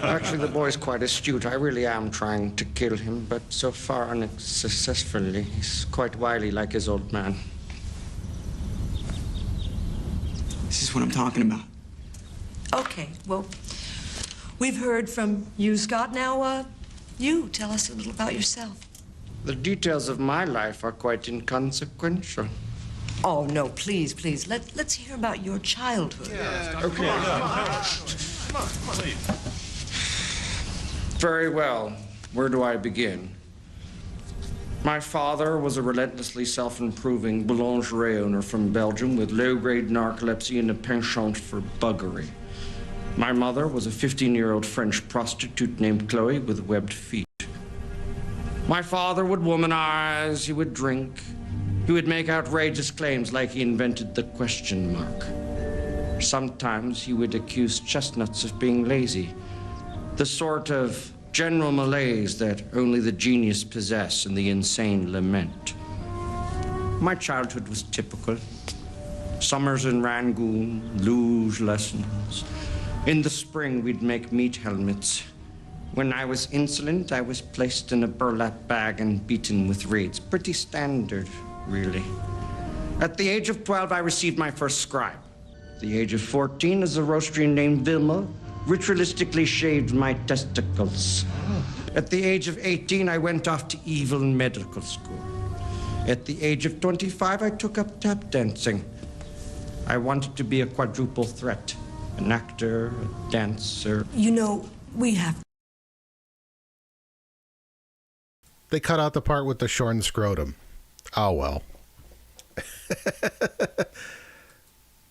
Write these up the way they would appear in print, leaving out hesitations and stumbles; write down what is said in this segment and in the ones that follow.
Actually, the boy's quite astute. I really am trying to kill him, but so far unsuccessfully. He's quite wily like his old man. This is what I'm talking about. Okay, well, we've heard from you, Scott. Now, you tell us a little about yourself. The details of my life are quite inconsequential. Oh, no, please, please. Let's hear about your childhood. Okay. Very well. Where do I begin? My father was a relentlessly self-improving boulangerie owner from Belgium with low-grade narcolepsy and a penchant for buggery. My mother was a 15-year-old French prostitute named Chloe with webbed feet. My father would womanize, he would drink, he would make outrageous claims like he invented the question mark. Sometimes he would accuse chestnuts of being lazy, the sort of general malaise that only the genius possess and the insane lament. My childhood was typical. Summers in Rangoon, luge lessons. In the spring, we'd make meat helmets. When I was insolent, I was placed in a burlap bag and beaten with reeds. Pretty standard, really. At the age of 12, I received my first scribe. At the age of 14, as a roastery named Vilma ritualistically shaved my testicles. At the age of 18, I went off to evil medical school. At the age of 25, I took up tap dancing. I wanted to be a quadruple threat, an actor, a dancer. You know, we have... They cut out the part with the shorn scrotum. Oh, well.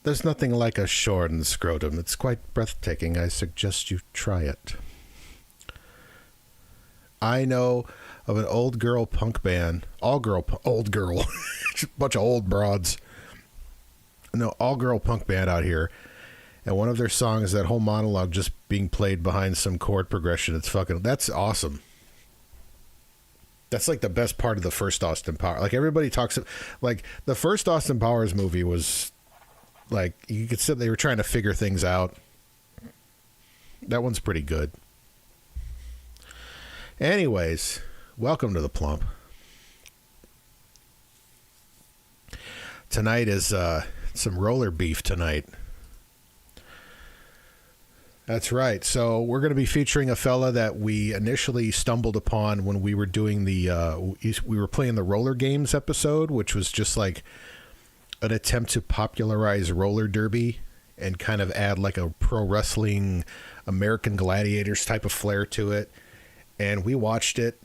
There's nothing like a shorn scrotum. It's quite breathtaking. I suggest you try it. I know of an old girl punk band. Old girl. Just a bunch of old broads. No, all girl punk band out here. And one of their songs, that whole monologue just being played behind some chord progression. That's awesome. That's like the best part of the first Austin Powers. Like everybody talks, like the first Austin Powers movie was like, you could say they were trying to figure things out. That one's pretty good. Anyways, welcome to the Plump. Tonight is some roller beef tonight. That's right. So we're going to be featuring a fella that we initially stumbled upon when we were doing we were playing the roller games episode, which was just like an attempt to popularize roller derby and kind of add like a pro wrestling American Gladiators type of flair to it. And we watched it,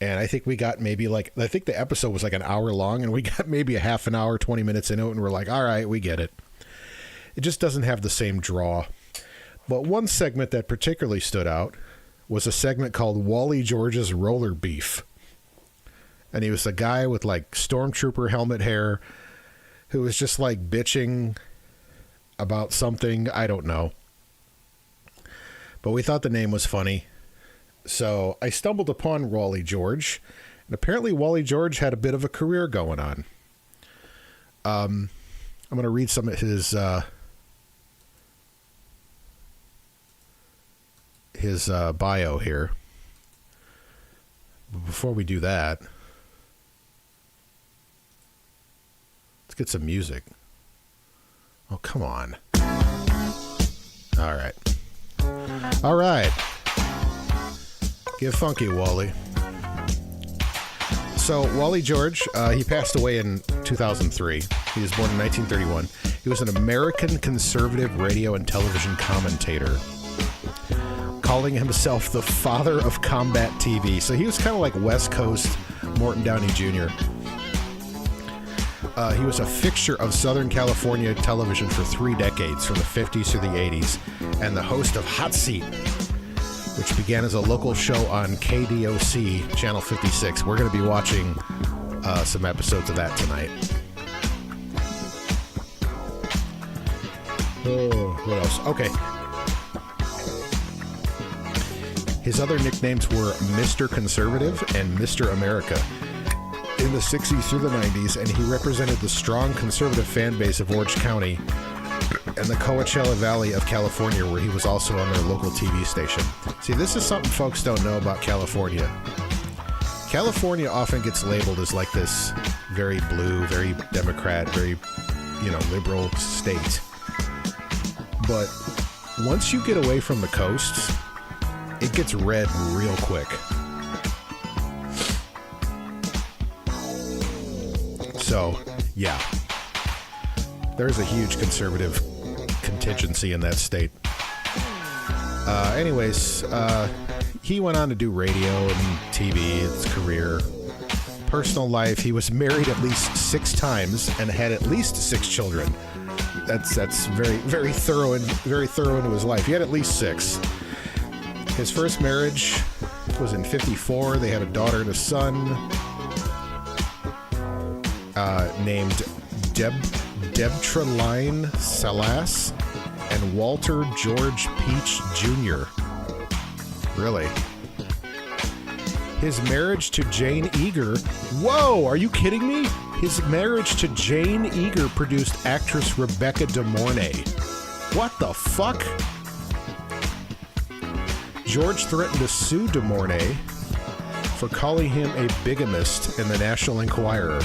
and I think we got I think the episode was like an hour long, and we got maybe a half an hour, 20 minutes into it, and we're like, all right, we get it. It just doesn't have the same draw. But one segment that particularly stood out was a segment called Wally George's Rollerbeef. And he was a guy with like stormtrooper helmet hair who was just like bitching about something. I don't know. But we thought the name was funny. So I stumbled upon Wally George. And apparently Wally George had a bit of a career going on. I'm going to read some of his bio here. But before we do that, let's get some music. Oh, come on. All right. Get funky, Wally. So Wally George, he passed away in 2003. He was born in 1931. He was an American conservative radio and television commentator, calling himself the father of combat TV. So he was kind of like West Coast Morton Downey Jr. He was a fixture of Southern California television for 3 decades, from the 50s to the 80s, and the host of Hot Seat, which began as a local show on KDOC, Channel 56. We're going to be watching some episodes of that tonight. Oh, what else? Okay. His other nicknames were Mr. Conservative and Mr. America in the 60s through the 90s, and he represented the strong conservative fan base of Orange County and the Coachella Valley of California, where he was also on their local TV station. See, this is something folks don't know about California. California often gets labeled as like this very blue, very Democrat, very, liberal state. But once you get away from the coast, it gets red real quick. So, yeah. There's a huge conservative contingency in that state. Anyways, he went on to do radio and TV, his career. Personal life, he was married at least 6 times and had at least 6 children. That's very thorough into his life. He had at least 6. His first marriage was in '54. They had a daughter and a son named Debtraline Salas and Walter George Peach Jr. Really? His marriage to Jane Eager. Whoa, are you kidding me? His marriage to Jane Eager produced actress Rebecca De Mornay. What the fuck? George threatened to sue De Mornay for calling him a bigamist in the National Enquirer.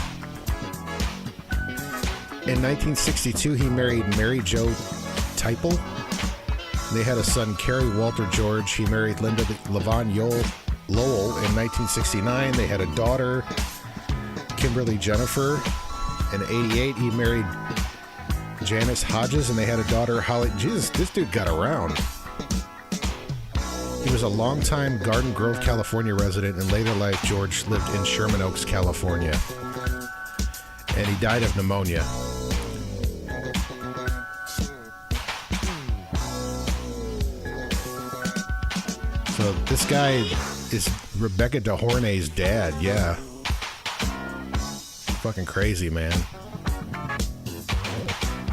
In 1962, he married Mary Jo Teipel. They had a son, Kerry Walter George. He married Linda Levon Lowell in 1969. They had a daughter, Kimberly Jennifer. In '88, he married Janice Hodges, and they had a daughter, Holly. Jesus, this dude got around. He was a longtime Garden Grove, California resident. In later life, George lived in Sherman Oaks, California. And he died of pneumonia. So this guy is Rebecca De Mornay's dad, yeah. Fucking crazy, man.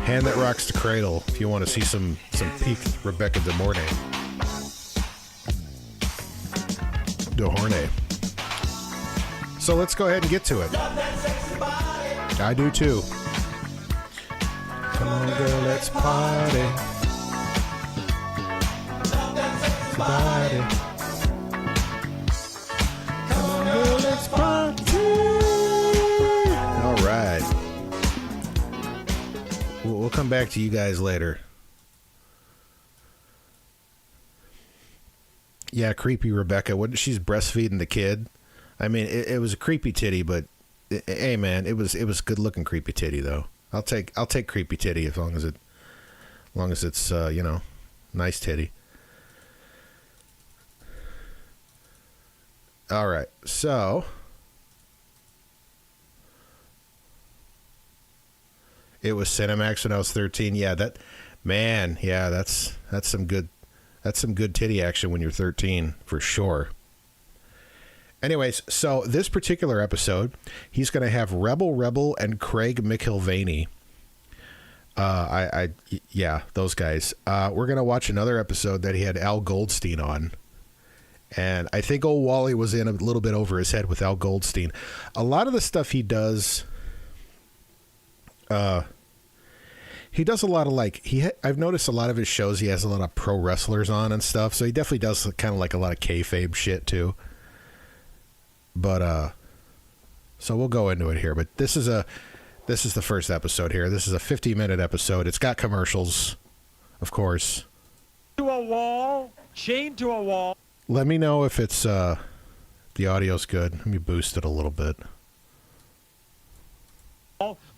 Hand that rocks the cradle if you want to see some peak Rebecca De Mornay. De Mornay. So let's go ahead and get to it. I do too. Come on, girl, let's party. Body. Come on, girl, let's party. All right. We'll come back to you guys later. Yeah, creepy Rebecca. What? She's breastfeeding the kid. I mean, it was a creepy titty, but hey, man, it was good looking creepy titty though. I'll take creepy titty as long as it's nice titty. All right, so it was Cinemax when I was 13. Yeah, that's some good titty action when you're 13 for sure. Anyways, so this particular episode, he's going to have Rebel and Craig McIlvaney. Those guys. We're going to watch another episode that he had Al Goldstein on. And I think old Wally was in a little bit over his head with Al Goldstein. A lot of the stuff he does, he does a lot of I've noticed a lot of his shows, he has a lot of pro wrestlers on and stuff. So he definitely does kind of like a lot of kayfabe shit too. But, so we'll go into it here. But this is the first episode here. This is a 50-minute episode. It's got commercials, of course. To a wall, chained to a wall. Let me know if it's the audio's good. Let me boost it a little bit.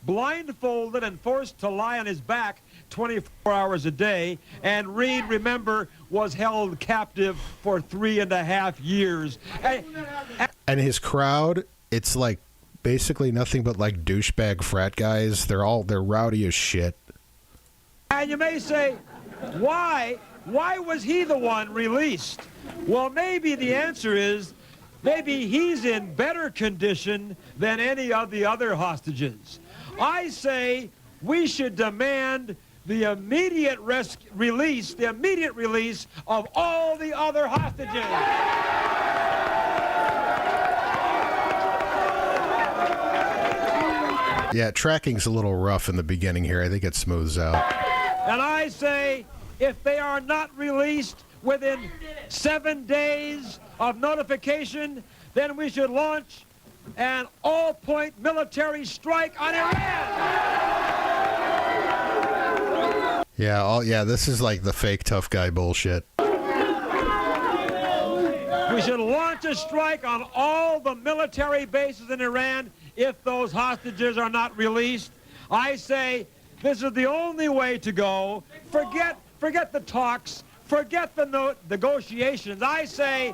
Blindfolded and forced to lie on his back 24 hours a day. And Reed, remember, was held captive for 3.5 years. And his crowd, it's like basically nothing but like douchebag frat guys. They're rowdy as shit. And you may say, why was he the one released? Well, maybe the answer is maybe he's in better condition than any of the other hostages. I say we should demand the immediate release of all the other hostages. Yeah, tracking's a little rough in the beginning here. I think it smooths out. And I say if they are not released within 7 days of notification, then we should launch an all-point military strike on Iran. Yeah, this is like the fake tough guy bullshit. We should launch a strike on all the military bases in Iran if those hostages are not released. I say This is the only way to go. Forget the talks. Forget the negotiations. I say,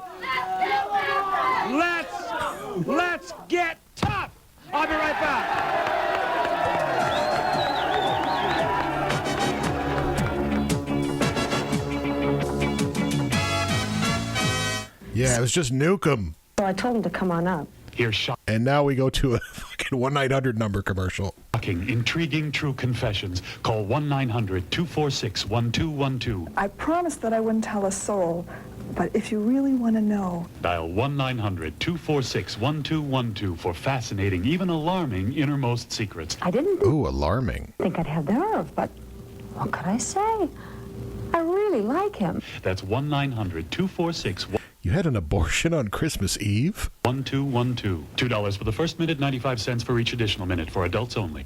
let's get tough. I'll be right back. Yeah, it was just nuke 'em. So I told him to come on up. Here's And now we go to a fucking 1-900 commercial. shocking, intriguing, true confessions. Call 1-900-246-1212. I promised that I wouldn't tell a soul, but if you really want to know... Dial 1-900-246-1212 for fascinating, even alarming innermost secrets. I didn't Ooh, alarming. think I'd have the nerve, but what could I say? I really like him. That's 1-900-246-1212. You had an abortion on Christmas Eve? $2 for the first minute, 95 cents for each additional minute, for adults only.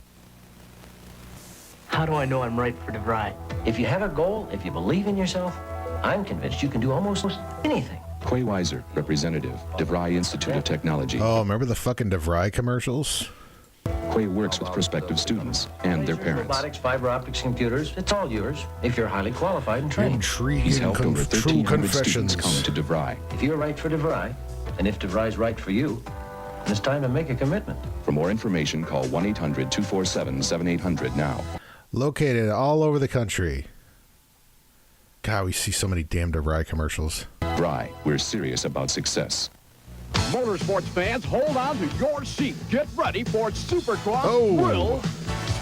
How do I know I'm right for DeVry? If you have a goal, if you believe in yourself, I'm convinced you can do almost anything. Clay Weiser, representative, DeVry Institute of Technology. Oh, remember the fucking DeVry commercials? Clay works with prospective students and their parents. Robotics, fiber optics, computers, it's all yours if you're highly qualified and trained. Intriguing, He's helped over true 1,300 students confessions. come to DeVry. If you're right for DeVry, and if DeVry's right for you, then it's time to make a commitment. For more information, call 1-800-247-7800 now. Located all over the country. God, we see so many damn DeVry commercials. DeVry, we're serious about success. Motorsports fans, hold on to your seat. Get ready for Supercross Oh.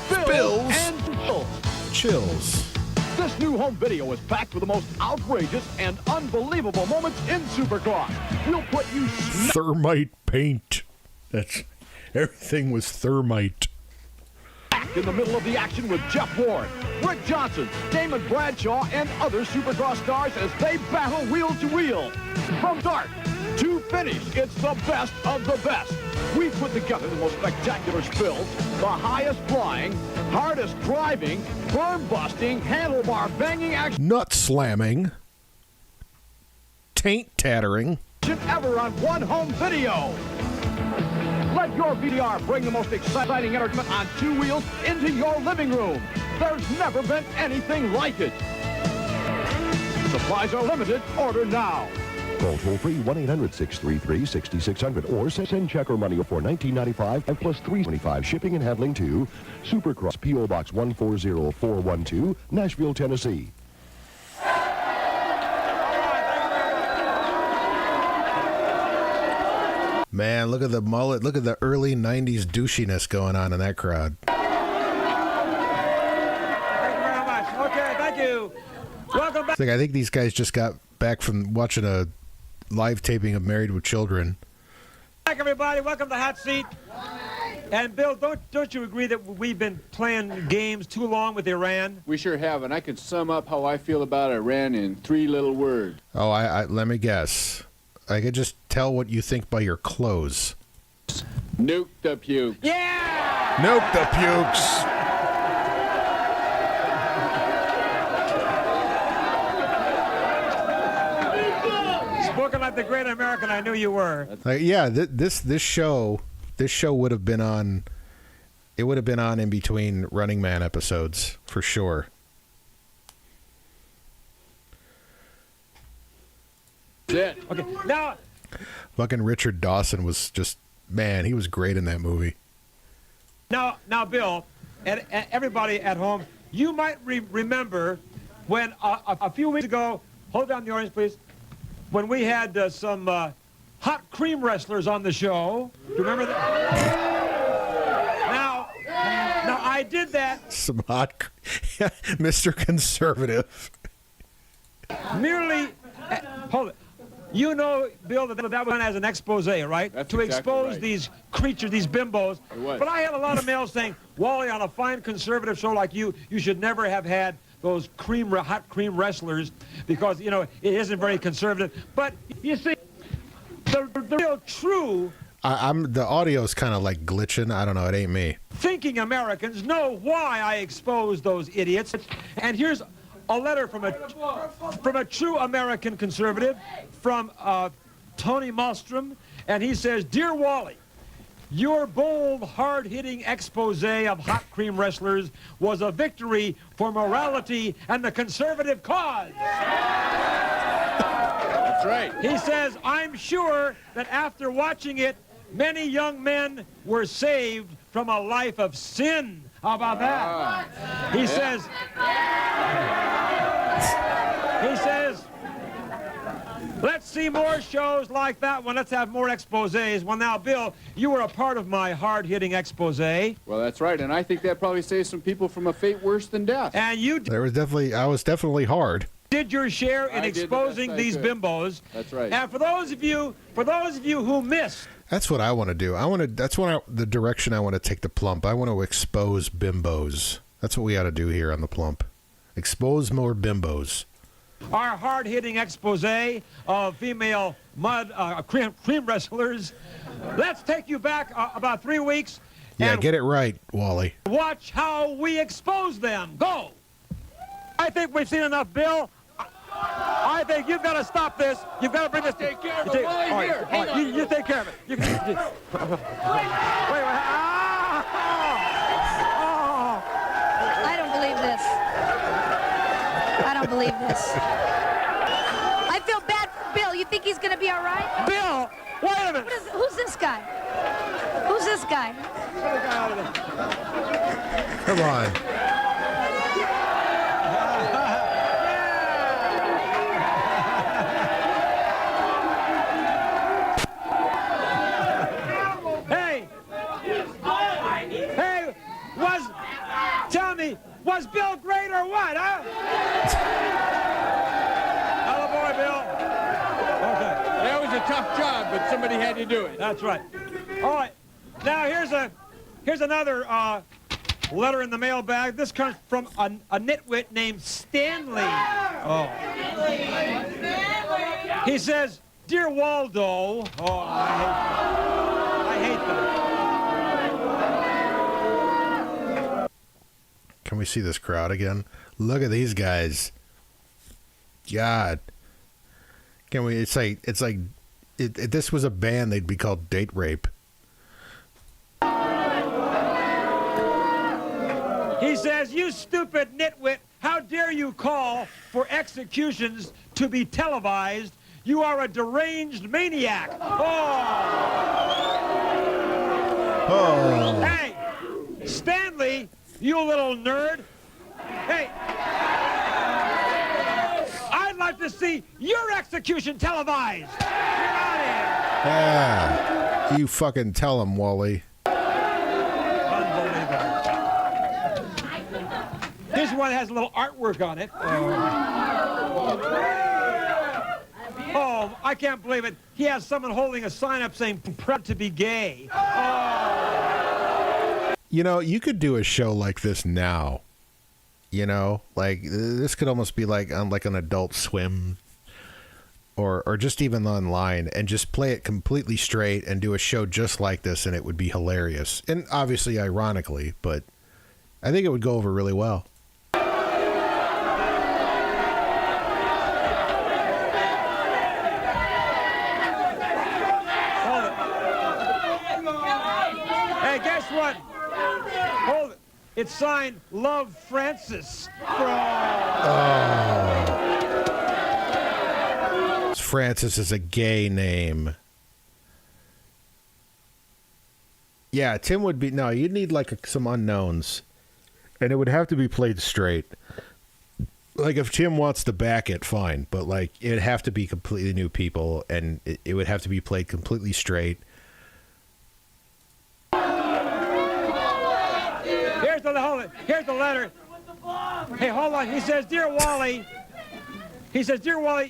Thrill, Spills. and Chill. Chills. This new home video is packed with the most outrageous and unbelievable moments in Supercross. We'll put you Thermite paint. That's everything was thermite. smack in the middle of the action with Jeff Ward, Rick Johnson, Damon Bradshaw, and other Supercross stars as they battle wheel to wheel. From start to finish, it's the best of the best. We've put together the most spectacular spills, the highest flying, hardest driving, berm busting, handlebar banging action Nut slamming. Taint tattering. ever on one home video. Let your VDR bring the most exciting entertainment on two wheels into your living room. There's never been anything like it. Supplies are limited. Order now. Call toll-free 1-800-633-6600 or send check or money for $19.95 and plus $3.25 shipping and handling to Supercross, P.O. Box 140412, Nashville, Tennessee. Man, look at the mullet. Look at the early 90s douchiness going on in that crowd. Thank you very much. Okay, thank you. Welcome back. I think these guys just got back from watching a live taping of Married with Children. Back, everybody. Welcome to Hot Seat. And Bill, don't you agree that we've been playing games too long with Iran? We sure have, and I could sum up how I feel about Iran in 3 little words. Oh, I let me guess. I could just tell what you think by your clothes. Nuke the puke. Yeah! Nope, the pukes. Spoken like the great American I knew you were. Yeah, this show would have been on. It would have been on in between Running Man episodes for sure. That's it. Okay, now, Fucking Richard Dawson was just, man, he was great in that movie. now, Bill, and everybody at home, you might remember when a few weeks ago, hold down the audience, please, when we had some hot cream wrestlers on the show. Do you remember that? Now I did that Some hot, Mr. Conservative. merely, hold it. You know, Bill, that was as an expose, right? That's to exactly expose right. these creatures, these bimbos. It was. But I had a lot of mail saying, Wally, on a fine conservative show like you should never have had those hot cream wrestlers because, you know, it isn't very conservative. But, you see, the real true I'm the audio's kind of like glitching. I don't know. It ain't me. thinking Americans know why I expose those idiots. And here's a letter from a true American conservative, from Tony Malmstrom, and he says, "Dear Wally, Your bold, hard-hitting expose of hot cream wrestlers was a victory for morality and the conservative cause. That's right. He says, I'm sure that after watching it, many young men were saved from a life of sin. How about that? He says, let's see more shows like that one. Let's have more exposés. Well, now, Bill, you were a part of my hard-hitting exposé. Well, that's right, and I think that probably saves some people from a fate worse than death. And you I was definitely hard. Did your share in exposing these bimbos. That's right. And for those of you who missed, that's what I want to do. That's the direction I want to take the Plump. I want to expose bimbos. That's what we ought to do here on the Plump. Expose more bimbos. Our hard-hitting expose of female cream wrestlers. Let's take you back about 3 weeks. Yeah, and get it right, Wally. Watch how we expose them. Go. I think we've seen enough, Bill. I think you've got to stop this. You've got to bring this. Take care of it, Wally. Here, hang on. You take care of it. Wait. I don't believe this. I don't believe this. I feel bad for Bill. You think he's going to be all right? Bill, wait a minute. Who's this guy? Who's this guy? Come on. Was Bill great or what, huh? Hello, boy, Bill. Okay. That was a tough job, but somebody had to do it. That's right. All right. Now, here's another letter in the mailbag. This comes from a nitwit named Stanley. Oh. He says, Dear Waldo. Oh, I hate them. Can we see this crowd again? Look at these guys. God. Can we? It's like if this was a band, they'd be called Date Rape. He says, you stupid nitwit, how dare you call for executions to be televised? You are a deranged maniac. Oh. Hey, Stanley, you little nerd. Hey, I'd like to see your execution televised. Get out of here. Yeah. You fucking tell him, Wally. Unbelievable. This one has a little artwork on it. Oh, I can't believe it. He has someone holding a sign up saying, proud to be gay. You know, you could do a show like this now. You know, like this could almost be like on an Adult Swim or just even online, and just play it completely straight and do a show just like this, and it would be hilarious. And obviously ironically, but I think it would go over really well. Hey, guess what? Hold it. It's signed Love Francis. Francis is a gay name. Yeah, Tim would be... No, you'd need some unknowns. And it would have to be played straight. Like, if Tim wants to back it, fine. But, it'd have to be completely new people, and it would have to be played completely straight. Here's the letter. Hey, hold on. He says, Dear Wally,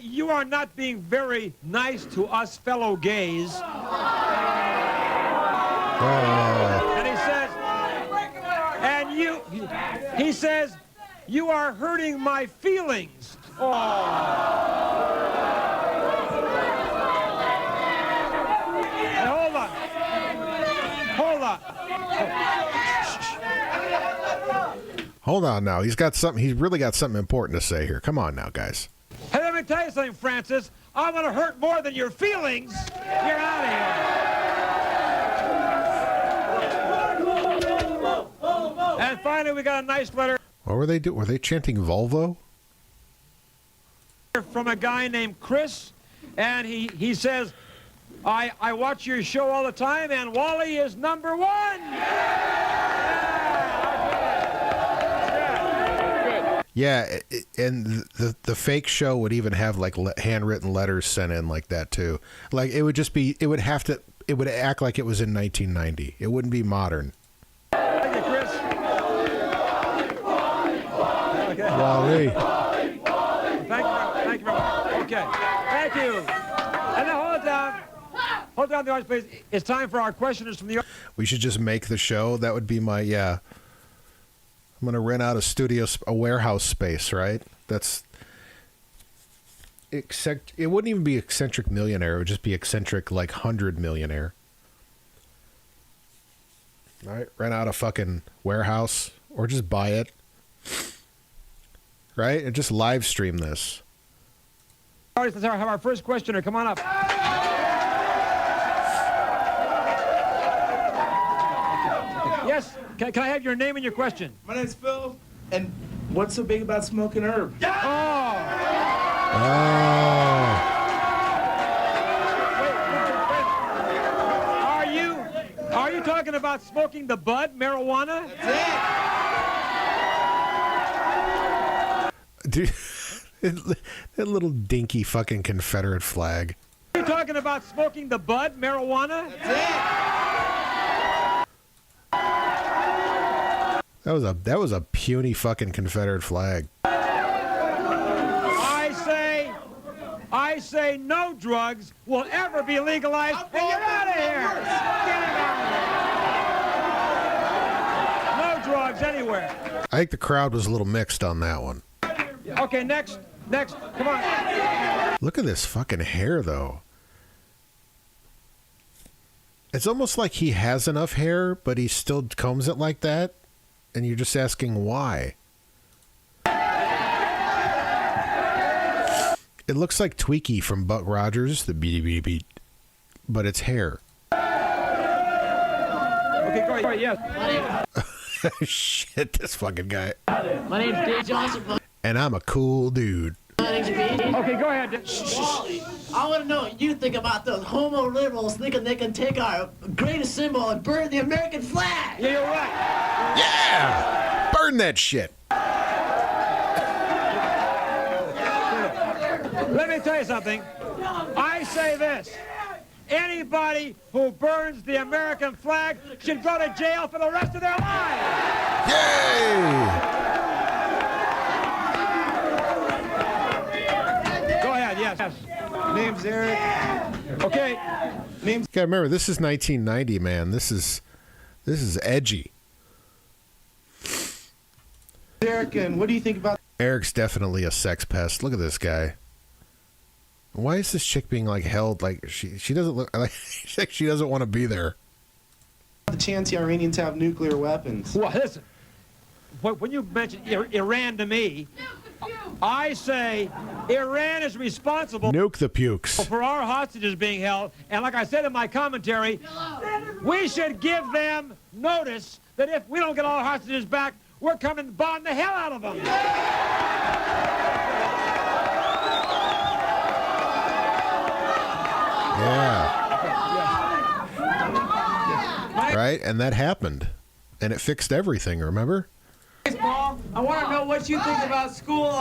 you are not being very nice to us fellow gays. And he says, you are hurting my feelings. Hey, hold on. Hold on now. He's really got something important to say here. Come on now, guys. Hey, let me tell you something, Francis. I'm going to hurt more than your feelings. You're out of here. And finally, we got a nice letter. What were they doing? Were they chanting Volvo? From a guy named Chris, and he says, I watch your show all the time, and Wally is number one. Yeah, and the fake show would even have like handwritten letters sent in like that too. Like it would just be, it would act like it was in 1990. It wouldn't be modern. Thank you, Chris. Okay. Wally. Thank you very much. Okay, thank you. And now hold it down. Hold down the audience, please. It's time for our questioners from the audience. We should just make the show. That would be my, yeah. I'm going to rent out a warehouse space, right? It wouldn't even be eccentric millionaire. It would just be eccentric, like, 100 millionaire. All right? Rent out a fucking warehouse or just buy it. Right? And just live stream this. All right, let's have our first questioner. Come on up. Yes, can I have your name and your question? My name's Phil, and what's so big about smoking herb? Are you talking about smoking the bud, marijuana? Dude, that little dinky fucking Confederate flag. Are you talking about smoking the bud, marijuana? That was a puny fucking Confederate flag. I say no drugs will ever be legalized, and you're out of here. No drugs anywhere. I think the crowd was a little mixed on that one. Okay, next, come on. Look at this fucking hair, though. It's almost like he has enough hair, but he still combs it like that, and you're just asking why. It looks like Tweaky from Buck Rogers, the beady beat, but it's hair. Okay, go ahead, yes. Shit, this fucking guy. My name's Dave Johnson. And I'm a cool dude. Okay, go ahead. Wally, I want to know what you think about those homo liberals thinking they can take our greatest symbol and burn the American flag. Yeah, you're right. Yeah! Burn that shit. Let me tell you something. I say this. Anybody who burns the American flag should go to jail for the rest of their lives. Yay! Go ahead, yes. Name's Eric. Okay. Name's. Okay, remember, this is 1990, man. This is edgy. Eric, and what do you think about? Eric's definitely a sex pest. Look at this guy. Why is this chick being like held like she doesn't look like she doesn't want to be there? The chance the Iranians have nuclear weapons. Well, listen. When you mention Iran to me, I say Iran is responsible. Nuke the pukes. For our hostages being held, and like I said in my commentary, we should give them notice that if we don't get all our hostages back, we're coming to bomb the hell out of them. Yeah. Right? And that happened. And it fixed everything, remember? Paul, I want to know what you think about school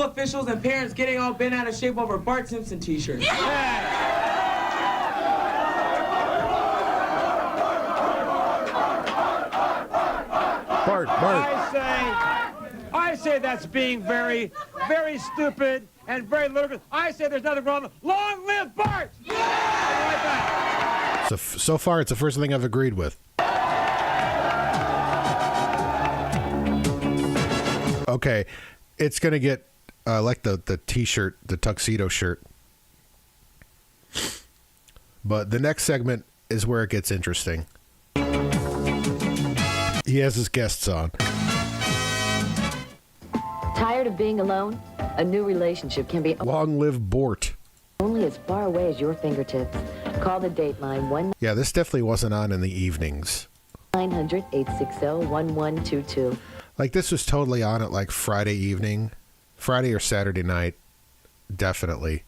officials and parents getting all bent out of shape over Bart Simpson t-shirts. Bart. I say that's being very, very stupid and very ludicrous. I say there's nothing wrong. Long live Bart! Right back. So far, it's the first thing I've agreed with. Okay, it's going to get like the t-shirt, the tuxedo shirt. But the next segment is where it gets interesting. He has his guests on. Tired of being alone? A new relationship can be Long live Bort. only as far away as your fingertips. Call the Dateline 1. Yeah, this definitely wasn't on in the evenings. 900-860-1122. Like, this was totally on at like Friday evening, Friday or Saturday night. Definitely.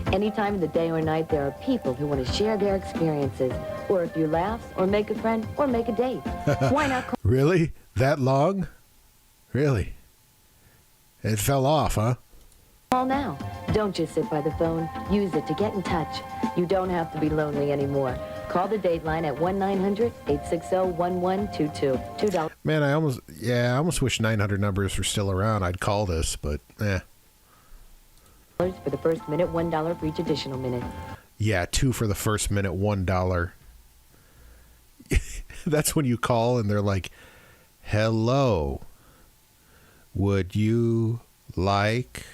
Any time of the day or night, there are people who want to share their experiences, or a few laughs, or make a friend, or make a date. Why not call? Really? That long? Really? It fell off, huh? Call now. Don't just sit by the phone. Use it to get in touch. You don't have to be lonely anymore. Call the Dateline at 1-900-860-1122. $2. Man, I almost wish 900 numbers were still around. I'd call this, but For the first minute, $1 for each additional minute. Yeah, 2 for the first minute, $1. That's when you call and they're like, hello, would you like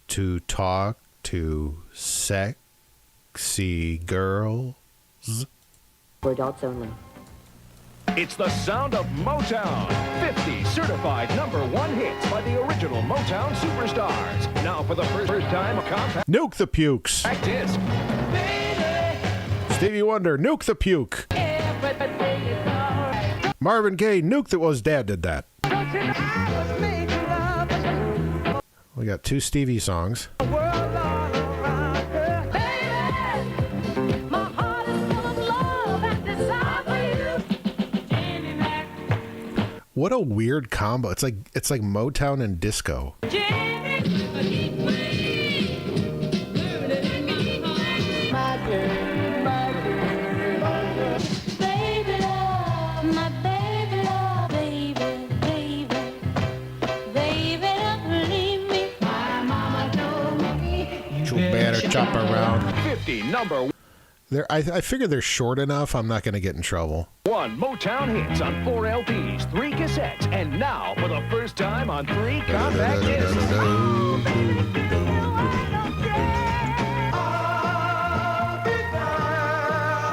to talk to sexy girls? For adults only. It's the sound of Motown. 50 certified #1 hits by the original Motown superstars. Now for the first time, a compact Nuke the Pukes. disc. Stevie Wonder, Nuke the Puke. Marvin Gaye, Nuke that was dad did that. We got 2 Stevie songs. What a weird combo. It's like Motown and disco. You better chop around. 50 #1 I figure they're short enough. I'm not going to get in trouble. Motown hits on 4 LPs, 3 cassettes, and now for the first time on 3 compact discs.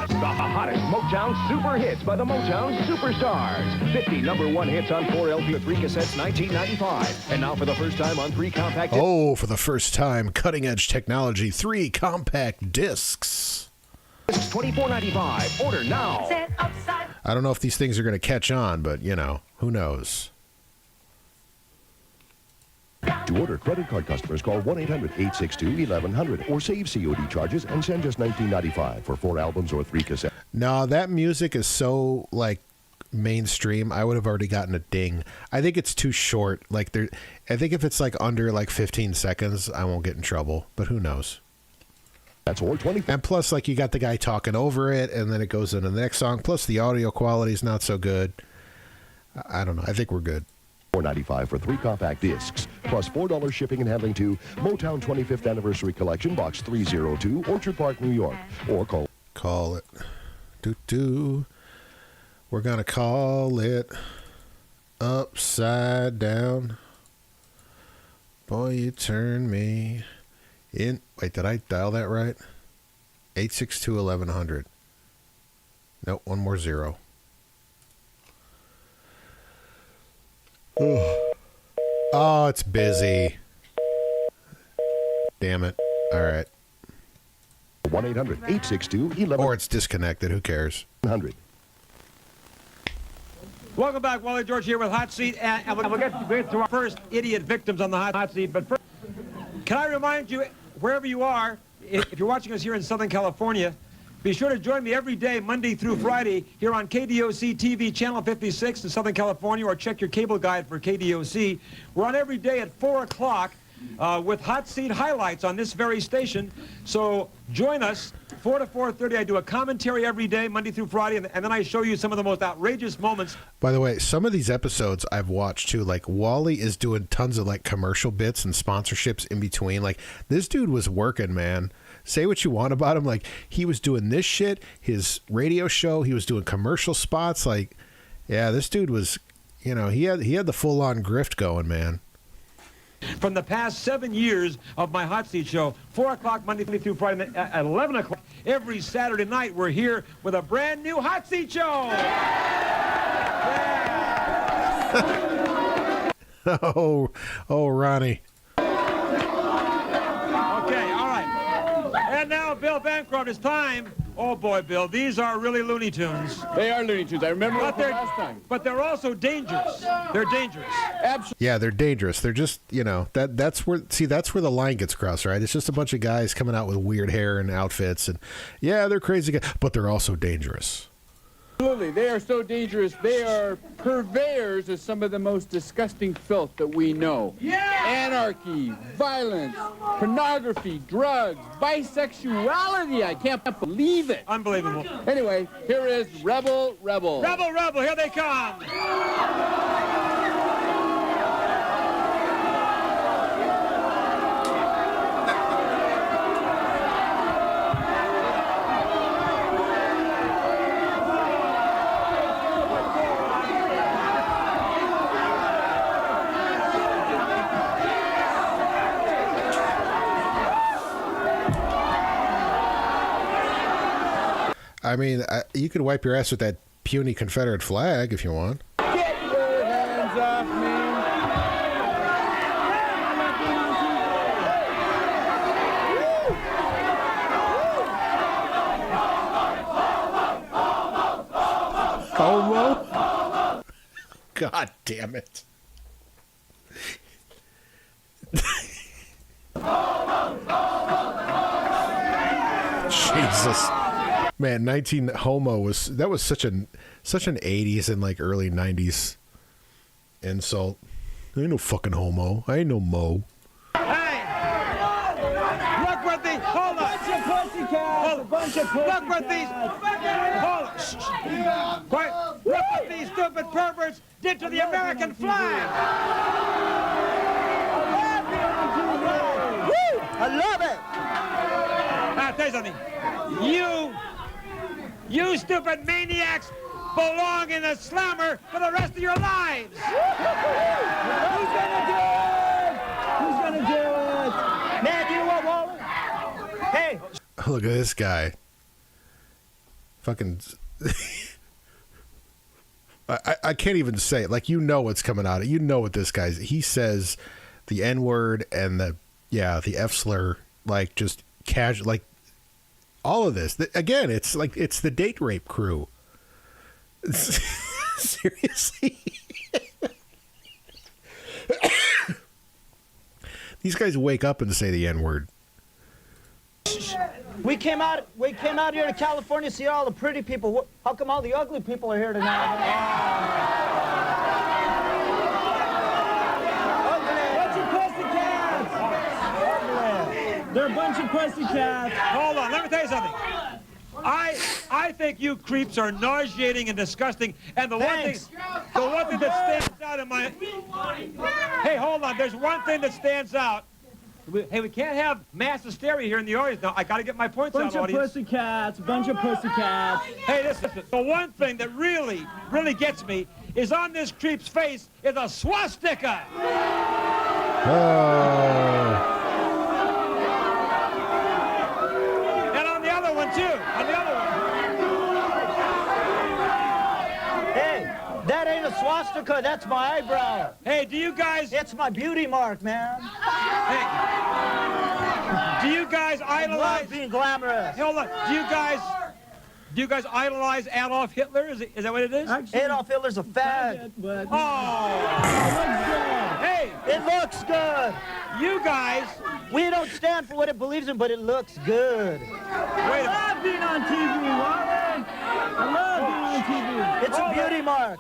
The hottest Motown super hits by the Motown superstars. 50 #1 hits on 4 LP, 3 cassettes, 1995. And now for the first time on 3 compact discs. Oh, for the first time, cutting-edge technology, 3 compact discs. $24.95. Order now. I don't know if these things are going to catch on, but, who knows? To order, credit card customers call 1-800-862-1100 or save COD charges and send just $19.95 for 4 albums or 3 cassettes. No, that music is so, mainstream. I would have already gotten a ding. I think it's too short. I think if it's, under, 15 seconds, I won't get in trouble. But who knows? That's all 20. And plus, you got the guy talking over it, and then it goes into the next song. Plus, the audio quality is not so good. I don't know. I think we're good. $4.95 for 3 compact discs, plus $4 shipping and handling to Motown 25th Anniversary Collection, Box 302, Orchard Park, New York. Or call it. We're going to call it Upside Down. Boy, you turn me in. Wait, did I dial that right? 862-1100. Nope, one more 0. Oh, it's busy. Damn it. All right. 1-800-862-1100. Or it's disconnected. Who cares? 100. Welcome back. Wally George here with Hot Seat. And we'll get to our first idiot victims on the Hot Seat. But first, can I remind you, wherever you are, if you're watching us here in Southern California, be sure to join me every day, Monday through Friday, here on KDOC TV, Channel 56 in Southern California, or check your cable guide for KDOC. We're on every day at 4 o'clock with Hot Seat highlights on this very station. So join us, 4 to 4:30. I do a commentary every day, Monday through Friday, and then I show you some of the most outrageous moments. By the way, some of these episodes I've watched too, Wally is doing tons of commercial bits and sponsorships in between. This dude was working, man. Say what you want about him. He was doing this shit, his radio show, he was doing commercial spots. Yeah, this dude was, he had the full-on grift going, man. From the past 7 years of my Hot Seat show, 4 o'clock Monday through Friday, at 11 o'clock every Saturday night, we're here with a brand new Hot Seat show. Yeah. Oh, Ronnie. Okay, all right. And now, Bill Bancroft, it's time. Oh boy, Bill, these are really Looney Tunes. They are Looney Tunes. I remember them from last time. But they're also dangerous. They're dangerous. Absolutely. Yeah, they're dangerous. They're just, that's where the line gets crossed, right? It's just a bunch of guys coming out with weird hair and outfits, and yeah, they're crazy guys, but they're also dangerous. Absolutely. They are so dangerous. They are purveyors of some of the most disgusting filth that we know. Yeah! Anarchy, violence, pornography, drugs, bisexuality. I can't believe it. Unbelievable. Anyway, here is Rebel Rebel. Rebel Rebel, here they come. I mean, you could wipe your ass with that puny Confederate flag if you want. Get your hands off me. Homo? God damn it. Jesus. Man, 19 homo was such an 80s and like early 90s insult. I ain't no fucking homo. I ain't no mo. Hey! Look what these... Hold on. Look what these... Hold on. Shh. Quiet. Look what these stupid perverts did to the American flag. Woo! I love it. I'll tell you something. You stupid maniacs belong in a slammer for the rest of your lives. Who's gonna do it? Who's gonna do it? Man, you know what, Wally? Hey. Look at this guy. Fucking... I can't even say it. Like, what's coming out. You know what this guy's... He says the N-word and the F slur, like, just casual... Like, all of this. Again, it's like, it's the date rape crew. Seriously? These guys wake up and say the N-word. We came out here to California to see all the pretty people. How come all the ugly people are here tonight? They're a bunch of pussycats. Hold on, let me tell you something. I think you creeps are nauseating and disgusting, and the one thing that stands out in my... Hey, hold on, there's one thing that stands out. Hey, we can't have mass hysteria here in the audience. No, I got to get my points out, audience. Bunch of pussycats. Hey, listen, the one thing that really gets me is on this creep's face is a swastika. Oh. Too, on the other one. Hey, that ain't a swastika, that's my eyebrow. Hey, do you guys... It's my beauty mark, man. Hey, do you guys idolize... I love being glamorous. Hold on, do you guys idolize Adolf Hitler? Is that what it is? Actually, Adolf Hitler's a fag. Oh! Hey! It looks good. You guys... We don't stand for what it believes in, but it looks good. I love being on TV, Wally. I love being on TV. It's a beauty mark.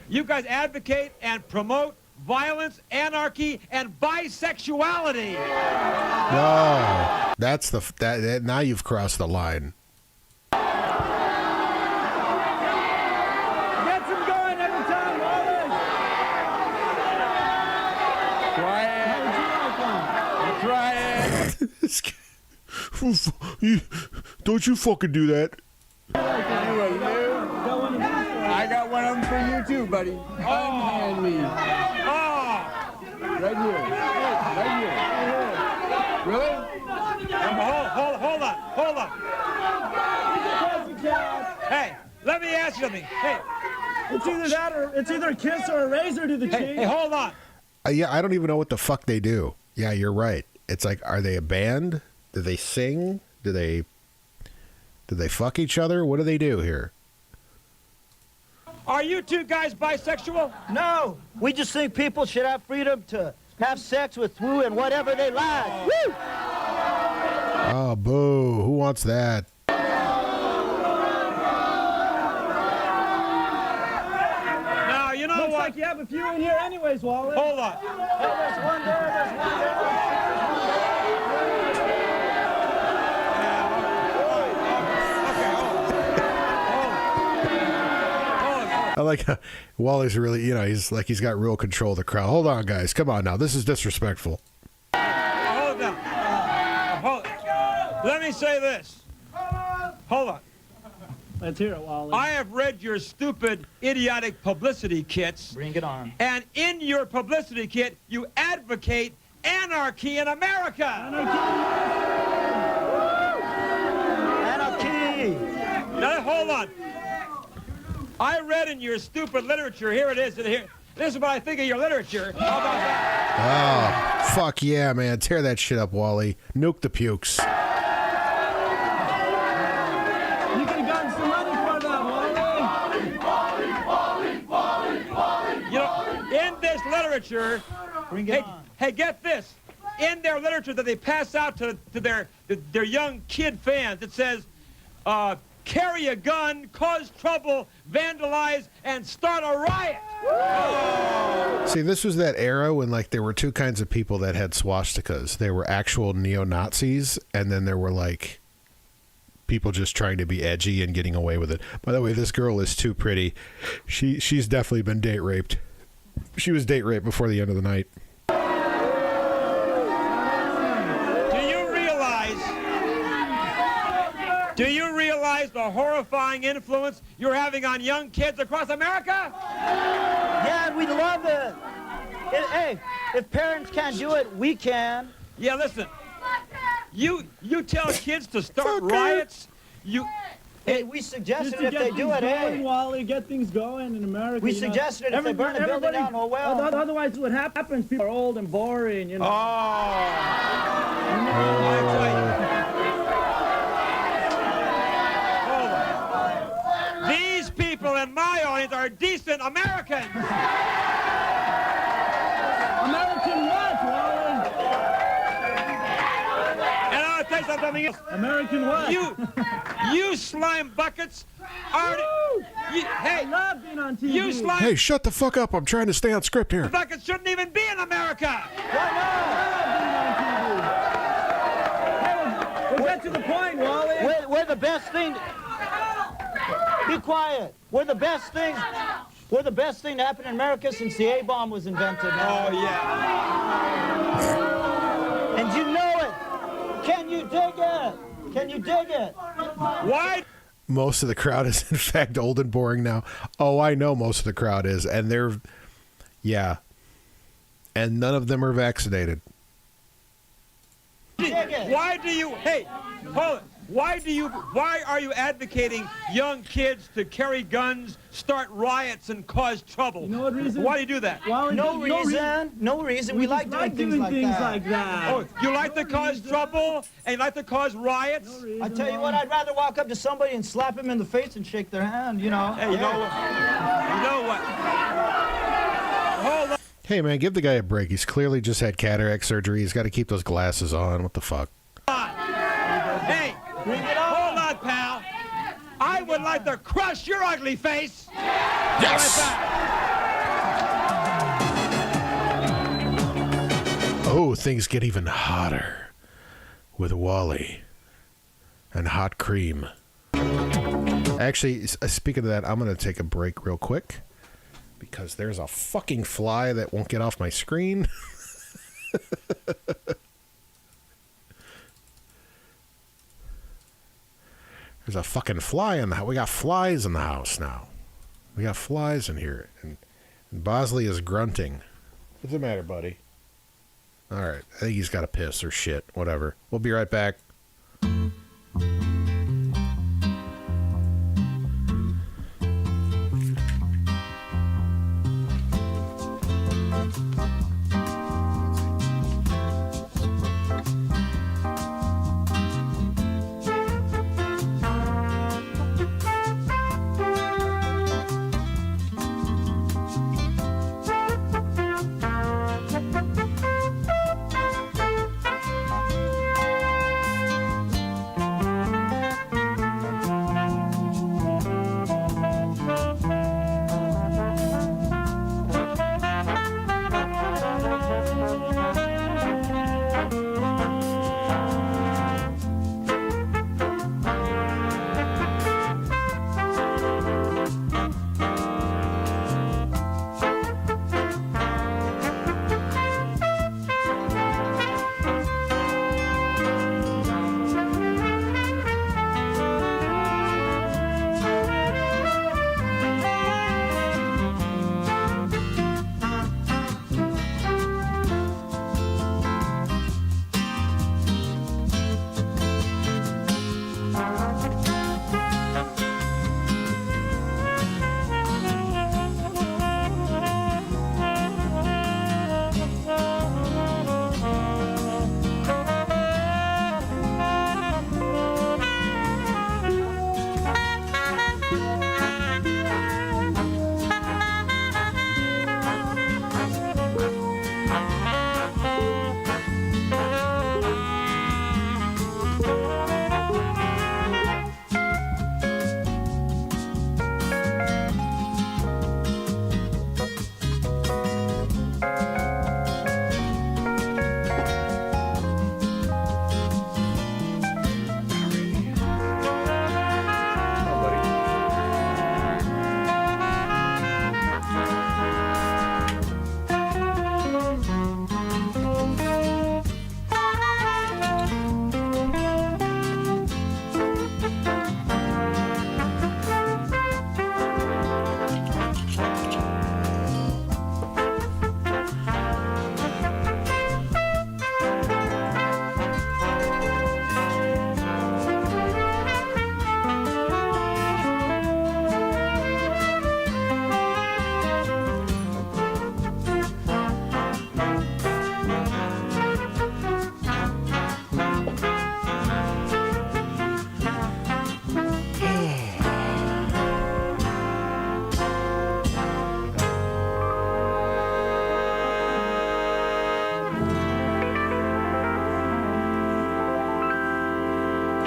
You guys advocate and promote violence, anarchy, and bisexuality. No, that's that now you've crossed the line. Don't you fucking do that. I got one of them for you too, buddy. Unhand me. Right here. Right here. Really? Hold on. Hey, let me ask you something. Hey. It's either that or it's either a kiss or a razor to the cheek. Hey, hold on. Yeah, I don't even know what the fuck they do. Yeah, you're right. It's like, are they a band? Do they sing? Do they fuck each other? What do they do here? Are you two guys bisexual? No, we just think people should have freedom to have sex with who and whatever they like. Woo! Oh, boo. Who wants that? Now, you know Looks what? like you have a few in here anyways, Wally. Hold on. Hey, there's one there, there's one there. I like how Wally's really, he's like he's got real control of the crowd. Hold on, guys. Come on now. This is disrespectful. Hold on. Let me say this. Hold on. Let's hear it, Wally. I have read your stupid, idiotic publicity kits. Bring it on. And in your publicity kit, you advocate anarchy in America. Anarchy! Now, hold on. I read in your stupid literature, here it is, here. This is what I think of your literature. How about that? Oh, fuck yeah, man. Tear that shit up, Wally. Nuke the pukes. You could have gotten some money for that, Wally. You know, in this literature, hey, get this. In their literature that they pass out to their young kid fans, it says, carry a gun, cause trouble, vandalize, and start a riot. Oh. See, this was that era when, like, there were two kinds of people that had swastikas. There were actual neo-Nazis, and then there were, like, people just trying to be edgy and getting away with it. By the way, this girl is too pretty. She's definitely been date raped. She was date raped before the end of the night. Do you realize the horrifying influence you're having on young kids across America? Yeah, we love it. Hey, if parents can't do it, we can. Yeah, listen. You tell kids to start riots. Hey, we suggested if they do it, hey. Wally, get things going in America. We suggested if they burn the building down, oh well. Otherwise, what happens? People are old and boring, you know. These people in my audience are decent Americans. American what, Wally? And I'll tell you something else. American what? You slime buckets are... hey, I love being on TV. You slime... Hey, shut the fuck up. I'm trying to stay on script here. buckets shouldn't even be in America. Why not? We'll get to the point, Wally. We're the best thing... Be quiet. We're the best thing to happen in America since the A-bomb was invented. Oh, yeah. And you know it. Can you dig it? Can you dig it? Why? Most of the crowd is, in fact, old and boring now. Oh, I know most of the crowd is. And they're... Yeah. And none of them are vaccinated. Why do you... Hey, hold it. Why are you advocating young kids to carry guns, start riots, and cause trouble? You know what reason? Why do you do that? No reason. We like doing things like that. Oh, you like to cause trouble and you like to cause riots? I tell you what, I'd rather walk up to somebody and slap him in the face and shake their hand, you know. Hey, you know what? You know what? Hold on. Hey, man, give the guy a break. He's clearly just had cataract surgery. He's got to keep those glasses on. What the fuck? Hey, hold on, pal. I would like to crush your ugly face. Yes! Oh, things get even hotter with Wally and hot cream. Actually, speaking of that, I'm going to take a break real quick because there's a fucking fly that won't get off my screen. There's a fucking fly in the house. We got flies in the house now. We got flies in here. And Bosley is grunting. What's the matter, buddy? All right. I think he's got to piss or shit. Whatever. We'll be right back.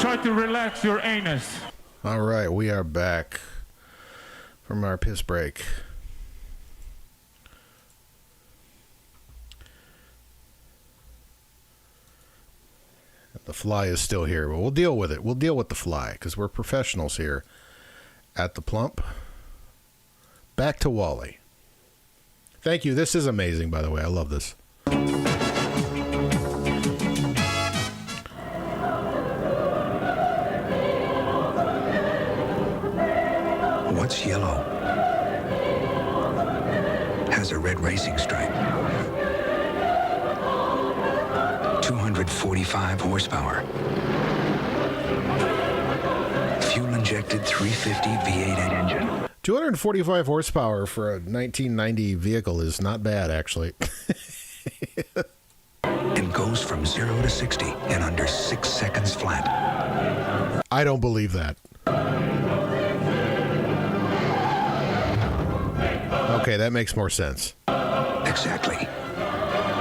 Try to relax your anus. All right, we are back from our piss break. The fly is still here, but we'll deal with it. We'll deal with the fly because we're professionals here at the Plump. Back to Wally. Thank you. This is amazing, by the way. I love this. What's yellow? Has a red racing stripe. 245 horsepower. Fuel-injected 350 V8 engine. 245 horsepower for a 1990 vehicle is not bad, actually. And goes from 0 to 60 in under 6 seconds flat. I don't believe that. Okay, that makes more sense. Exactly.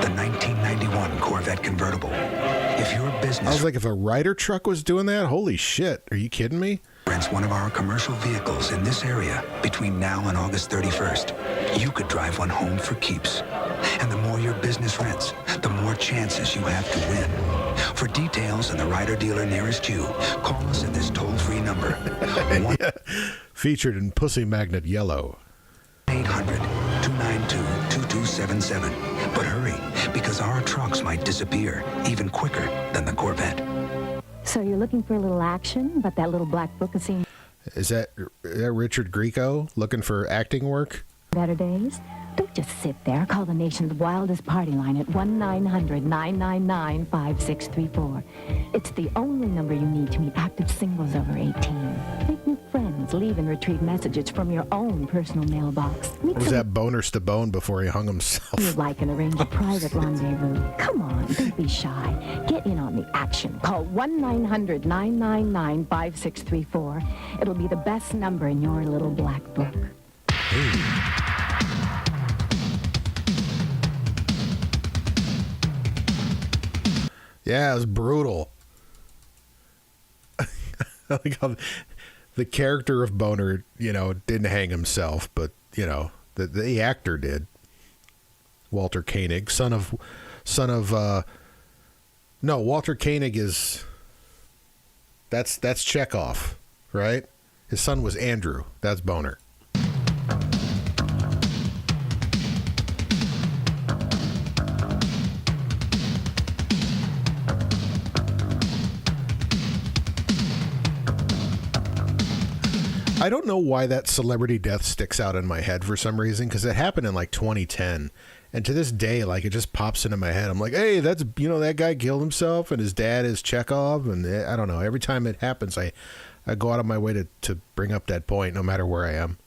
The 1991 Corvette convertible. If your business... I was like, if a Ryder truck was doing that, holy shit. Are you kidding me? ...rents one of our commercial vehicles in this area between now and August 31st, you could drive one home for keeps. And the more your business rents, the more chances you have to win. For details and the Ryder dealer nearest you, call us at this toll-free number. Yeah. Featured in Pussy Magnet Yellow. 800-292-2277. But hurry, because our trucks might disappear even quicker than the Corvette. So you're looking for a little action, but that little black book has seen Is that Richard Grieco looking for acting work? better days? Don't just sit there. Call the nation's wildest party line at 1-900-999-5634. It's the only number you need to meet active singles over 18. Make new friends. Leave and retrieve messages from your own personal mailbox. Meet Or was that boners to bone before he hung himself? you'd like and arrange a private rendezvous. Come on, don't be shy. Get in on the action. Call 1-900-999-5634. It'll be the best number in your little black book. Yeah, it was brutal. I like how the character of Boner, didn't hang himself, but, the actor did. Walter Koenig, son of no, Walter Koenig is, that's Chekhov, right? His son was Andrew. That's Boner. I don't know why that celebrity death sticks out in my head for some reason, because it happened in like 2010, and to this day, like, it just pops into my head. I'm like, hey, that's, that guy killed himself, and his dad is Chekhov, and I don't know. Every time it happens, I go out of my way to bring up that point, no matter where I am.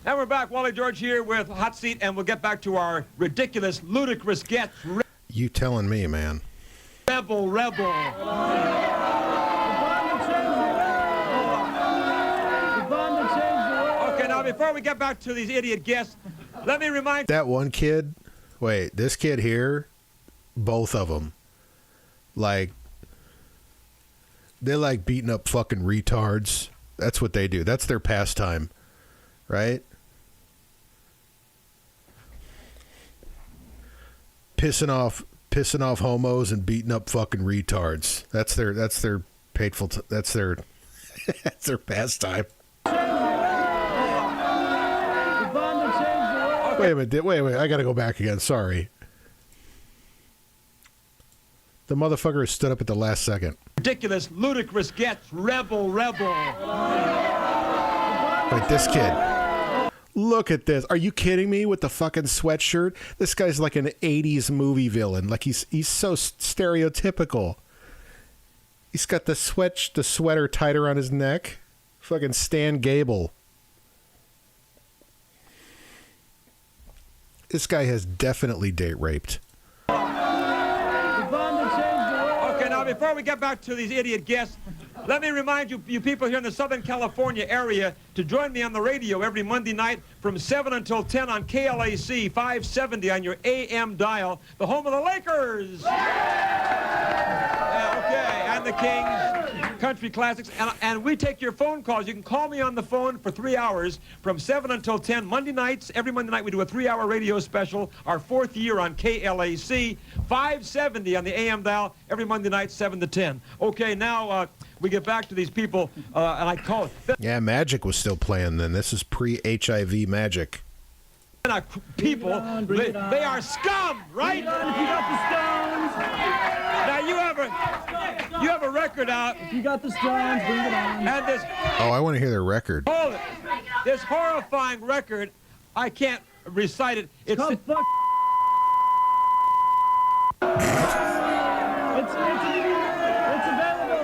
And we're back. Wally George here with Hot Seat, and we'll get back to our ridiculous, ludicrous guest. You telling me, man. Rebel. Okay, now before we get back to these idiot guests, let me remind... That one kid, this kid here, both of them, like, they like beating up fucking retards. That's what they do. That's their pastime, right? Pissing off homos and beating up fucking retards. That's their hateful. That's their pastime. Wait a minute. Wait. I gotta go back again. Sorry. The motherfucker stood up at the last second. Ridiculous, ludicrous guest. Rebel. Wait, this kid. Look at this. Are you kidding me with the fucking sweatshirt? This guy's like an 80s movie villain. Like he's so stereotypical. He's got the sweater tied around his neck. Fucking Stan Gable. This guy has definitely date raped. Okay, now before we get back to these idiot guests, Let me remind you, you people here in the Southern California area, to join me on the radio every Monday night from 7 until 10 on KLAC 570 on your AM dial, the home of the Lakers. Yeah, okay, and the Kings, country classics, and we take your phone calls. You can call me on the phone for 3 hours from 7 until 10 Monday nights. Every Monday night we do a 3-hour radio special, our 4th year on KLAC 570 on the AM dial every Monday night 7 to 10. Okay, now we get back to these people, and I call it. Yeah, Magic was still playing then. This is pre-HIV Magic. People, they are scum, right? If you got the Stones. Now you have a record out. If you got the Stones, bring it on. And this. Oh, I want to hear their record. Hold it. This horrifying record, I can't recite it. It's called Fuck.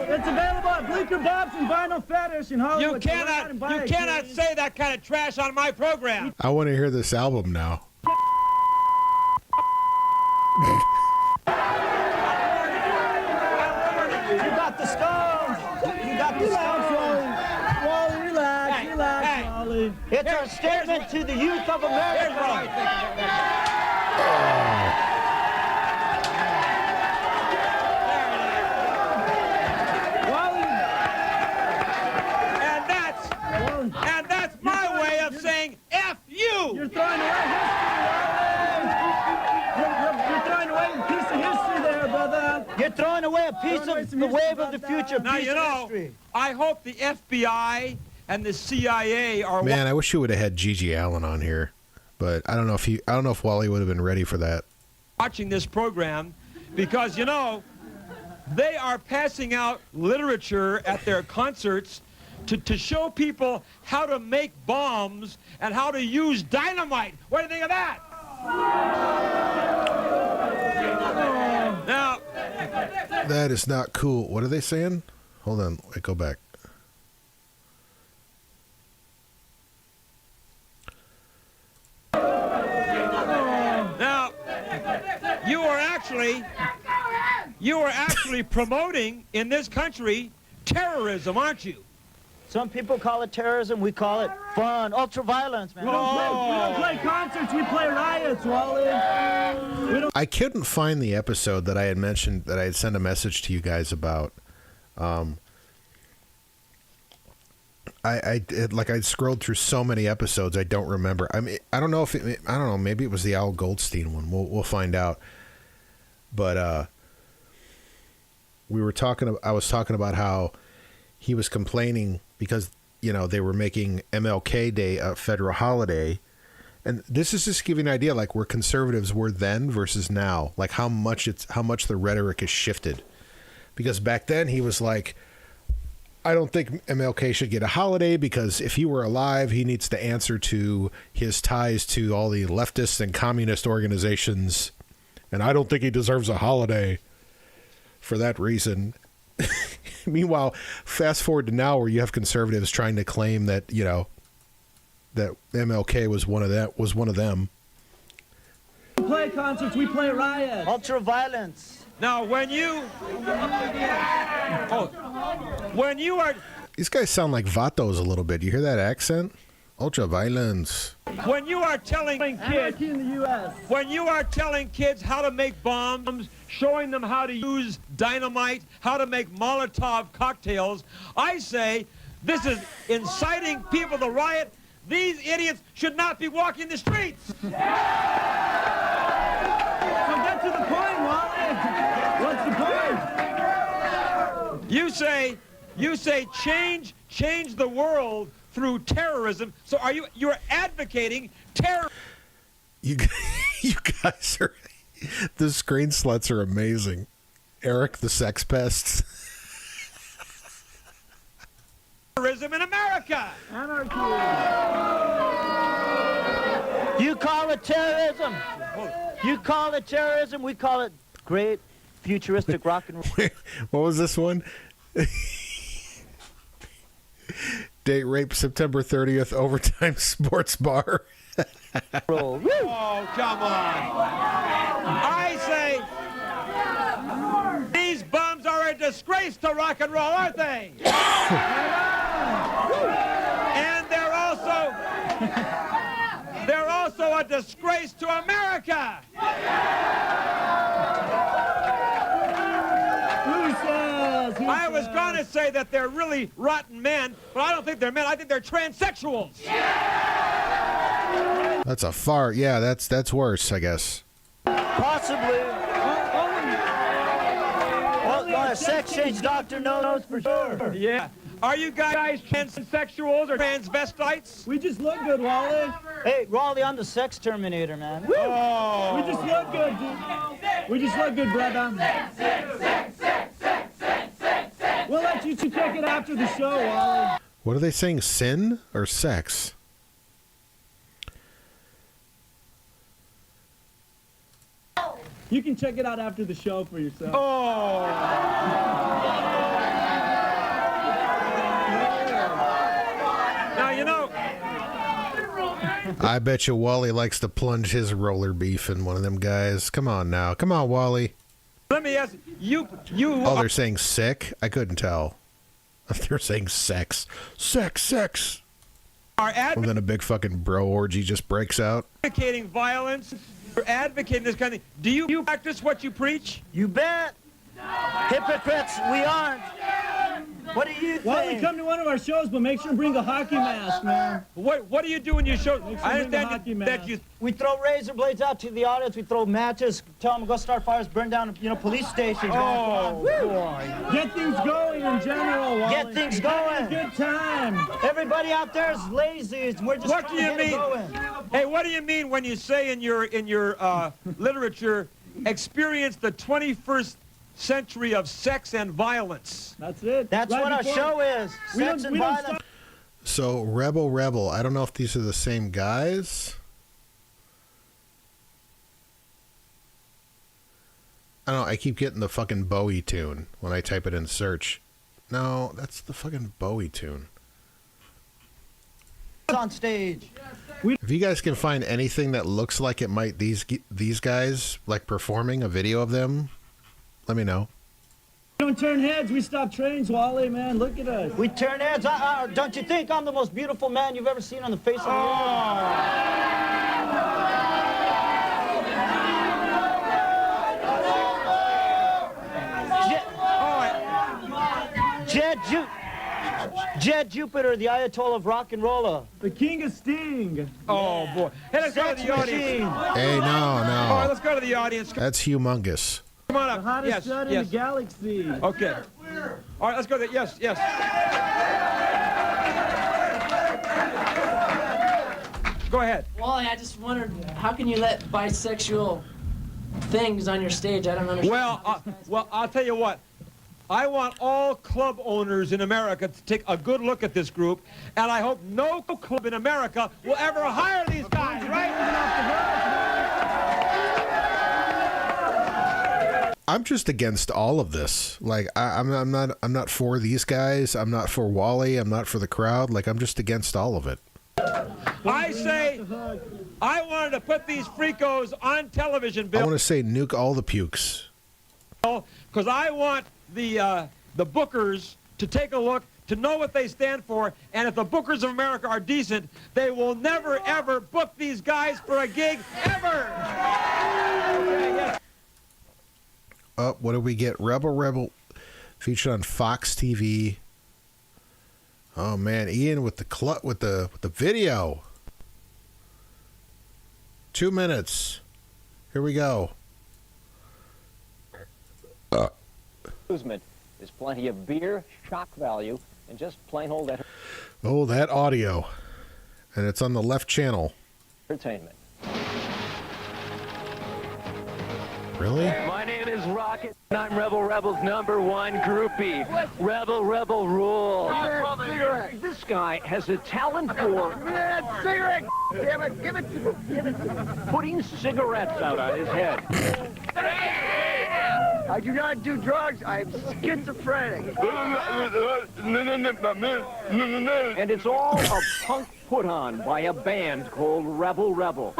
It's available at Bleecker Bob's and Vinyl Fetish in Hollywood. You cannot say that kind of trash on my program. I want to hear this album now. You got the Stones. You got the Stones. Wally, relax, Wally. It's our statement to the youth of America. And that's my way of saying F you! You're throwing away history, You're throwing away a piece of history there, brother. You're throwing away a piece of the wave of the future. Now, you know, I hope the FBI and the CIA are... Man, I wish you would have had Gigi Allen on here, but I don't know if Wally would have been ready for that. ...watching this program, because, you know, they are passing out literature at their concerts to show people how to make bombs and how to use dynamite. What do you think of that? Now, that is not cool. What are they saying? Hold on, wait, go back. Now, you are actually promoting in this country terrorism, aren't you? Some people call it terrorism, we call it fun, ultra-violence, man. We don't play concerts, we play riots, Wally. I couldn't find the episode that I had mentioned, that I had sent a message to you guys about. I scrolled through so many episodes, I don't remember. I mean, I don't know, maybe it was the Al Goldstein one. We'll find out. But I was talking about how he was complaining because, you know, they were making MLK Day a federal holiday. And this is just giving an idea, like, where conservatives were then versus now, like how much the rhetoric has shifted. Because back then he was like, I don't think MLK should get a holiday because if he were alive, he needs to answer to his ties to all the leftist and communist organizations. And I don't think he deserves a holiday for that reason. Meanwhile, fast forward to now where you have conservatives trying to claim that, you know, that MLK was one of them. We play concerts, we play riots. Ultra-violence. Now, when you are... These guys sound like Vatos a little bit. You hear that accent? Ultra-violence. When you are telling kids... in the U.S. When you are telling kids how to make bombs, showing them how to use dynamite, how to make Molotov cocktails, I say this is inciting people to riot. These idiots should not be walking the streets. So get to the point, Wally. What's the point? You say change the world through terrorism. So you're advocating terror? You guys are... The screen sluts are amazing. Eric the Sex Pests. Terrorism in America. Anarchy. You call it terrorism. You call it terrorism. We call it great futuristic rock and roll. What was this one? Date rape September 30th, Overtime Sports Bar. Oh, come on. I say these bums already a disgrace to rock and roll, aren't they? And they're also a disgrace to America. I was going to say that they're really rotten men, but I don't think they're men. I think they're transsexuals. That's a far. Yeah, that's worse, I guess. Possibly. Well, a sex change doctor knows for sure. Yeah. Are you guys transsexuals or transvestites? We just look good, Wally. Hey, Wally, I'm the sex terminator, man. Oh. We just look good, dude. We just look good, brother. We'll let you check it after the show, Wally. What are they saying? Sin or sex? You can check it out after the show for yourself. Oh. Now, you know. I bet you Wally likes to plunge his roller beef in one of them guys. Come on now. Come on, Wally. Let me ask you. Oh, they're saying sick? I couldn't tell. They're saying sex. Sex. Are Well, then a big fucking bro orgy just breaks out. advocating violence. You're advocating this kind of thing. Do you practice what you preach? You bet. Hypocrites, we aren't. What do you think? Why don't we come to one of our shows, but make sure to bring a hockey mask, man. What do you do when you show? I understand that you. We throw razor blades out to the audience. We throw matches. Tell them to go start fires, burn down, police stations. Oh, boy. Get things going in general, Wally. Get things going. Good time. Everybody out there is lazy. We're just What do you trying to get it mean? going. Hey, what do you mean when you say in your literature, experience the 21st century of sex and violence? That's it. That's right what our before. show is. Sex and violence. So, Rebel. I don't know if these are the same guys. I don't know. I keep getting the fucking Bowie tune when I type it in search. No, that's the fucking Bowie tune. On stage. If you guys can find anything that looks like it might these guys like performing a video of them, let me know. We don't turn heads, we stop trains, Wally, man. Look at us. We turn heads. Don't you think I'm the most beautiful man you've ever seen on the face of the earth? Jed Jupiter, the Ayatollah of rock and roller. The king of sting. Oh, boy. Hey, let's go to the audience. Hey, no. All right, let's go to the audience. That's humongous. Come on up. The hottest shot in the galaxy. Okay. All right, let's go there. Yes. Go ahead. Wally, I just wondered, how can you let bisexual things on your stage? I don't understand. Well, I'll tell you what. I want all club owners in America to take a good look at this group, and I hope no club in America will ever hire these guys, right? I'm just against all of this. Like I'm not for these guys. I'm not for Wally. I'm not for the crowd. Like I'm just against all of it. I say I wanted to put these freakos on television, Bill. I want to say nuke all the pukes. Because I want the bookers to take a look, to know what they stand for, and if the bookers of America are decent, they will never, ever book these guys for a gig, ever! What do we get? Rebel featured on Fox TV. Oh man, Ian with the video. 2 minutes. Here we go. Amusement is plenty of beer, shock value, and just plain old Oh, that audio. And it's on the left channel. entertainment. Really? My name is Rocket, and I'm Rebel's #1 groupie. Rebel rule. This guy has a talent for cigarette. Damn it, give it. Putting cigarettes out on his head. I do not do drugs. I'm schizophrenic. And it's all a punk put on by a band called Rebel.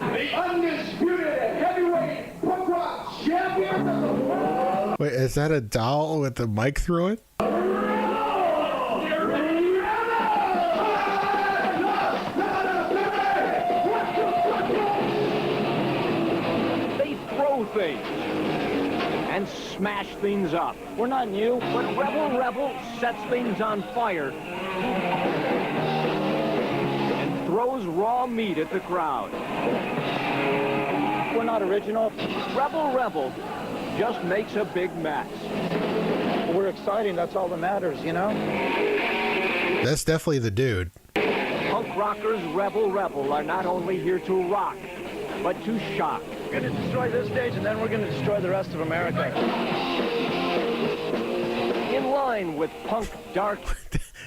The undisputed heavyweight punk rock champion of the world. Wait, is that a doll with the mic through it? They throw things and smash things up. We're not new, but Rebel sets things on fire and throws raw meat at the crowd. We're not original. Rebel just makes a big mess. We're exciting, that's all that matters, you know? That's definitely the dude. Punk rockers Rebel are not only here to rock, but to shock. We're going to destroy this stage, and then we're going to destroy the rest of America. In line with punk dark...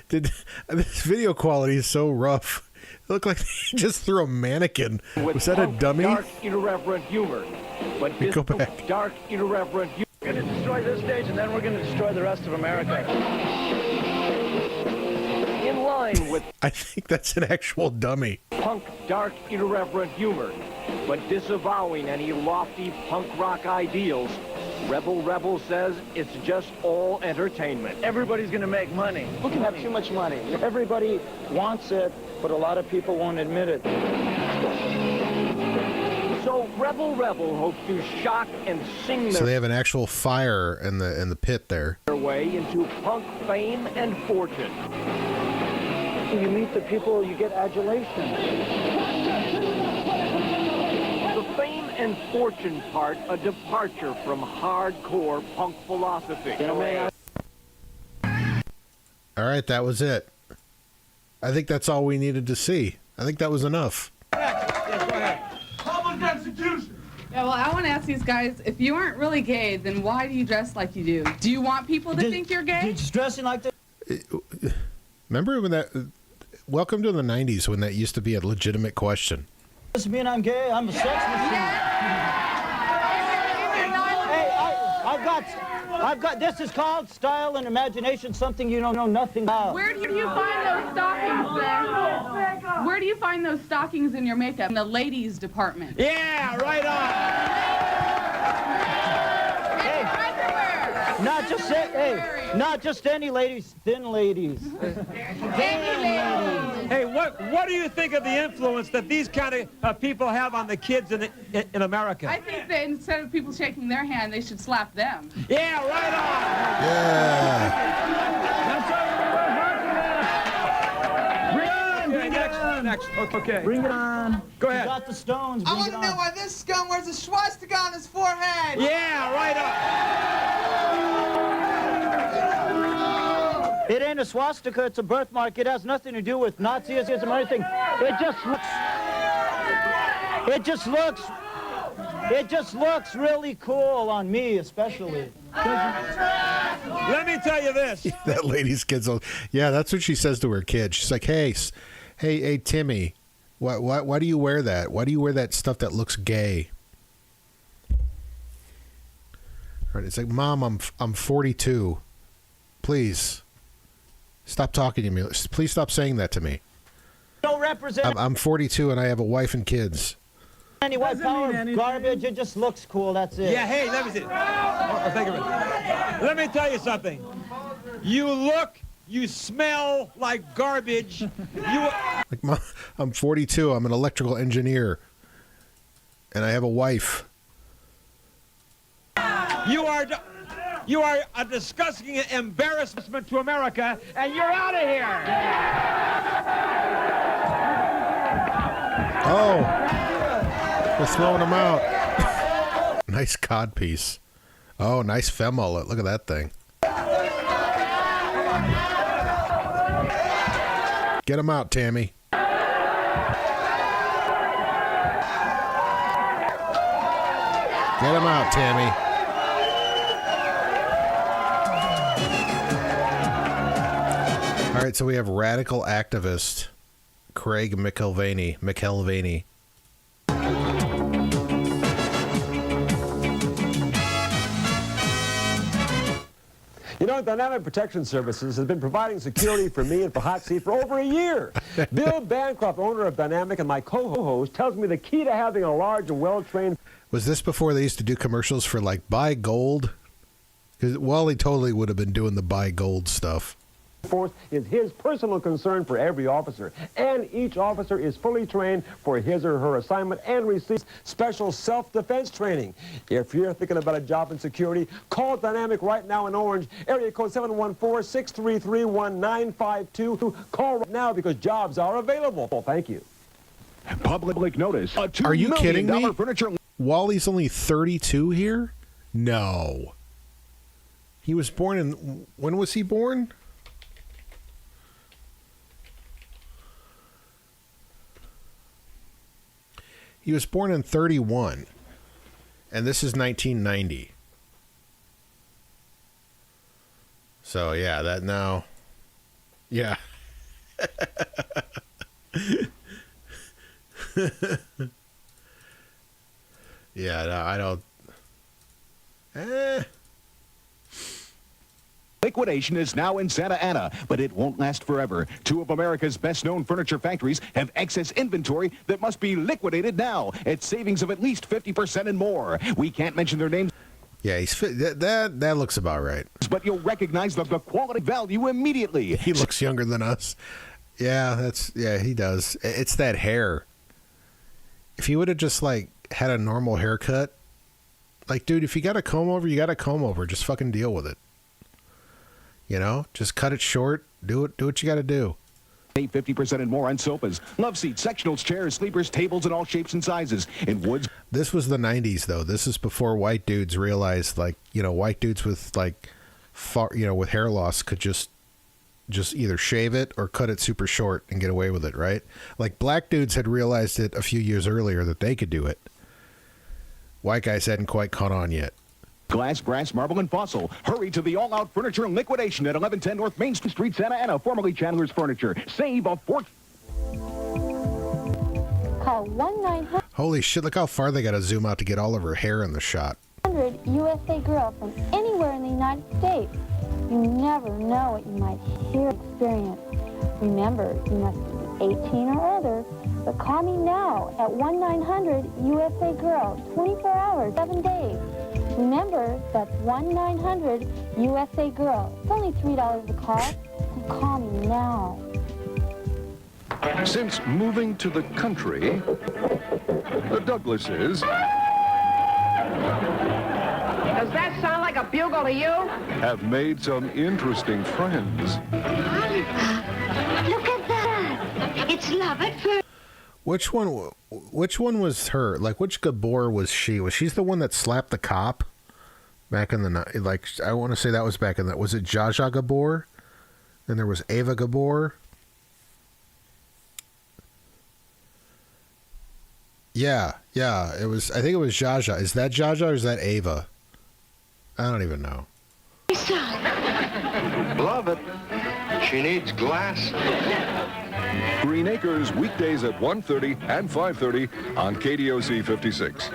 This video quality is so rough. It looked like they just threw a mannequin. Was that a dummy? Dark, irreverent humor. But this Go back. Dark, irreverent humor. We're going to destroy this stage, and then we're going to destroy the rest of America. In line with... I think that's an actual dummy. Punk dark, irreverent humor. But disavowing any lofty punk rock ideals, Rebel says it's just all entertainment. Everybody's going to make money. We can have too much money. Everybody wants it, but a lot of people won't admit it. So Rebel hopes to shock and sing So they have an actual fire in the pit there. their way into punk fame and fortune. You meet the people, you get adulation. The fame and fortune part, a departure from hardcore punk philosophy. All right, that was it. I think that's all we needed to see. I think that was enough. Public execution. Yeah, well, I want to ask these guys, if you aren't really gay, then why do you dress like you do? Do you want people to think you're gay? Just dressing like that. Remember when that... Welcome to the 90s when that used to be a legitimate question. Doesn't mean I'm gay. I'm a sex machine. Hey, I've got. This is called style and imagination. Something you don't know nothing about. Where do you find those stockings then? Where do you find those stockings in your makeup? In the ladies' department. Yeah, right on. Not just any ladies, thin ladies. Hey, what do you think of the influence that these kind of people have on the kids in America? I think that instead of people shaking their hand, they should slap them. Yeah, right on. Bring it on. Next. Okay. Bring it on. Go ahead. You got the stones. I want to know why this scum wears a swastika on his forehead. Yeah, right on. It ain't a swastika, it's a birthmark. It has nothing to do with Nazism or anything. It just looks really cool on me, especially. Let me tell you this. That lady's kids. Yeah, that's what she says to her kid. She's like, hey, Timmy, why do you wear that? Why do you wear that stuff that looks gay? All right, it's like, Mom, I'm 42. Please. Stop talking to me. Please stop saying that to me. Don't represent. I'm 42 and I have a wife and kids. Any white power garbage, it just looks cool, that's it. Yeah, hey, let me see. Think of it. Let me tell you something. You smell like garbage. Like, Mom, I'm 42. I'm an electrical engineer. And I have a wife. You are a disgusting embarrassment to America, and you're out of here. Oh, they're throwing them out. Nice codpiece. Oh, nice mullet. Look at that thing. Get him out, Tammy. Get him out, Tammy. All right, so we have radical activist Craig McElvaney. You know, Dynamic Protection Services has been providing security for me and for Hot Seat for over a year. Bill Bancroft, owner of Dynamic, and my co-host, tells me the key to having a large and well-trained... Was this before they used to do commercials for, like, buy gold Because Wally totally would have been doing the buy gold stuff. Force is his personal concern for every officer, and each officer is fully trained for his or her assignment and receives special self-defense training. If you're thinking about a job in security, call Dynamic right now in Orange, area code 714-633-1952. Call right now because jobs are available. Thank you. Public notice. Are you kidding me? Wally's only 32 here? No. He was born in... When was he born? He was born in 31, and this is 1990. So, yeah, that now... Yeah. Yeah, no, I don't... Liquidation is now in Santa Ana, but it won't last forever. Two of America's best-known furniture factories have excess inventory that must be liquidated now at savings of at least 50% and more. We can't mention their names. Yeah, that looks about right. But you'll recognize the quality value immediately. He looks younger than us. Yeah, he does. It's that hair. If he would have just, like, had a normal haircut, like, dude, if you got a comb over, you got a comb over. Just fucking deal with it. You know, just cut it short. Do what you got to do. Save 50% and more on sofas, love seats, sectionals, chairs, sleepers, tables in all shapes and sizes. In woods. This was the 90s, though. This is before white dudes realized, like, you know, white dudes with, like, with hair loss could just either shave it or cut it super short and get away with it, right? Like, black dudes had realized it a few years earlier that they could do it. White guys hadn't quite caught on yet. Glass, brass, marble, and fossil. Hurry to the all-out furniture liquidation at 1110 North Main Street, Santa Ana, formerly Chandler's Furniture. Save a fortune. Call 1-900. Holy shit, look how far they got to zoom out to get all of her hair in the shot. USA Girl from anywhere in the United States. You never know what you might hear or experience. Remember, you must be 18 or older, but call me now at 1-900-USA Girl, 24 hours, 7 days. Remember, that's 1-900-USA Girl. It's only $3 a call, so call me now. Since moving to the country, the Douglases... Does that sound like a bugle to you? ...have made some interesting friends. Look at that! It's love at first. Which one was her? Like, which Gabor was she? Was she the one that slapped the cop back in the, like, I want to say that was back in that. Was it Jaja Gabor? And there was Ava Gabor. Yeah, it was, I think it was Jaja. Is that Jaja or is that Ava? I don't even know. Love it. She needs glass. Green Acres, weekdays at 1:30 and 5:30 on KDOC 56.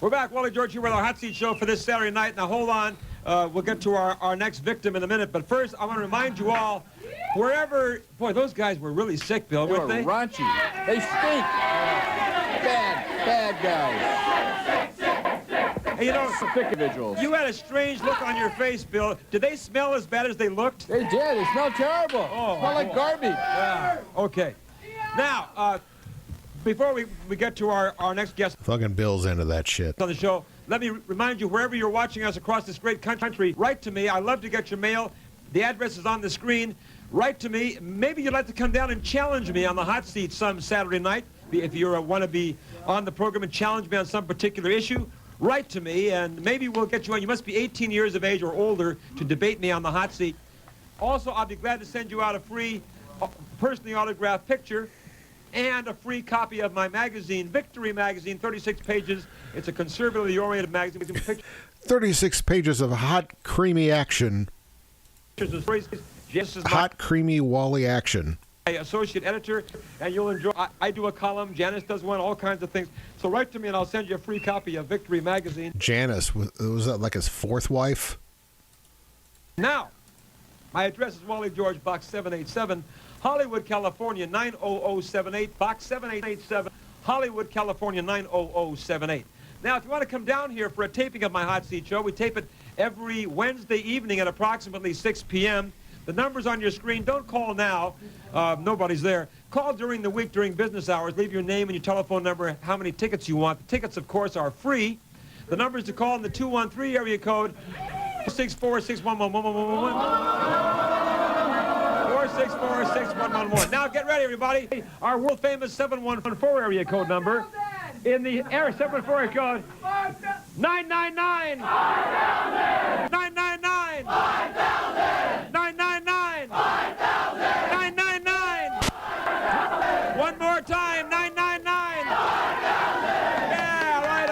We're back, Wally George here with our Hot Seat Show for this Saturday night. Now, hold on. We'll get to our next victim in a minute. But first, I want to remind you all, wherever... Boy, those guys were really sick, Bill, weren't they? They were raunchy. They stink. Bad guys. Hey, you know, thick individuals. You had a strange look on your face, Bill. Did they smell as bad as they looked? They did. They smelled terrible. Oh, smelled like garbage. Yeah. Okay. Now, before we get to our next guest... Fucking Bill's into that shit. ...on the show, let me remind you, wherever you're watching us across this great country, write to me. I love to get your mail. The address is on the screen. Write to me. Maybe you'd like to come down and challenge me on the hot seat some Saturday night. If you want to be on the program and challenge me on some particular issue, write to me, and maybe we'll get you on. You must be 18 years of age or older to debate me on the hot seat. Also, I'll be glad to send you out a free, personally autographed picture and a free copy of my magazine, Victory Magazine, 36 pages. It's a conservatively oriented magazine. 36 pages of hot, creamy action. Hot, creamy Wally action. My associate editor, and you'll enjoy. I do a column. Janice does one. All kinds of things. So write to me, and I'll send you a free copy of Victory Magazine. Janice, was that like his fourth wife? Now, my address is Wally George, Box 787, Hollywood, California 90078. Box 787, Hollywood, California 90078. Now, if you want to come down here for a taping of my Hot Seat Show, we tape it every Wednesday evening at approximately 6 p.m. The number's on your screen. Don't call now. Nobody's there. Call during the week, during business hours. Leave your name and your telephone number, how many tickets you want. The tickets, of course, are free. The numbers to call in the 213 area code, 464-611-1111. 464-6111. Now get ready, everybody. Our world-famous 714 area code number. In the area 714 area code, 999. 999. 999. 999. One more time, 999. Yeah, right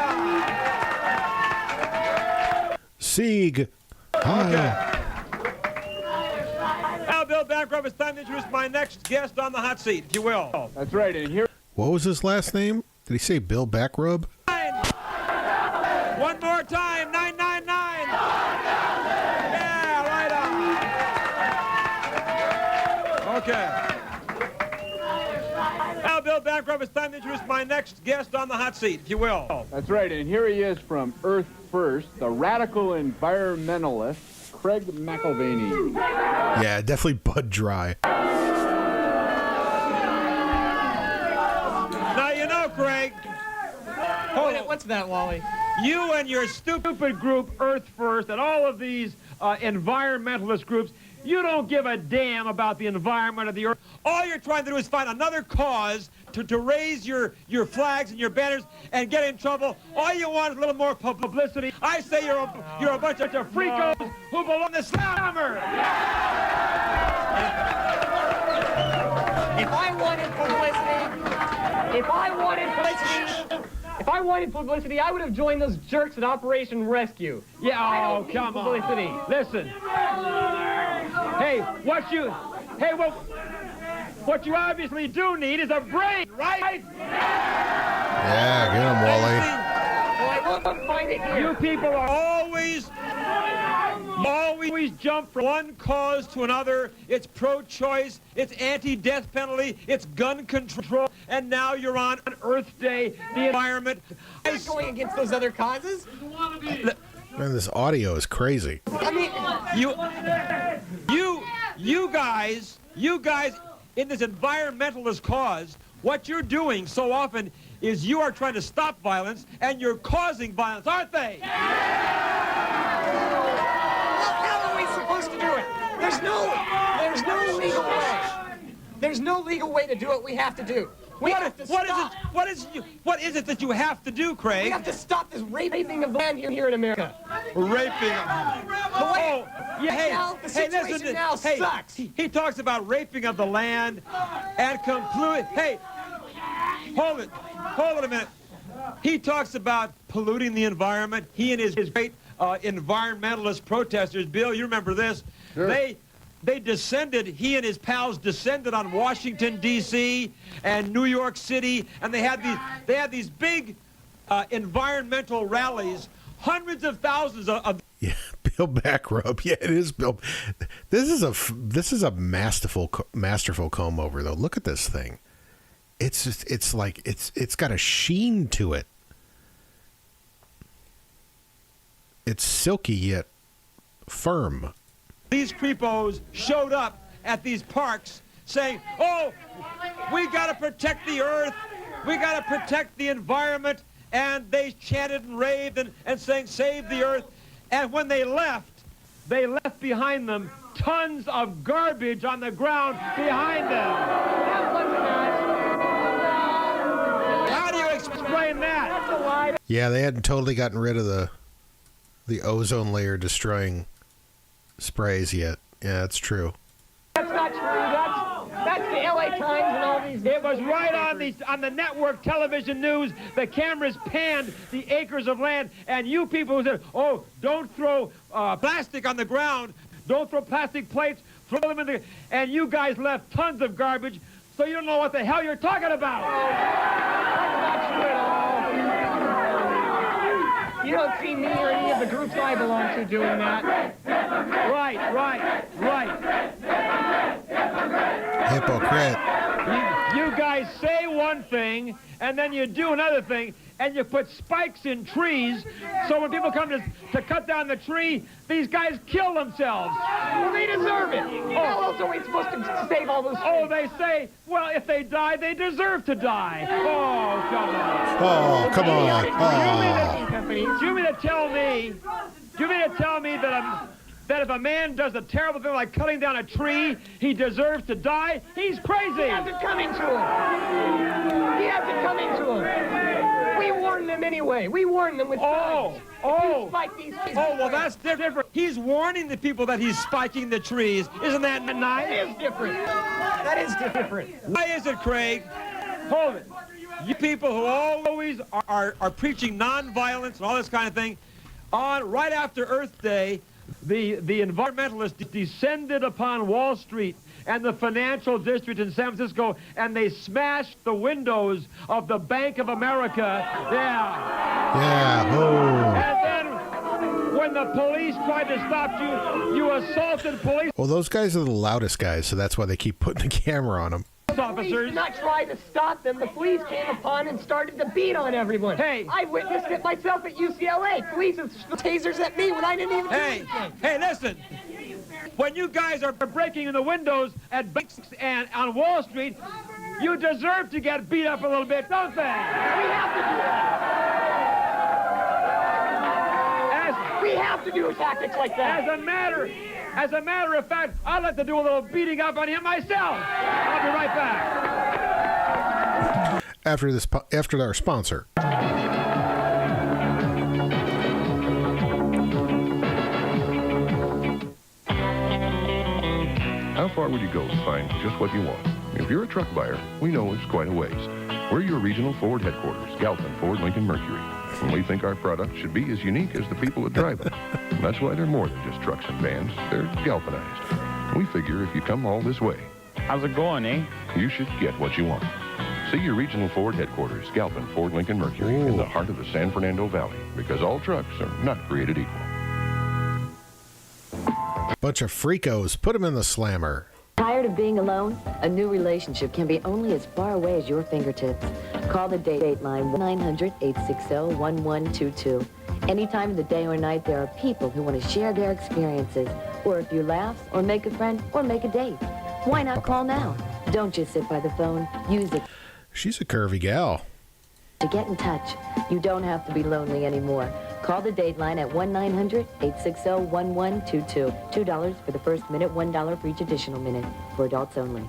on. Sieg. Okay. Now, Bill Bancroft, it's time to introduce my next guest on the hot seat, if you will. That's right, and here... What was his last name? Did he say Bill Backrub? One more time, 999. Yeah, right on. Okay. Now, Bill Bancroft, it's time to introduce my next guest on the hot seat, if you will. That's right, and here he is from Earth First, the radical environmentalist, Craig McElvaney. Yeah, definitely Bud Dry. Now, you know, Craig. What's that, Wally? You and your stupid group, Earth First, and all of these environmentalist groups, you don't give a damn about the environment of the Earth. All you're trying to do is find another cause to raise your flags and your banners and get in trouble. All you want is a little more publicity. I say you're a bunch of freakos who belong to the slammer. If I wanted publicity, I would have joined those jerks at Operation Rescue. Yeah, oh, come on. Publicity. Listen. Hey, what you obviously do need is a brain, right? Yeah, get him, Wally. Well, I won't find it here. You people are always jump from one cause to another. It's pro-choice, it's anti-death penalty, it's gun control, and now you're on Earth Day, the environment. I'm not going against those other causes. Man, this audio is crazy. I mean, you guys, in this environmentalist cause, what you're doing so often is you are trying to stop violence, and you're causing violence, aren't they? To do it. There's no legal way. There's no legal way to do what we have to do. What is it that you have to do, Craig? We have to stop this raping of land here in America. Raping. Oh, yeah. The situation now sucks. He talks about raping of the land and complete. Hey, hold it a minute. He talks about polluting the environment. He and his great environmentalist protesters, Bill, you remember this? Sure. They descended, he and his pals descended on Washington, D.C. and New York City, and they had these big environmental rallies, hundreds of thousands of... Yeah, Bill Backrub. Yeah, it is Bill. This is a masterful comb over, though. Look at this thing. It's got a sheen to it. It's silky yet firm. These creepos showed up at these parks saying, oh, we got to protect the earth, we got to protect the environment, and they chanted and raved and sang, save the earth. And when they left behind them tons of garbage on the ground behind them. How do you explain that? Yeah, they hadn't totally gotten rid of the ozone layer destroying sprays yet. Yeah, that's true. That's not true. That's the LA Times and all these. It was right on the network television news. The cameras panned the acres of land, and you people who said, "Oh, don't throw plastic on the ground. Don't throw plastic plates. Throw them in the." And you guys left tons of garbage, so you don't know what the hell you're talking about. That's not true at all. You don't see me or any of the groups I belong to doing that. Right. Hypocrite. You guys say one thing, and then you do another thing, and you put spikes in trees, so when people come to cut down the tree, these guys kill themselves. Well, they deserve it. How else are we supposed to save all those trees? Oh, they say, well, if they die, they deserve to die. Oh, come on. Oh, come on. Do you mean to tell me that if a man does a terrible thing like cutting down a tree, he deserves to die? He's crazy. He hasn't come into it. He hasn't come into it. We warned them anyway. We warned them with signs. Spike these trees. Oh, well, that's different. He's warning the people that he's spiking the trees. Isn't that nice? That is different. That is different. Why is it, Craig? Hold it. You people who always are preaching nonviolence and all this kind of thing, right after Earth Day, the environmentalists descended upon Wall Street and the financial district in San Francisco, and they smashed the windows of the Bank of America. Yeah. Oh. And then when the police tried to stop you, you assaulted police Well, those guys are the loudest guys, so that's why they keep putting the camera on them. officers. Police did not try to stop them. The police came upon and started to beat on everyone. Hey. I witnessed it myself at UCLA. Police threw tasers at me when I didn't even do anything. Hey, listen. When you guys are breaking in the windows at banks and on Wall Street, you deserve to get beat up a little bit, don't they? We have to do it. We have to do tactics like that. As a matter of fact, I'd like to do a little beating up on him myself. I'll be right back. After our sponsor. How far would you go to find just what you want? If you're a truck buyer, we know it's quite a ways. We're your regional Ford headquarters, Galpin Ford Lincoln Mercury. And we think our product should be as unique as the people that drive them. And that's why they're more than just trucks and vans. They're galvanized. We figure if you come all this way, How's it going, eh? you should get what you want. See your regional Ford headquarters, Galpin Ford Lincoln Mercury, in the heart of the San Fernando Valley, because all trucks are not created equal. Bunch of freakos. Put them in the slammer. Tired of being alone? A new relationship can be only as far away as your fingertips. Call the date line 1-900-860-1122. Any time of the day or night, there are people who want to share their experiences, or a few laughs, or make a friend, or make a date. Why not call now? Don't just sit by the phone. Use it. She's a curvy gal. To get in touch. You don't have to be lonely anymore. Call the date line at 1-900-860-1122. $2 for the first minute, $1 for each additional minute. For adults only.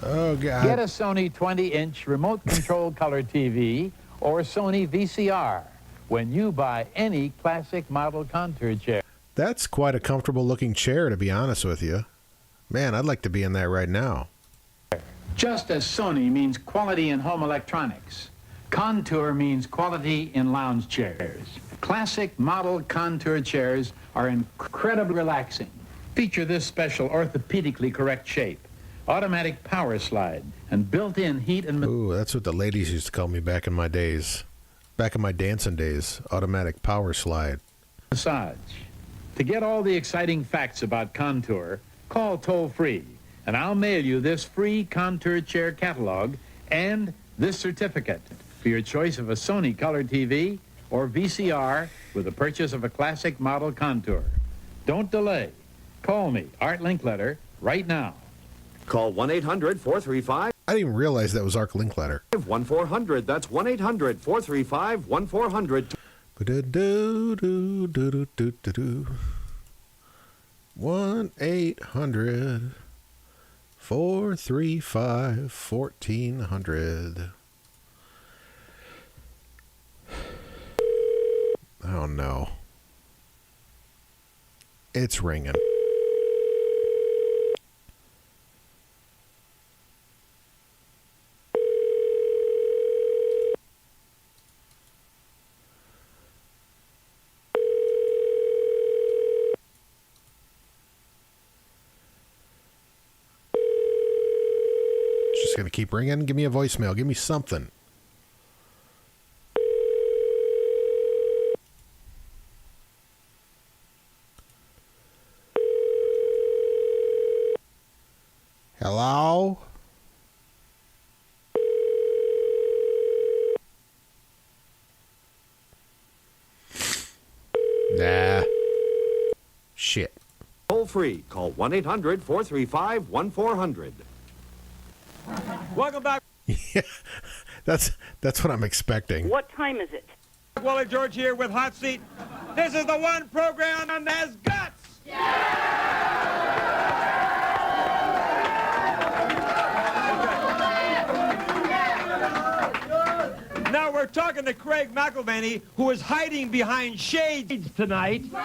Oh, God. Get a Sony 20-inch remote control color TV or Sony VCR when you buy any classic model contour chair. That's quite a comfortable looking chair, to be honest with you. Man, I'd like to be in that right now. Just as Sony means quality in home electronics, Contour means quality in lounge chairs. Classic model Contour chairs are incredibly relaxing. Feature this special orthopedically correct shape, automatic power slide, and built-in heat and... Ooh, that's what the ladies used to call me back in my days. Back in my dancing days. Automatic power slide. Massage. To get all the exciting facts about Contour, call toll-free, and I'll mail you this free Contour chair catalog and this certificate for your choice of a Sony color TV or VCR with the purchase of a classic model Contour. Don't delay. Call me, Art Linkletter, right now. Call 1-800-435... I didn't even realize that was Art Linkletter. 1400. That's 1-800-435-1400. 1-800-435-1400. Oh no. It's ringing. Just gonna keep ringing. Give me a voicemail. Give me something. toll-free. Call 1-800-435-1400. Welcome back. Yeah, that's what I'm expecting. What time is it? Wally George here with Hot Seat. This is the one program that has guts. Now we're talking to Craig McIlvaney, who is hiding behind shades tonight. And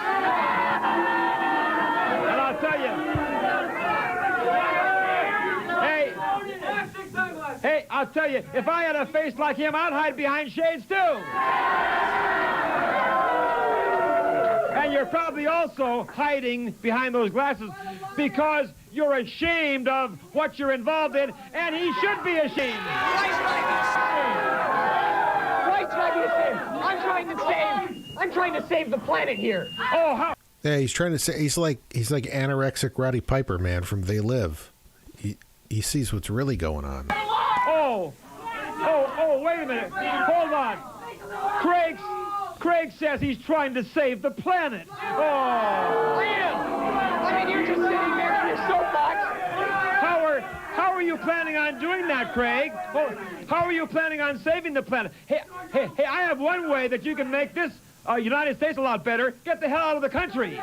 I'll tell you, hey, I'll tell you, if I had a face like him, I'd hide behind shades too. And you're probably also hiding behind those glasses because you're ashamed of what you're involved in, and he should be ashamed. I'm trying to save the planet here. Oh, how? Yeah, he's trying to say he's like anorexic Roddy Piper, man, from They Live. He sees what's really going on. Oh, wait a minute. Hold on. Craig says he's trying to save the planet. Oh. I mean, you're just sitting there in your soapbox. How are you planning on doing that, Craig? Well, how are you planning on saving the planet? Hey, I have one way that you can make this United States a lot better. Get the hell out of the country. No!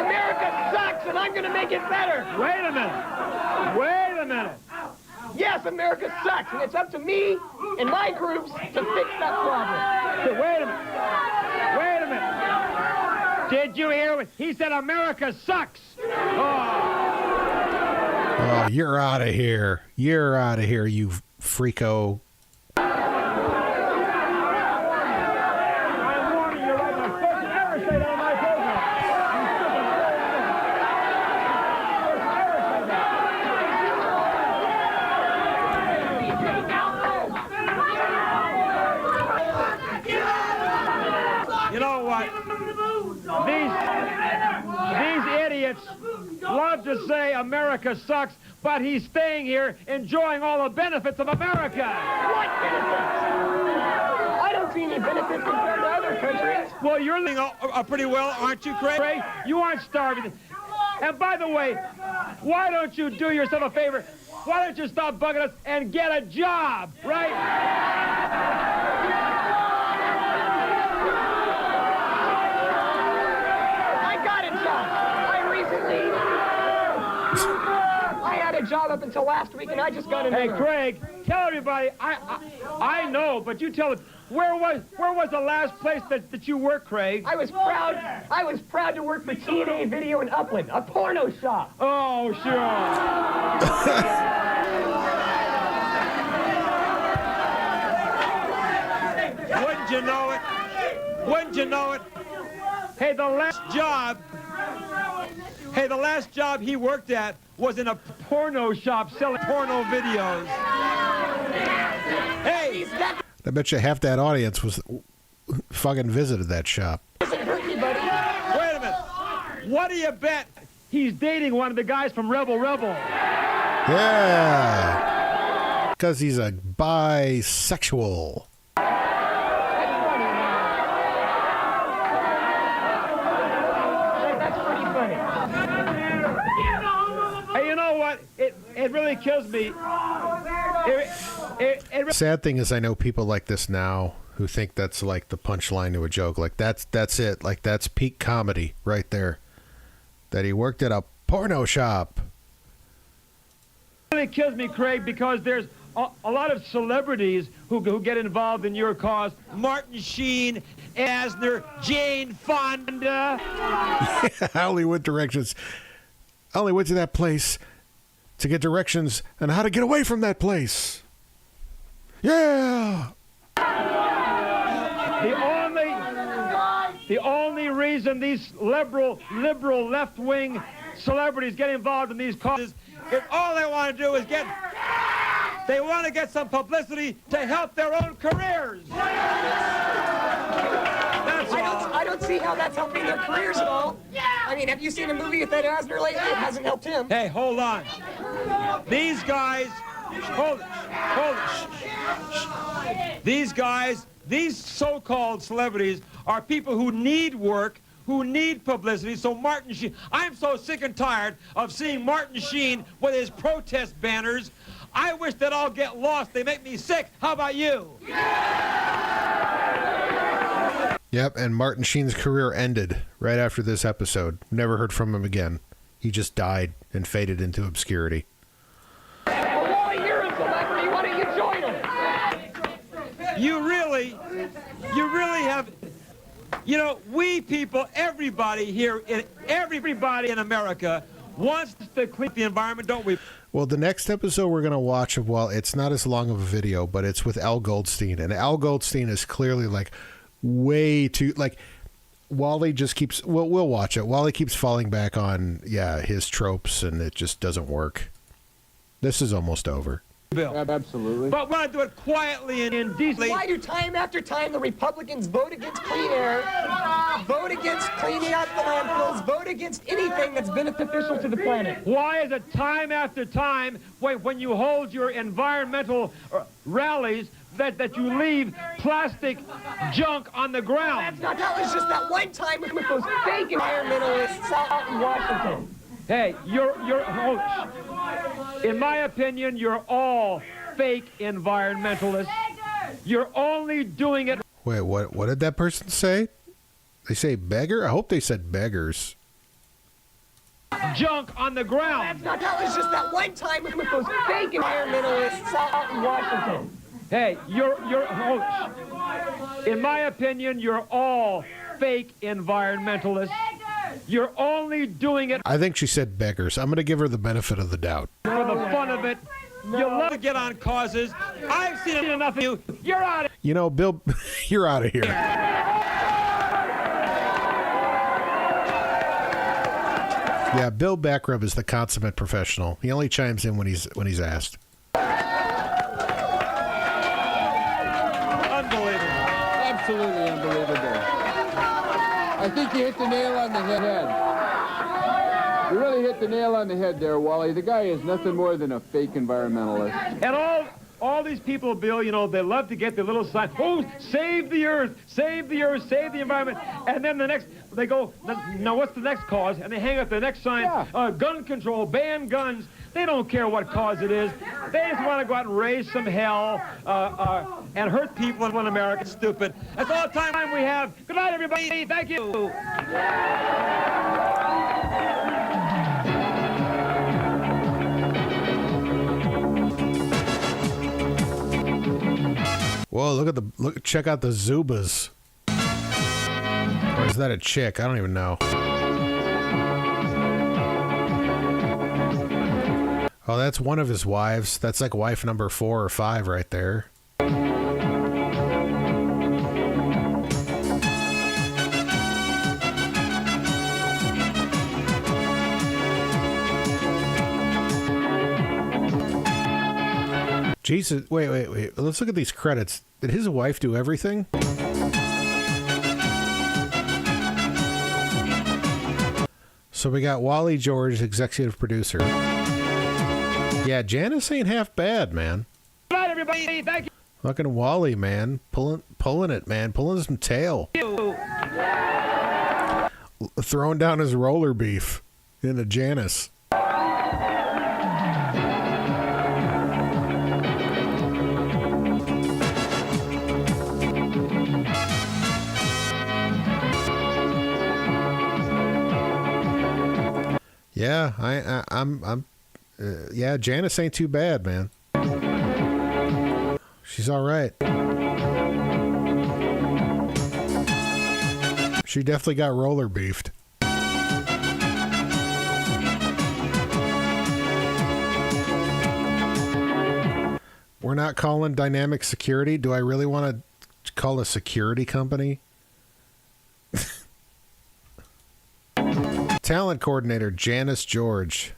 America sucks, and I'm going to make it better. Wait a minute. Yes, America sucks, and it's up to me and my groups to fix that problem. Wait a minute. Did you hear what he said? America sucks. Oh, you're out of here. You're out of here, you freako. I'm warning you right now. Don't you ever say that on my program. You know what? These idiots love to say America sucks, but he's staying here enjoying all the benefits of America. What benefits? I don't see any benefits compared to other countries. Well, you're living pretty well, aren't you, Craig? You aren't starving. And by the way, why don't you do yourself a favor? Why don't you stop bugging us and get a job, right? I had a job up until last week, and I just got another. Hey, Craig, tell everybody. I know, but you tell it. Where was the last place that you worked, Craig? I was proud to work for TNA Video in Upland, a porno shop. Oh, sure. Wouldn't you know it? Hey, the last job he worked at was in a porno shop selling porno videos. Hey! I bet you half that audience was fucking visited that shop. Wait a minute. What do you bet he's dating one of the guys from Rebel? Yeah. Because he's a bisexual. It really kills me. Sad thing is, I know people like this now who think that's like the punchline to a joke. Like that's it. Like that's peak comedy right there. That he worked at a porno shop. It really kills me, Craig, because there's a lot of celebrities who get involved in your cause. Martin Sheen, Asner, Jane Fonda. Yeah, I only went directions. I only went to that place to get directions on how to get away from that place. Yeah. The only reason these liberal left-wing celebrities get involved in these causes is all they want to do is get some publicity to help their own careers. I don't see how that's helping their careers at all. I mean, have you seen a movie with Ed Asner lately? It hasn't helped him. Hey, hold on. These guys, these so-called celebrities are people who need work, who need publicity. So Martin Sheen, I'm so sick and tired of seeing Martin Sheen with his protest banners. I wish they'd all get lost. They make me sick. How about you? Yep, and Martin Sheen's career ended right after this episode. Never heard from him again. He just died and faded into obscurity. Well, Wally, you're a celebrity. Why don't you join him? You really have, you know, we people, everybody in America wants to clean the environment, don't we? Well, the next episode we're going to watch, well, it's not as long of a video, but it's with Al Goldstein. And Al Goldstein is clearly like way too, like, Wally just keeps, we'll watch it. Wally keeps falling back on, his tropes, and it just doesn't work. This is almost over. Bill. Absolutely. But want to do it quietly and decently. Why do time after time the Republicans vote against clean air, vote against cleaning out the landfills, vote against anything that's beneficial to the planet? Why is it time after time when you hold your environmental rallies that you leave plastic junk on the ground? That was just that one time with those fake environmentalists out in Washington. Hey, in my opinion, you're all fake environmentalists. You're only doing it. Wait, what did that person say? They say beggar? I hope they said beggars. Junk on the ground. That was just that one time with those fake environmentalists out in Washington. Hey, in my opinion, you're all fake environmentalists. You're only doing it. I think she said beggars. I'm going to give her the benefit of the doubt. For the fun of it. You love to get on causes. I've seen enough of you. You're out of here. You know, Bill, you're out of here. Yeah, Bill Backrub is the consummate professional. He only chimes in when he's asked. Unbelievable. Absolutely unbelievable. I think you hit the nail on the head. You really hit the nail on the head there, Wally. The guy is nothing more than a fake environmentalist. And all these people, Bill, you know, they love to get their little sign. Oh, save the earth, save the earth, save the environment. And then they go, now what's the next cause? And they hang up the next sign, gun control, ban guns. They don't care what cause it is. They just want to go out and raise some hell and hurt people when America's stupid. That's all the time we have. Good night, everybody. Thank you. Whoa, check out the Zubas. Or is that a chick? I don't even know. Oh, that's one of his wives. That's like wife number 4 or 5 right there. Jesus, wait. Let's look at these credits. Did his wife do everything? So we got Wally George, executive producer. Yeah, Janice ain't half bad, man. Good night, everybody. Thank you. Fucking Wally, man. Pulling it, man. Pulling some tail. Throwing down his roller beef into Janice. Yeah, I'm yeah, Janice ain't too bad, man. She's all right. She definitely got roller beefed. We're not calling Dynamic Security. Do I really want to call a security company? Talent coordinator Janice George.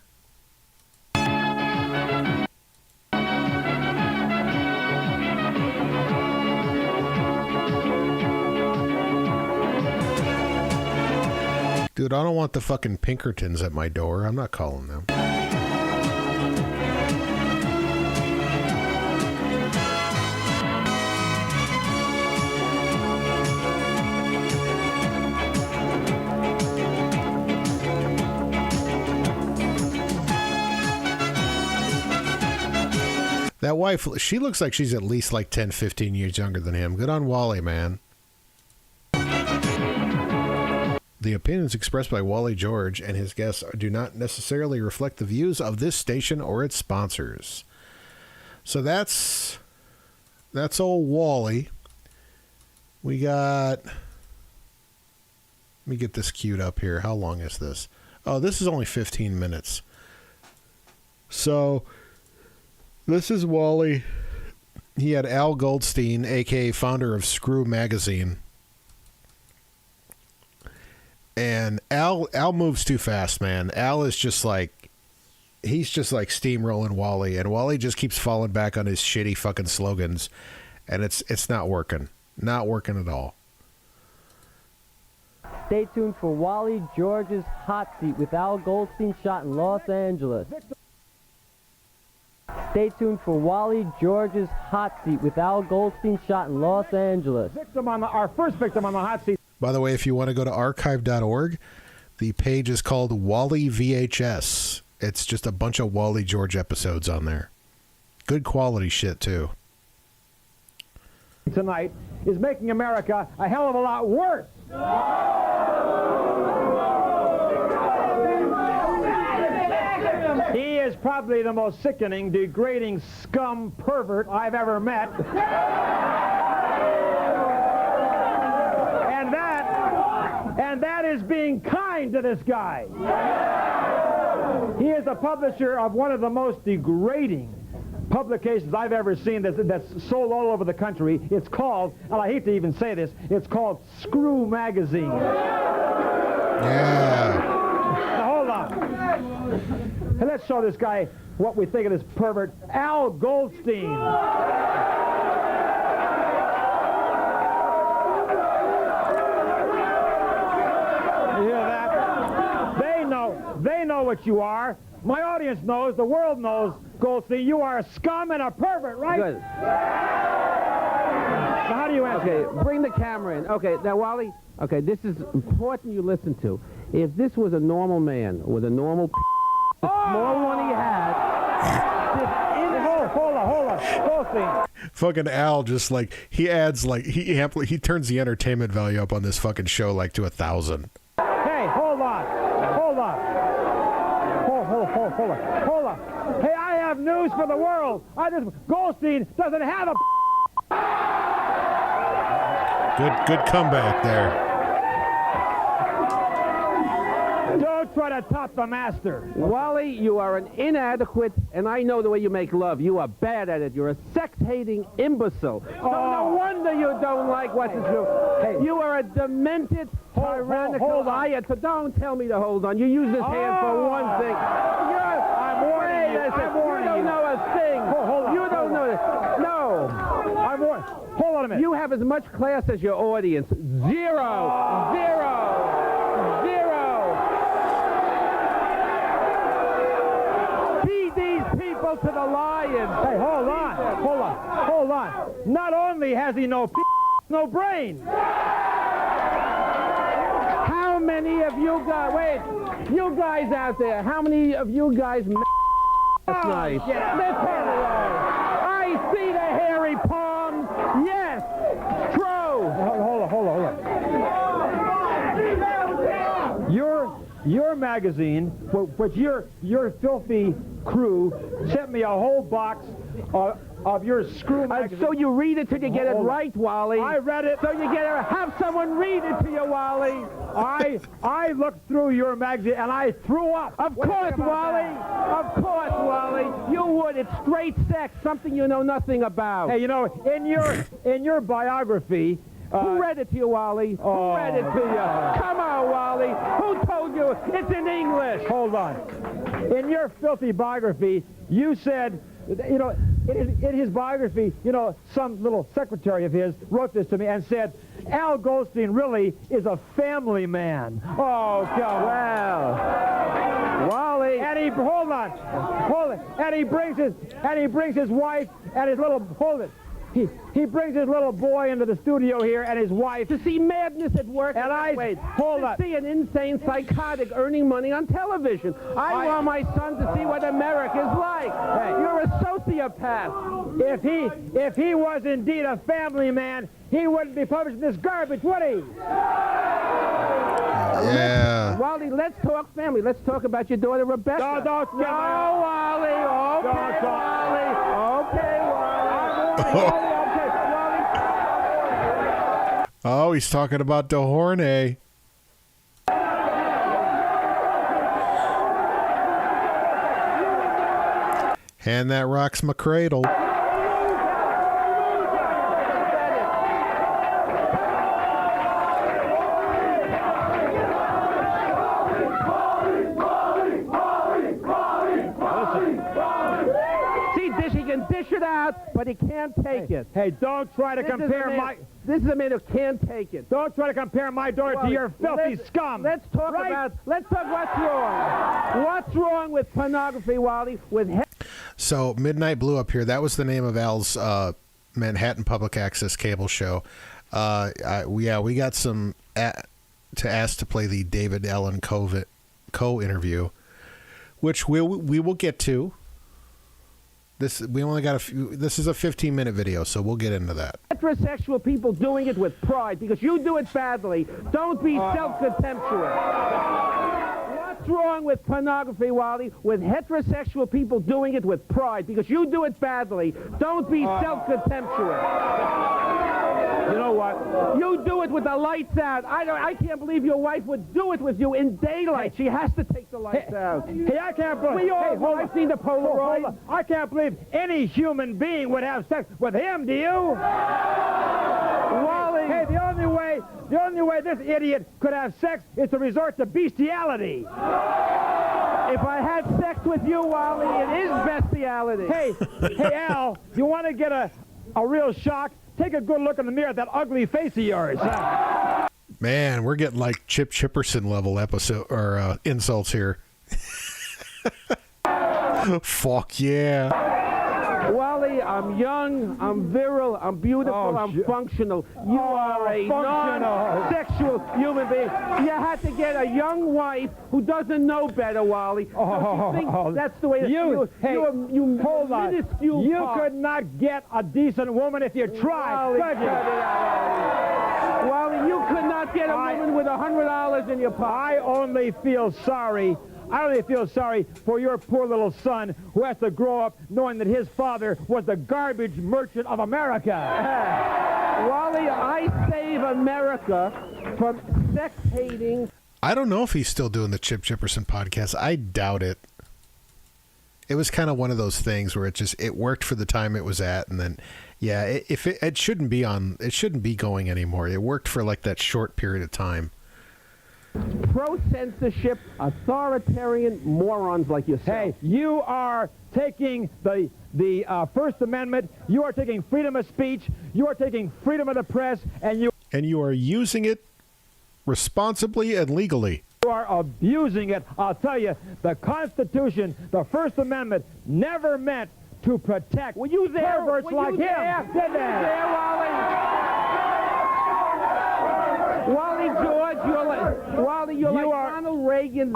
Dude, I don't want the fucking Pinkertons at my door. I'm not calling them. wife, she looks like she's at least like 10, 15 years younger than him. Good on Wally, man. The opinions expressed by Wally George and his guests do not necessarily reflect the views of this station or its sponsors. So that's old Wally. We got... Let me get this queued up here. How long is this? Oh, this is only 15 minutes. So, this is Wally. He had Al Goldstein, a.k.a. founder of Screw Magazine. And Al moves too fast, man. Al is just like... He's just like steamrolling Wally. And Wally just keeps falling back on his shitty fucking slogans. And it's not working. Not working at all. Stay tuned for Wally George's Hot Seat with Al Goldstein, shot in Los Angeles. Stay tuned for Wally George's Hot Seat with Al Goldstein, shot in Los Angeles. Our first victim on the hot seat. By the way, if you want to go to archive.org, the page is called Wally VHS. It's just a bunch of Wally George episodes on there. Good quality shit, too. Tonight is making America a hell of a lot worse. He is probably the most sickening, degrading scum pervert I've ever met. And that is being kind to this guy. He is the publisher of one of the most degrading publications I've ever seen that's sold all over the country. It's called, and I hate to even say this, it's called Screw Magazine. Yeah. Now, hold on. And let's show this guy what we think of this pervert, Al Goldstein. You hear that? They know what you are. My audience knows, the world knows, Goldstein, you are a scum and a pervert, right? Good. Now, how do you answer? Okay, bring the camera in. Okay, now, Wally, okay, this is important you listen to. If this was a normal man with a normal the small one he had... Hold on. Goldstein. Fucking Al just like, he adds like, he turns the entertainment value up on this fucking show like to 1,000. Hey, hold on. Hey, I have news for the world. Goldstein doesn't have a... Good comeback there. Don't try to top the master. Wally, you are an inadequate, and I know the way you make love. You are bad at it. You're a sex-hating imbecile. Oh. No wonder you don't like what to do. Hey. You are a demented, tyrannical liar. So don't tell me to hold on. You use this hand for one thing. I'm warning you. You don't know a thing. Hold on. You don't know it. No. I'm warning. Hold on a minute. You have as much class as your audience. Zero. Feed these people to the lions. Hey, hold on. Not only has he no brain. How many of you guys, you guys out there, how many of you guys last night? I see the hairy palms. Yes, true. Hold on. Your magazine, which your filthy crew sent me a whole box of your Screw magazine. So you read it till you get it right, Wally. I read it. So you have someone read it to you, Wally. I looked through your magazine and I threw up. Of course, Wally. You would. It's straight sex, something you know nothing about. Hey, you know, in your biography. Who read it to you, Wally? Who read it to you? Come on, Wally. Who told you? It's in English. Hold on. In your filthy biography, you said, you know, in his biography, you know, some little secretary of his wrote this to me and said, Al Goldstein really is a family man. Oh, God. Well, Wally. And he, hold on. And he brings his wife and his little, He brings his little boy into the studio here and his wife To see madness at work. and Wait, hold to on. see an insane psychotic earning money on television. I want my son to see what America's like. You're a sociopath. If he was indeed a family man, he wouldn't be publishing this garbage, would he? Yeah. Wally, let's talk family. Let's talk about your daughter Rebecca. No, don't. No, Wally. Okay, Wally. Okay, Wally. Oh, he's talking about the Hornet. And that rocks my cradle. See, he can dish it out, but he can't take it. Hey, don't try to compare This is a man who can't take it. Don't try to compare my daughter to your filthy scum. Let's talk what's wrong. What's wrong with pornography, Wally? So Midnight Blue up here, that was the name of Al's Manhattan Public Access cable show. We got some to ask to play the David Allen Coe interview, which we will get to. This is a 15-minute video, so we'll get into that. Heterosexual people doing it with pride because you do it badly. Don't be self-contemptuous. What's wrong with pornography, Wally? With heterosexual people doing it with pride because you do it badly. Don't be self-contemptuous. You know what? You do it with the lights out. I can't believe your wife would do it with you in daylight. She has to take the lights out. Hey, I can't believe. We all I've seen the Polaroid. I can't believe any human being would have sex with him. Do you? Wally. Hey, the only way this idiot could have sex is to resort to bestiality. If I had sex with you, Wally, it is bestiality. Hey, Al, you want to get a real shock? Take a good look in the mirror at that ugly face of yours. Man, we're getting like Chip Chipperson level episode or insults here. Fuck yeah. Wally, I'm young, I'm virile, I'm beautiful, I'm functional. You are a non-sexual human being. You had to get a young wife who doesn't know better, Wally. Don't you think that's the way you hold on. Minuscule You could not get a decent woman if you tried, could you? Wally, you could not get a woman with $100 in your pocket. I only feel sorry for your poor little son who has to grow up knowing that his father was the garbage merchant of America. Wally, I save America from sex-hating. I don't know if he's still doing the Chip Chipperson podcast. I doubt it. It was kind of one of those things where it worked for the time it was at, and then it shouldn't be going anymore. It worked for like that short period of time. Pro-censorship, authoritarian morons like yourself. Hey, you are taking the First Amendment, you are taking freedom of speech, you are taking freedom of the press, and you are using it responsibly and legally. You are abusing it. I'll tell you, the Constitution, the First Amendment, never meant to protect perverts like him, did they? Wally George, you're like Ronald Reagan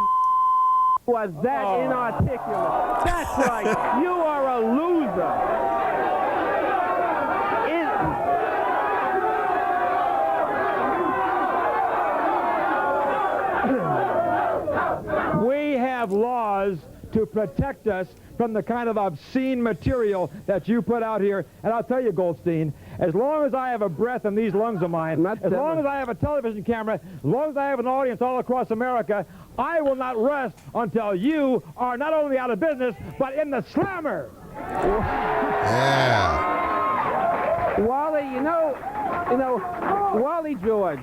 was that inarticulate. That's right. You are a loser. We have laws to protect us from the kind of obscene material that you put out here. And I'll tell you, Goldstein, as long as I have a breath in these lungs of mine, as long as I have a television camera, as long as I have an audience all across America, I will not rest until you are not only out of business, but in the slammer. Yeah. Wally, you know, Wally George,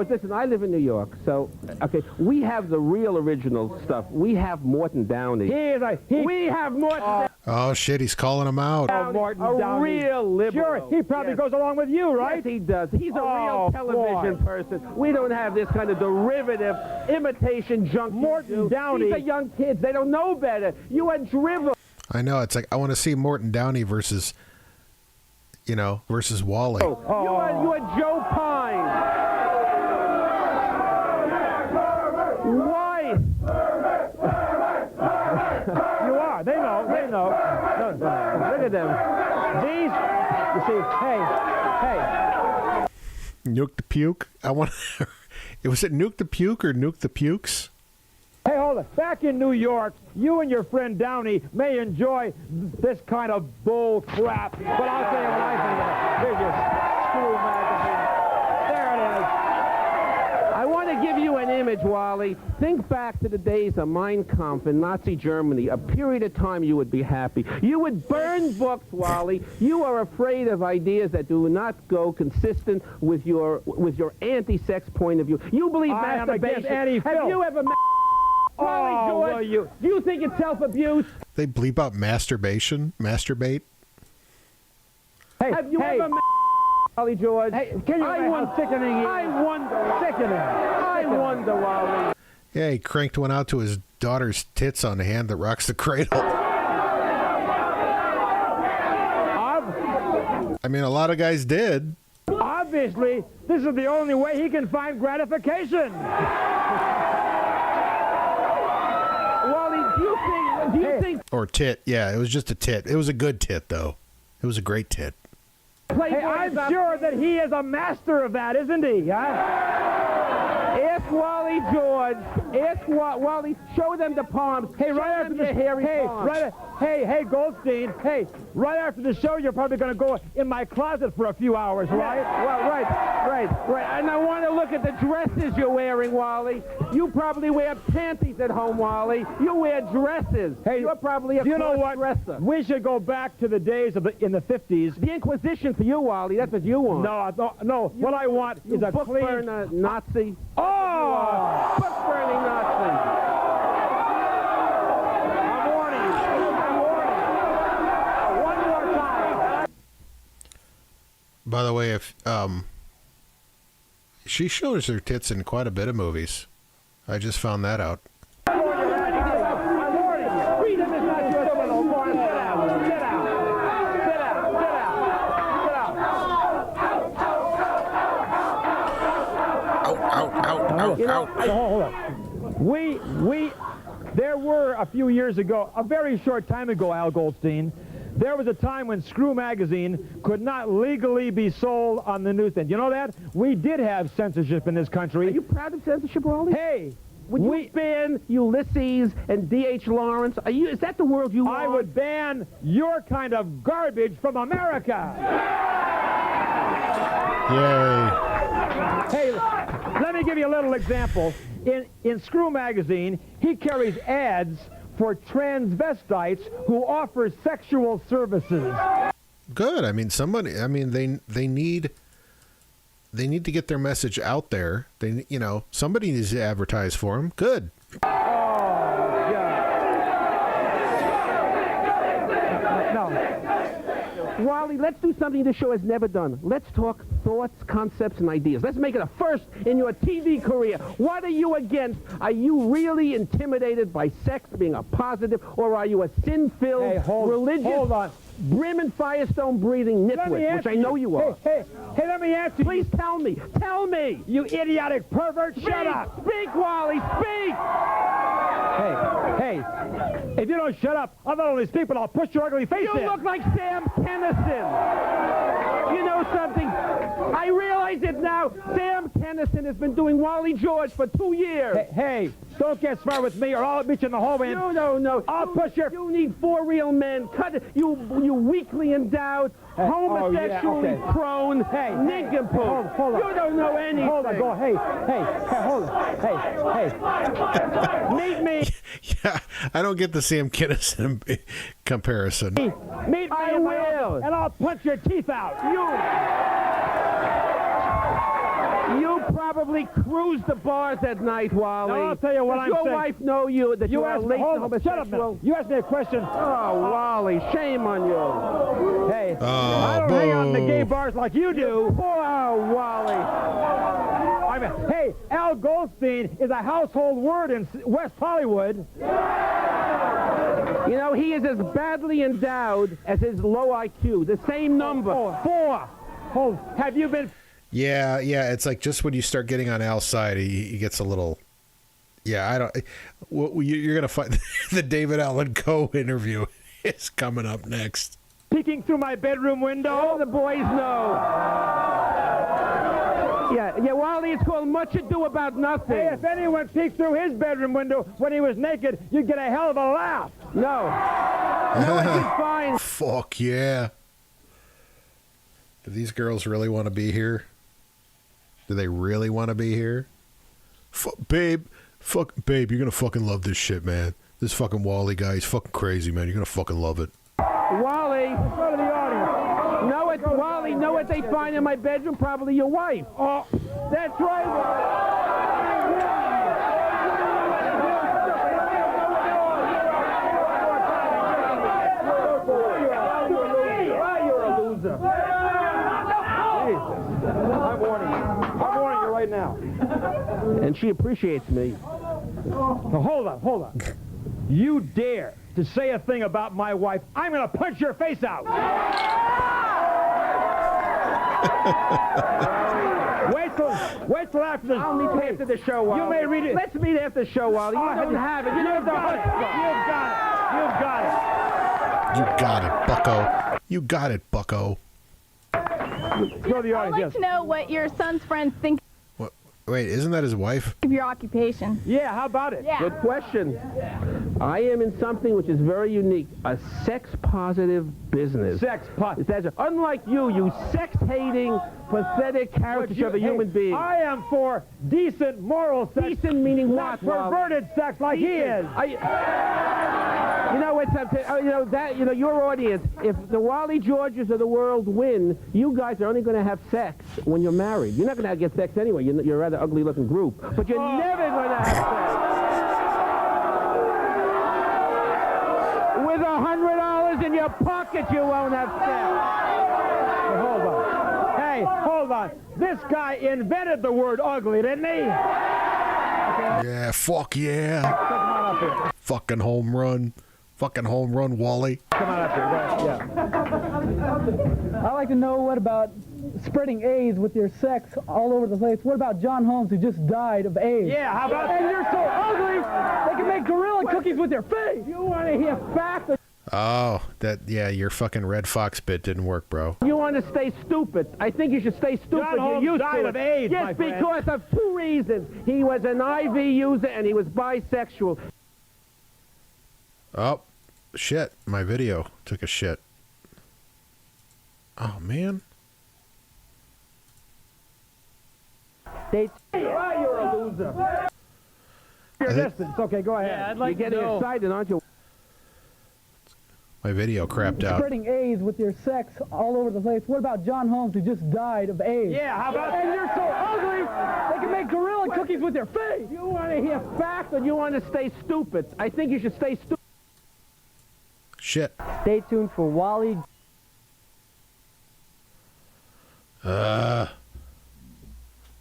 listen, I live in New York, so, okay, we have the real original stuff. We have Morton Downey. We have Morton Downey. Oh, shit, he's calling him out. Morton a Downey. real liberal. Sure, he probably goes along with you, right? Yes, he does. He's a real television person. We don't have this kind of derivative imitation junk. Morton Downey. These are young kids. They don't know better. You are drivel. I know. It's like I want to see Morton Downey versus, you know, versus Wally. You are Joe Pine. Why? You are. They know. They know. No. Look at them. These, you see, hey. Nuke the Puke. I want. Was it Nuke the Puke or Nuke the Pukes? Hey, hold it. Back in New York, you and your friend Downey may enjoy this kind of bull crap, but I'll tell you what I think of it. Here's your Screw magazine. There it is. I want to give you an image, Wally. Think back to the days of Mein Kampf in Nazi Germany, a period of time you would be happy. You would burn books, Wally. You are afraid of ideas that do not go consistent with your anti-sex point of view. You believe masturbation. Have you ever... Wally George, do you think it's self-abuse? They bleep out masturbation? Masturbate? Hey, have you ever Wally George? Hey, can you how sickening it is? I wonder. Sickening. I wonder, Wally. Yeah, he cranked one out to his daughter's tits on the hand that rocks the cradle. I mean, a lot of guys did. Obviously, this is the only way he can find gratification. Do you think... Or tit, yeah, it was just a tit. It was a good tit, though. It was a great tit. Hey, I'm sure that he is a master of that, isn't he? Ask Wally George. Ask Wally. Show them the palms. Hey, right after the hairy palms. Hey, Goldstein. Hey, right after the show, you're probably going to go in my closet for a few hours, right? Well, right. And I want to look at the dresses you're wearing, Wally. You probably wear panties at home, Wally. You wear dresses. Hey, you're probably a dresser. We should go back to the days of in the 50s. The Inquisition for you, Wally. That's what you want. No. What I want is a book clean burner Nazi. Oh! Book burning Nazi. I'm warning you. One more time. By the way, if she shows her tits in quite a bit of movies. I just found that out. I'm warning you. Freedom is not your criminal. Get out. Get out. Get out. Get out. Get out. Out. Hold on. There were a few years ago, a very short time ago, Al Goldstein, there was a time when Screw magazine could not legally be sold on the newsstand. You know that? We did have censorship in this country. Are you proud of censorship, Wally? Hey! Would you ban Ulysses and D.H. Lawrence? Is that the world you want? I would ban your kind of garbage from America. Yay. Hey, let me give you a little example. In Screw magazine, he carries ads for transvestites who offer sexual services. Good. I mean, they need to get their message out there. Somebody needs to advertise for them. Good. Wally, let's do something this show has never done. Let's talk thoughts, concepts, and ideas. Let's make it a first in your TV career. What are you against? Are you really intimidated by sex being a positive, or are you a sin-filled, religious, brim and firestone breathing nitwit, which I know you are? Hey, let me ask you. Please tell me. Tell me. You idiotic pervert. Shut up. Speak, Wally. Speak. Hey, if you don't shut up, I'll not only speak, but I'll push your ugly face in. You look like Sam Kinison. You know something? I realize it now. Sam Kinison has been doing Wally George for 2 years. Hey, don't get smart with me or I'll meet you in the hallway. No. I'll push your... You need 4 real men. Cut it. You weakly endowed, homosexually prone nincompoop. Hold on. You don't know anything. Hold on. Go. Hey, hold on. Hey. Meet me. Yeah, I don't get the Sam Kinison comparison. Meet me. I will. And I'll punch your teeth out. You probably cruise the bars at night, Wally. No, I'll tell you what I'm saying. Your wife know you that you are late homosexual. Shut up now. You asked me a question. Oh, Wally, shame on you. Hey, I don't hang out in the gay bars like you do. Oh, Wally. Hey, Al Goldstein is a household word in West Hollywood. You know, he is as badly endowed as his low IQ. The same number. 4. Oh, have you been... Yeah, it's like just when you start getting on Al's side, he gets a little... Yeah, I don't... Well, you're going to find the David Allen Coe interview is coming up next. Peeking through my bedroom window? All the boys know. Yeah, Wally, it's called Much Ado About Nothing. Hey, if anyone peeked through his bedroom window when he was naked, you'd get a hell of a laugh. No, it's fine. Fuck yeah. Do these girls really want to be here? Do they really want to be here? Babe, you're going to fucking love this shit, man. This fucking Wally guy, he's fucking crazy, man. You're going to fucking love it. Wally, go to the audience. Wally, know what they find in my bedroom? Probably your wife. Oh, that's right. You're a loser. Jesus. I'm warning you right now. And she appreciates me. Now, hold on. You dare to say a thing about my wife, I'm going to punch your face out. Wait till after the... I'll meet after the show, Wally. You may read it. Let's meet after the show, Wally. You don't have it. You don't have it. You've got it, bucko. You got it, bucko. Go to the audience, I'd like to know what your son's friends think What? Wait, isn't that his wife? of your occupation. Yeah, how about it? Yeah. Good question. I am in something which is very unique, a sex-positive business. Sex-positive. Unlike you sex-hating, pathetic caricature of a human being. I am for decent, moral sex. Decent meaning not what? perverted sex like he is. You know what's up? Your audience. If the Wally Georges of the world win, you guys are only going to have sex when you're married. You're not going to get sex anyway. You're a rather ugly-looking group, but you're never going to have sex. With $100 in your pocket, you won't have sex. Hold on. Hey, hold on. This guy invented the word ugly, didn't he? Yeah, fuck yeah. Come on up here. Fucking home run. Fucking home run, Wally. Come on up here. Yeah. I'd like to know what about spreading AIDS with your sex all over the place. What about John Holmes, who just died of AIDS? Yeah, how about And you're so ugly, they can make gorilla cookies with their face. You want to hear facts? Oh, your fucking Red Fox bit didn't work, bro. You want to stay stupid. I think you should stay stupid. John Holmes You're used died to of it. AIDS, Yes, my friend. because of 2 reasons. He was an IV user and he was bisexual. Oh, shit. My video took a shit. Oh, man. You're a loser. Your distance. Okay, go ahead. Yeah, I'd like You're to getting know. excited, aren't you? My video crapped out. Spreading AIDS with your sex all over the place. What about John Holmes, who just died of AIDS? Yeah, how about And you're so ugly, they can make gorilla cookies with their face. You want to hear facts or you want to stay stupid? I think you should stay stupid. Shit. Stay tuned for Wally.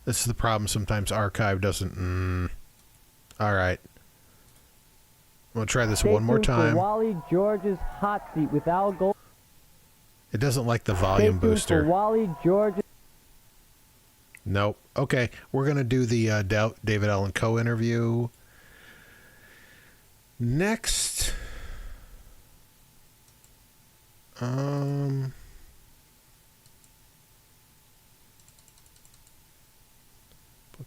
This is the problem. Sometimes archive doesn't. All right. I'm gonna try this Stay one more tuned for time. Wally George's Hot Seat with Al Gold. It doesn't like the volume Stay tuned booster. for Wally George's. Nope. Okay, we're gonna do the David Allen Coe interview next. But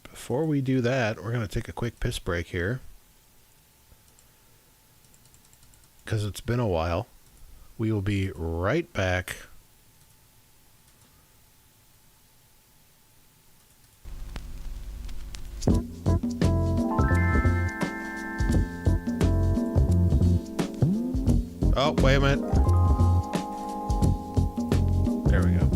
before we do that, we're gonna take a quick piss break here because it's been a while. We will be right back. Oh, wait a minute. There we go.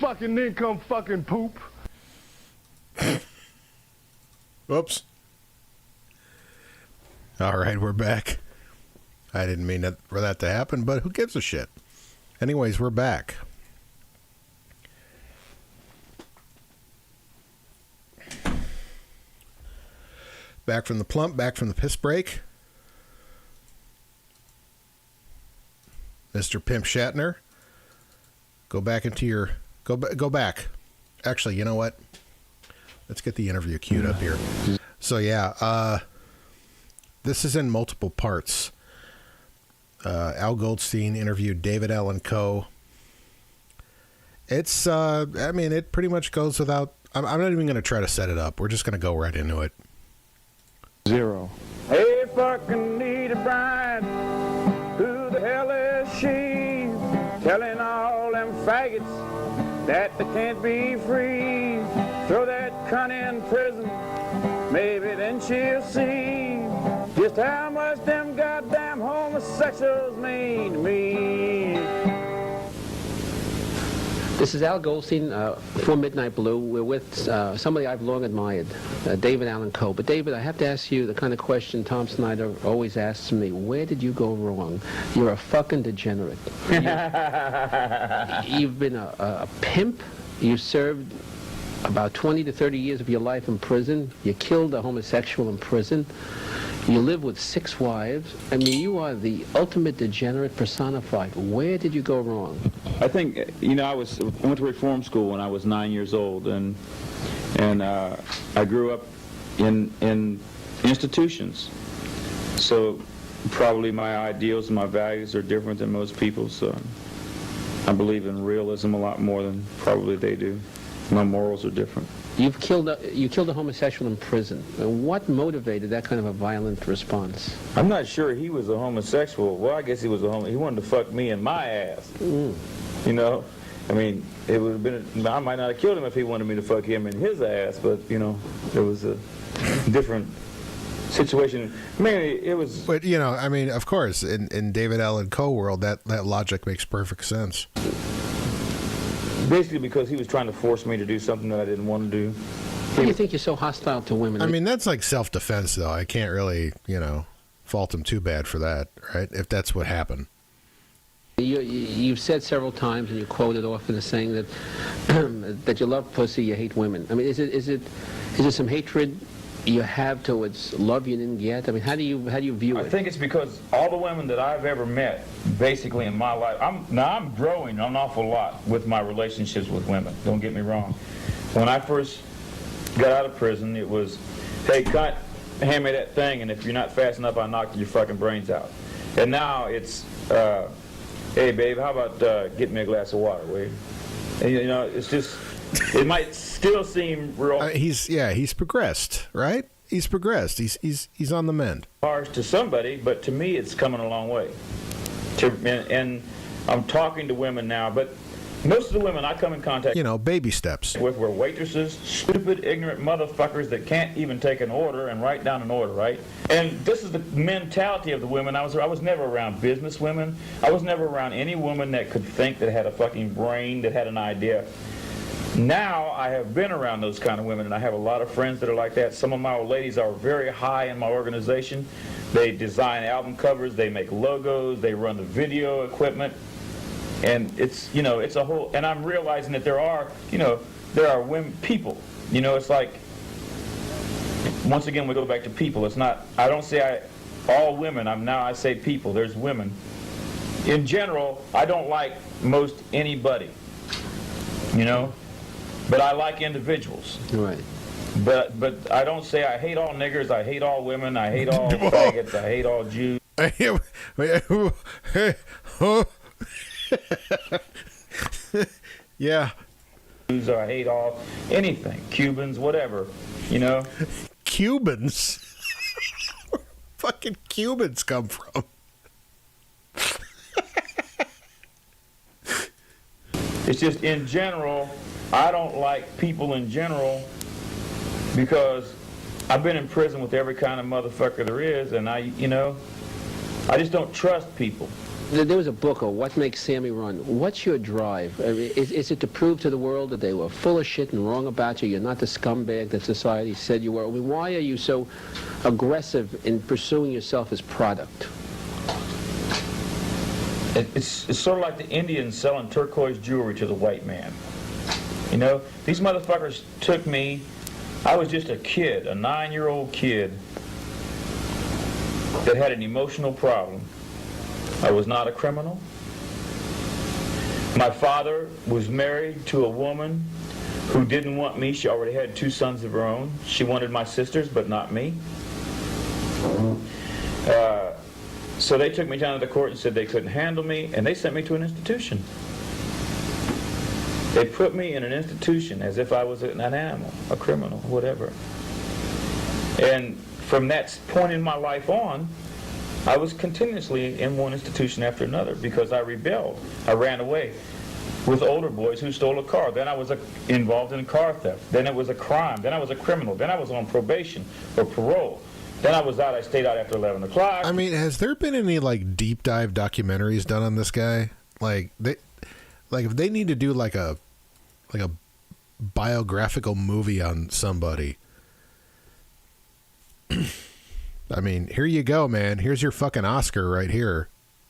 fucking nincomb fucking poop. Whoops. All right, we're back. I didn't mean for that to happen, but who gives a shit? Anyways, we're back. Back from the plump, back from the piss break. Mr. Pimp Shatner, go back into your... Go back. Actually, you know what? Let's get the interview queued up here. So, yeah, this is in multiple parts. Al Goldstein interviewed David Allen Coe. It's, I mean, it pretty much goes without... I'm not even going to try to set it up. We're just going to go right into it. 0. Hey, fucking Nita Bryant, who the hell is she? Telling all them faggots that they can't be free. Throw that cunt in prison, maybe then she'll see just how much them goddamn homosexuals mean to me. This is Al Goldstein for Midnight Blue. We're with somebody I've long admired, David Allen Coe. But David, I have to ask you the kind of question Tom Snyder always asks me. Where did you go wrong? You're a fucking degenerate. You've been a pimp. You served about 20 to 30 years of your life in prison. You killed a homosexual in prison. You live with 6 wives. I mean, you are the ultimate degenerate personified. Where did you go wrong? I think, you know, I went to reform school when I was 9 years old, and I grew up in institutions. So probably my ideals and my values are different than most people. So I believe in realism a lot more than probably they do. My morals are different. You killed a homosexual in prison. What motivated that kind of a violent response? I'm not sure he was a homosexual. Well, I guess he was a he wanted to fuck me in my ass. You know, I mean, it would have been. I might not have killed him if he wanted me to fuck him in his ass, but you know, it was a different situation. I mean, it was. But you know, I mean, of course, in David Allen Coe world, that logic makes perfect sense. Basically because he was trying to force me to do something that I didn't want to do. Why do you think you're so hostile to women? I mean, that's like self-defense, though. I can't really, you know, fault him too bad for that, right? If that's what happened. You've said several times, and you quoted often as saying that that you love pussy, you hate women. I mean, is it some hatred you have towards love you didn't get? I mean, how do you view it? I think it's because all the women that I've ever met, basically in my life, I'm growing an awful lot with my relationships with women. Don't get me wrong. When I first got out of prison, it was, hey, cunt, hand me that thing, and if you're not fast enough, I'll knock your fucking brains out. And now it's, hey, babe, how about getting me a glass of water, will you? And, you know, it's just, it might still seem real. He's progressed, right? He's progressed. He's on the mend. Harsh to somebody, but to me, it's coming a long way. And I'm talking to women now, but most of the women I come in contact, you know, baby steps with were waitresses, stupid, ignorant motherfuckers that can't even take an order and write down an order, right? And this is the mentality of the women. I was never around business women. I was never around any woman that could think, that had a fucking brain, that had an idea. Now I have been around those kind of women, and I have a lot of friends that are like that. Some of my old ladies are very high in my organization. They design album covers, they make logos, they run the video equipment, and it's, you know, it's a whole. And I'm realizing that there are women, people. You know, it's like, once again we go back to people. It's not. I don't say all women. I say people. There's women. In general, I don't like most anybody. You know. But I like individuals. Right. But I don't say I hate all niggers, I hate all women, I hate all faggots, I hate all Jews. Yeah. Or I hate all anything. Cubans, whatever. You know? Cubans? Where fucking Cubans come from? It's just in general, I don't like people in general because I've been in prison with every kind of motherfucker there is, and I just don't trust people. There was a book of What Makes Sammy Run. What's your drive? Is it to prove to the world that they were full of shit and wrong about you? You're not the scumbag that society said you were? I mean, why are you so aggressive in pursuing yourself as product? It's sort of like the Indians selling turquoise jewelry to the white man. You know, these motherfuckers took me. I was just a kid, a 9-year-old kid that had an emotional problem. I was not a criminal. My father was married to a woman who didn't want me. She already had 2 sons of her own. She wanted my sisters, but not me. So they took me down to the court and said they couldn't handle me, and they sent me to an institution. They put me in an institution as if I was an animal, a criminal, whatever. And from that point in my life on, I was continuously in one institution after another because I rebelled. I ran away with older boys who stole a car. Then I was involved in car theft. Then it was a crime. Then I was a criminal. Then I was on probation or parole. Then I was out. I stayed out after 11 o'clock. I mean, has there been any like deep dive documentaries done on this guy? Like if they need to do like a biographical movie on somebody. I mean, here you go, man. Here's your fucking Oscar right here,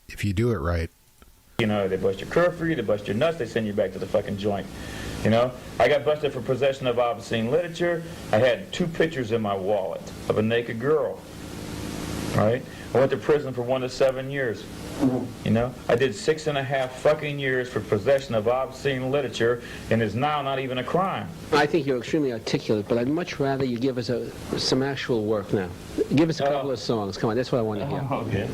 if you do it right. You know, they bust your curfew, they bust your nuts, they send you back to the fucking joint. You know, I got busted for possession of obscene literature. I had 2 pictures in my wallet of a naked girl. Right? I went to prison for 1 to 7 years. You know, I did 6.5 fucking years for possession of obscene literature, and is now not even a crime. I think you're extremely articulate, but I'd much rather you give us some actual work now. Give us a couple of songs. Come on, that's what I want to hear. Okay.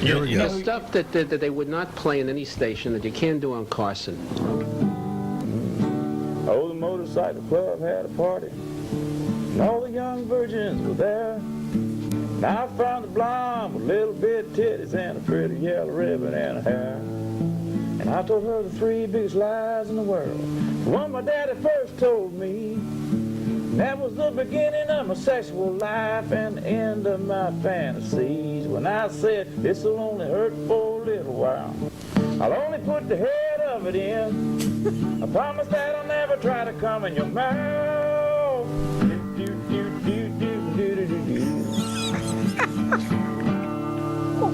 Here we go. The stuff that they would not play in any station that you can do on Carson. Oh, the motorcycle club had a party, and all the young virgins were there. Now I found a blonde with little bit titties and a pretty yellow ribbon and a hair. And I told her the 3 biggest lies in the world. The one my daddy first told me. And that was the beginning of my sexual life and the end of my fantasies. When I said this'll only hurt for a little while, I'll only put the head of it in. I promise that I'll never try to come in your mouth. Do, do, do, do, do, do, do, do.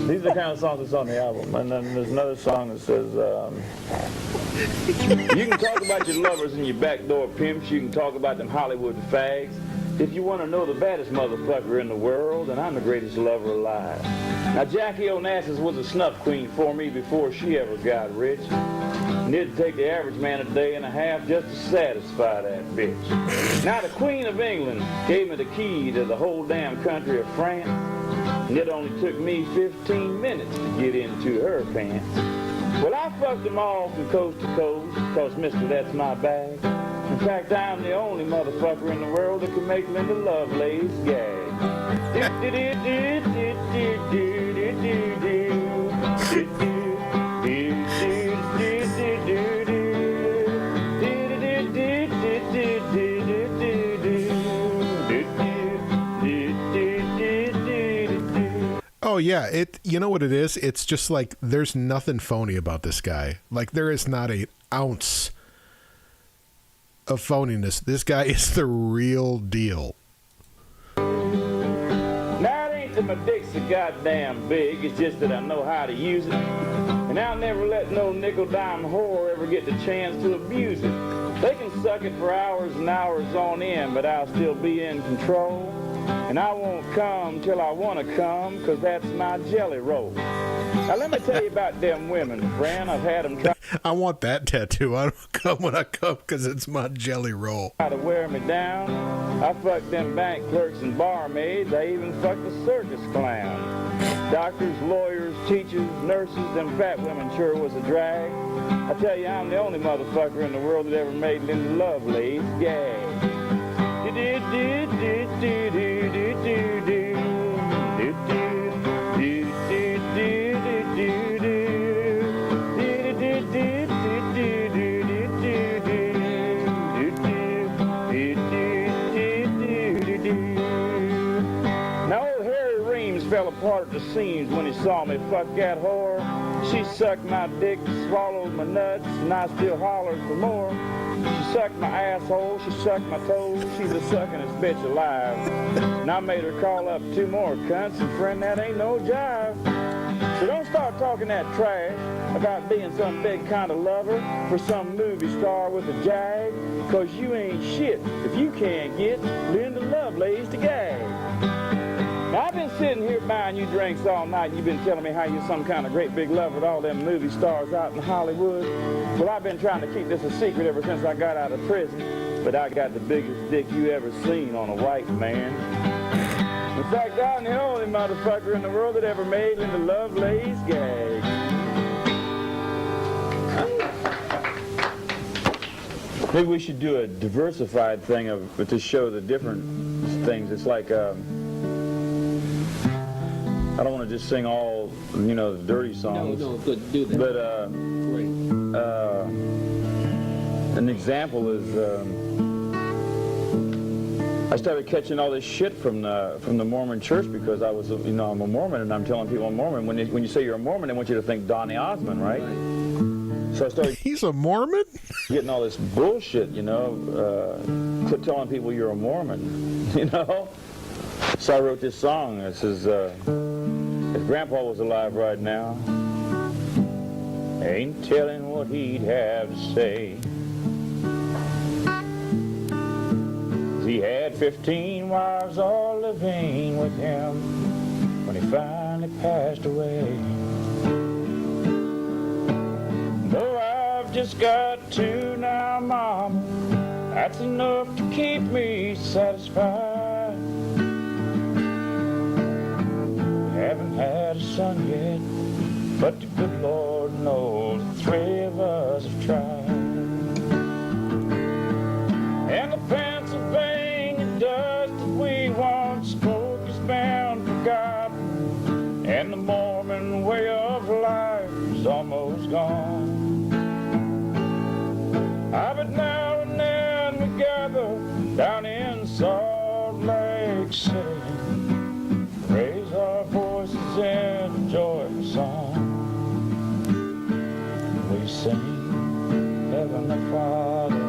These are the kind of songs that's on the album. And then there's another song that says, you can talk about your lovers and your backdoor pimps. You can talk about them Hollywood fags. If you want to know the baddest motherfucker in the world, then I'm the greatest lover alive. Now, Jackie Onassis was a snuff queen for me before she ever got rich. And it'd take the average man a day and a half just to satisfy that bitch. Now, the Queen of England gave me the key to the whole damn country of France. And it only took me 15 minutes to get into her pants. Well, I fucked them all from coast to coast, cause mister, that's my bag. In fact, I'm the only motherfucker in the world that can make Linda Lovelace gag. Oh yeah, you know what it is? It's just like there's nothing phony about this guy. Like there is not an ounce of phoniness. This guy is the real deal. Now it ain't that my dick's so goddamn big, it's just that I know how to use it. And I'll never let no nickel-dime whore ever get the chance to abuse it. They can suck it for hours and hours on end, but I'll still be in control. And I won't come till I want to come, cause that's my jelly roll. Now let me tell you about them women, friend. I've had them try. I want that tattoo. I don't come when I come because it's my jelly roll. Try to wear me down. I fucked them bank clerks and barmaids. I even fucked the circus clown. Doctors, lawyers, teachers, nurses, them fat women sure was a drag. I tell you, I'm the only motherfucker in the world that ever made Linda Lovelace gag. parted the seams when he saw me fuck that whore. She sucked my dick, swallowed my nuts, and I still hollered for more. She sucked my asshole, she sucked my toes, she's the suckingest bitch alive. And I made her call up 2 more cunts, and friend, that ain't no jive. So don't start talking that trash about being some big kind of lover for some movie star with a jag, cause you ain't shit if you can't get Linda Lovelace to gag. Now, I've been sitting here buying you drinks all night, and you've been telling me how you're some kind of great big lover with all them movie stars out in Hollywood. Well, I've been trying to keep this a secret ever since I got out of prison, but I got the biggest dick you ever seen on a white man. In fact, I'm the only motherfucker in the world that ever made Linda Lovelace gag. Maybe we should do a diversified thing to show the different things. It's like, I don't want to just sing all, you know, the dirty songs. No, good, do that. But, an example is, I started catching all this shit from the Mormon church because I was, you know, I'm a Mormon, and I'm telling people I'm Mormon. When you say you're a Mormon, they want you to think Donny Osmond, right? So I started. He's a Mormon? Getting all this bullshit, you know, quit telling people you're a Mormon, you know? So I wrote this song. It says, if Grandpa was alive right now, ain't telling what he'd have to say. He had 15 wives all living with him when he finally passed away. Though I've just got 2 now, Mama, that's enough to keep me satisfied. Haven't had a son yet, but the good Lord knows the 3 of us have tried. And the Pennsylvania dust that we once spoke is bound forgotten, and the Mormon way of life is almost gone. But now and then we gather down in Salt Lake City, raise our voices in a joyful song. We sing, Heavenly Father,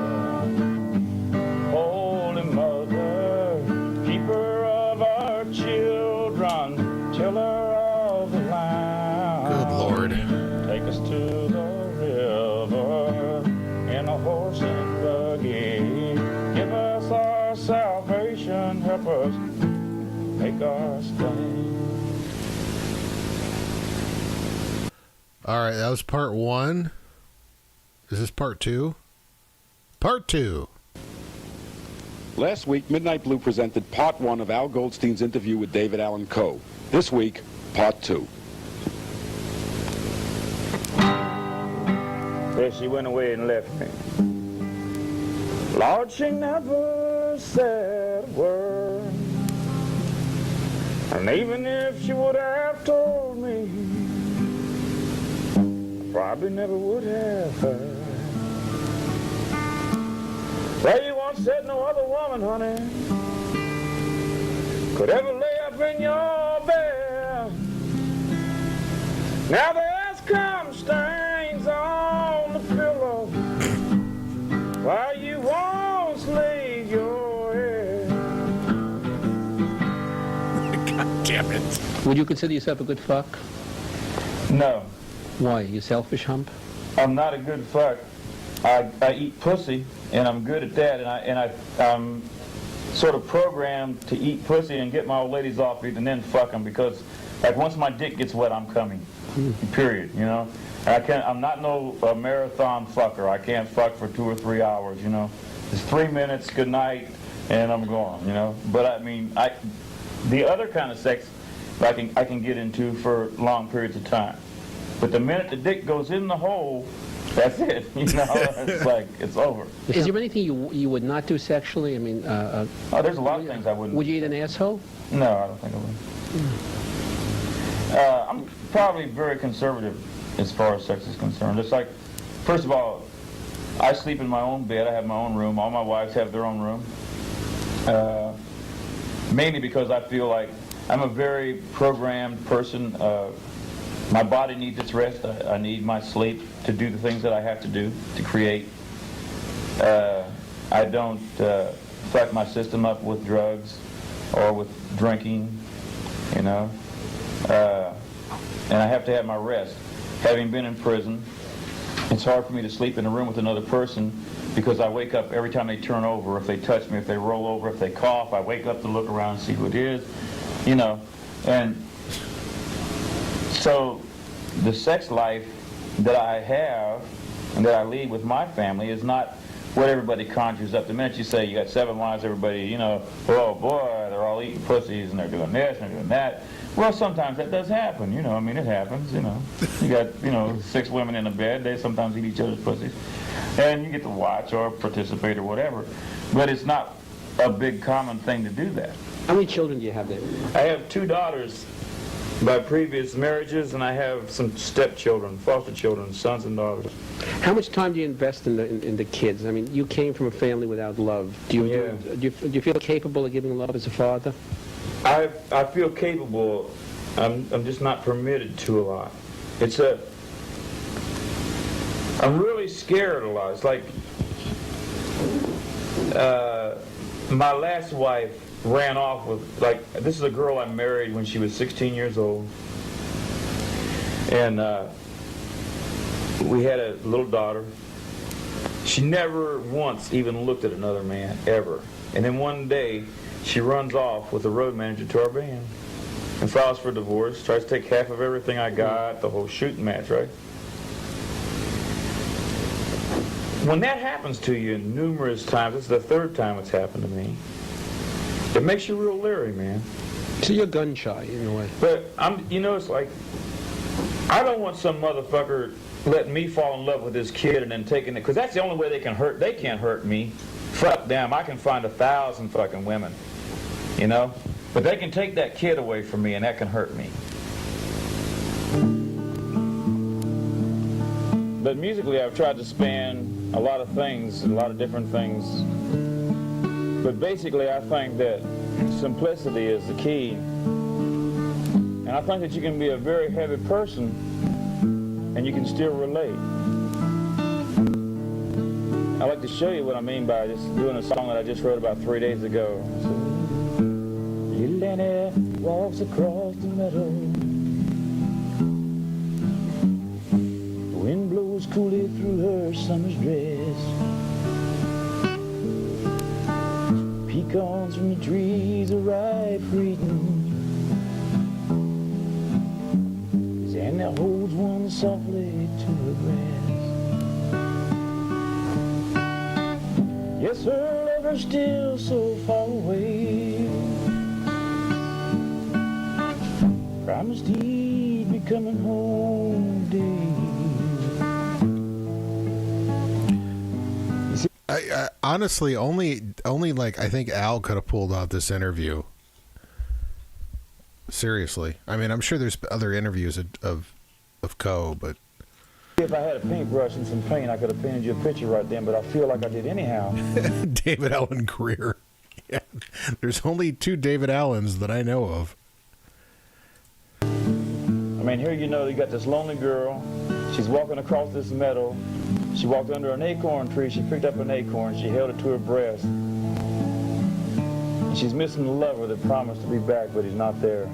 Holy Mother, keeper of our children, tiller of the land. Good Lord. Take us to the river in a horse and buggy. Give us our salvation, help us make our stand. All right, that was part 1. Is this part 2? Part 2. Last week, Midnight Blue presented part 1 of Al Goldstein's interview with David Allan Coe. This week, part 2. There she went away and left me. Lord, she never said a word. And even if she would have told me, I probably never would have heard. Well, you once said no other woman, honey, could ever lay up in your bed. Now there's cum stains on the pillow while you once laid your head. God damn it. Would you consider yourself a good fuck? No. Why? You selfish hump? I'm not a good fuck. I eat pussy, and I'm good at that, and I'm sort of programmed to eat pussy and get my old ladies off it and then fuck them, because like once my dick gets wet, I'm coming. Period. You know. And I'm not no marathon fucker. I can't fuck for 2 or 3 hours. You know. It's 3 minutes. Good night, and I'm gone. You know. But I mean, the other kind of sex I can get into for long periods of time. But the minute the dick goes in the hole, that's it. You know, it's like, it's over. Is there anything you would not do sexually? I mean, oh, there's a lot of things I wouldn't. Would you eat an asshole? No, I don't think I would. I'm probably very conservative as far as sex is concerned. It's like, first of all, I sleep in my own bed. I have my own room. All my wives have their own room. Mainly because I feel like I'm a very programmed person. My body needs its rest. I need my sleep to do the things that I have to do to create. I don't fuck my system up with drugs or with drinking, you know. And I have to have my rest. Having been in prison, it's hard for me to sleep in a room with another person because I wake up every time they turn over, if they touch me, if they roll over, if they cough, I wake up to look around and see who it is, you know. And so the sex life that I have and that I lead with my family is not what everybody conjures up. The minute you say you got 7 wives, everybody, you know, oh boy, they're all eating pussies and they're doing this and they're doing that. Well, sometimes that does happen, you know. I mean, it happens, you know. You got, you know, 6 women in a bed. They sometimes eat each other's pussies. And you get to watch or participate or whatever. But it's not a big common thing to do that. How many children do you have there? I have 2 daughters by previous marriages, and I have some stepchildren, foster children, sons and daughters. How much time do you invest in the kids? I mean, you came from a family without love. Do you feel capable of giving love as a father? I feel capable. I'm just not permitted to a lot. I'm really scared a lot. It's like my last wife ran off with, like, this is a girl I married when she was 16 years old. And we had a little daughter. She never once even looked at another man, ever. And then one day, she runs off with the road manager to our band and files for divorce, tries to take half of everything I got, the whole shooting match, right? When that happens to you numerous times, it's the 3rd time it's happened to me, it makes you real leery, man. So you're gun shy in a way. But you know, it's like, I don't want some motherfucker letting me fall in love with this kid and then taking it, because that's the only way they can hurt. They can't hurt me. Fuck them. I can find 1,000 fucking women, you know? But they can take that kid away from me and that can hurt me. But musically, I've tried to span a lot of things, a lot of different things. But basically, I think that simplicity is the key. And I think that you can be a very heavy person and you can still relate. I'd like to show you what I mean by just doing a song that I just wrote about 3 days ago. So, little Annie walks across the meadow. The wind blows coolly through her summer's dress. Pecans from the trees are ripe for eating. And that holds one softly to her breast. Yes, her lover's still so far away. Promised he'd be coming home today. I honestly only like I think Al could have pulled off this interview. Seriously, I mean, I'm sure there's other interviews of Coe, but if I had a paintbrush and some paint, I could have painted you a picture right then. But I feel like I did anyhow. David Allen Greer. Yeah, there's only 2 David Allens that I know of. I mean, here you got this lonely girl. She's walking across this meadow. She walked under an acorn tree. She picked up an acorn. She held it to her breast. And she's missing the lover that promised to be back, but he's not there.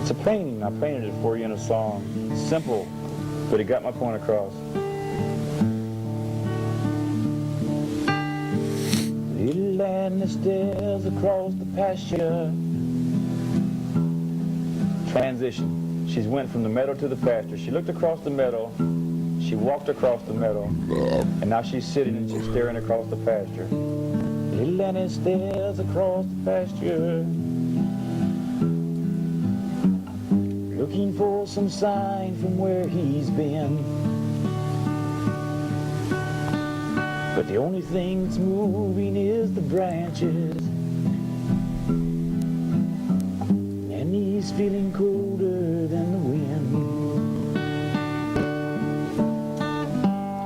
It's a painting. I painted it for you in a song. It's simple, but it got my point across. Little Annie stares across the pasture. Transition. She's went from the meadow to the pasture. She looked across the meadow. She walked across the meadow. And now she's sitting and she's staring across the pasture. Little Annie stares across the pasture, looking for some sign from where he's been. But the only thing that's moving is the branches. And he's feeling colder than the wind.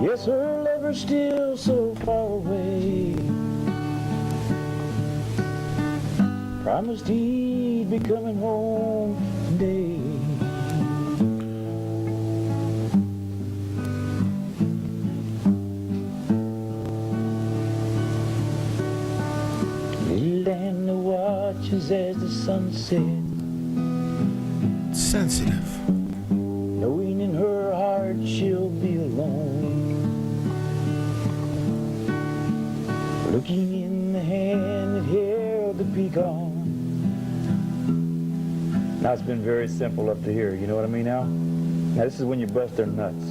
Yes, her lover's still so far away. Promised he'd be coming home today. Little Danny watches as the sun sets. Sensitive. Knowing in her heart she'll be alone. Looking in the hand that held the pecan. Now it's been very simple up to here, you know what I mean now? Now this is when you bust their nuts.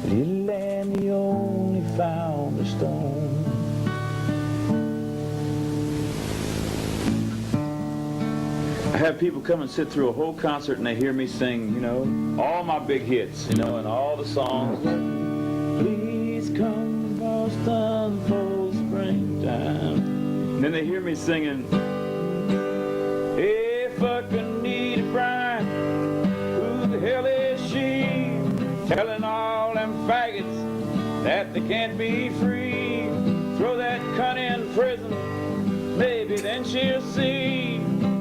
Little Annie only found a stone. I have people come and sit through a whole concert and they hear me sing, you know, all my big hits, you know, and all the songs. Please come to Boston for springtime. And then they hear me singing, hey, fucking Nita Bryant, who the hell is she? Telling all them faggots that they can't be free. Throw that cunt in prison, maybe then she'll see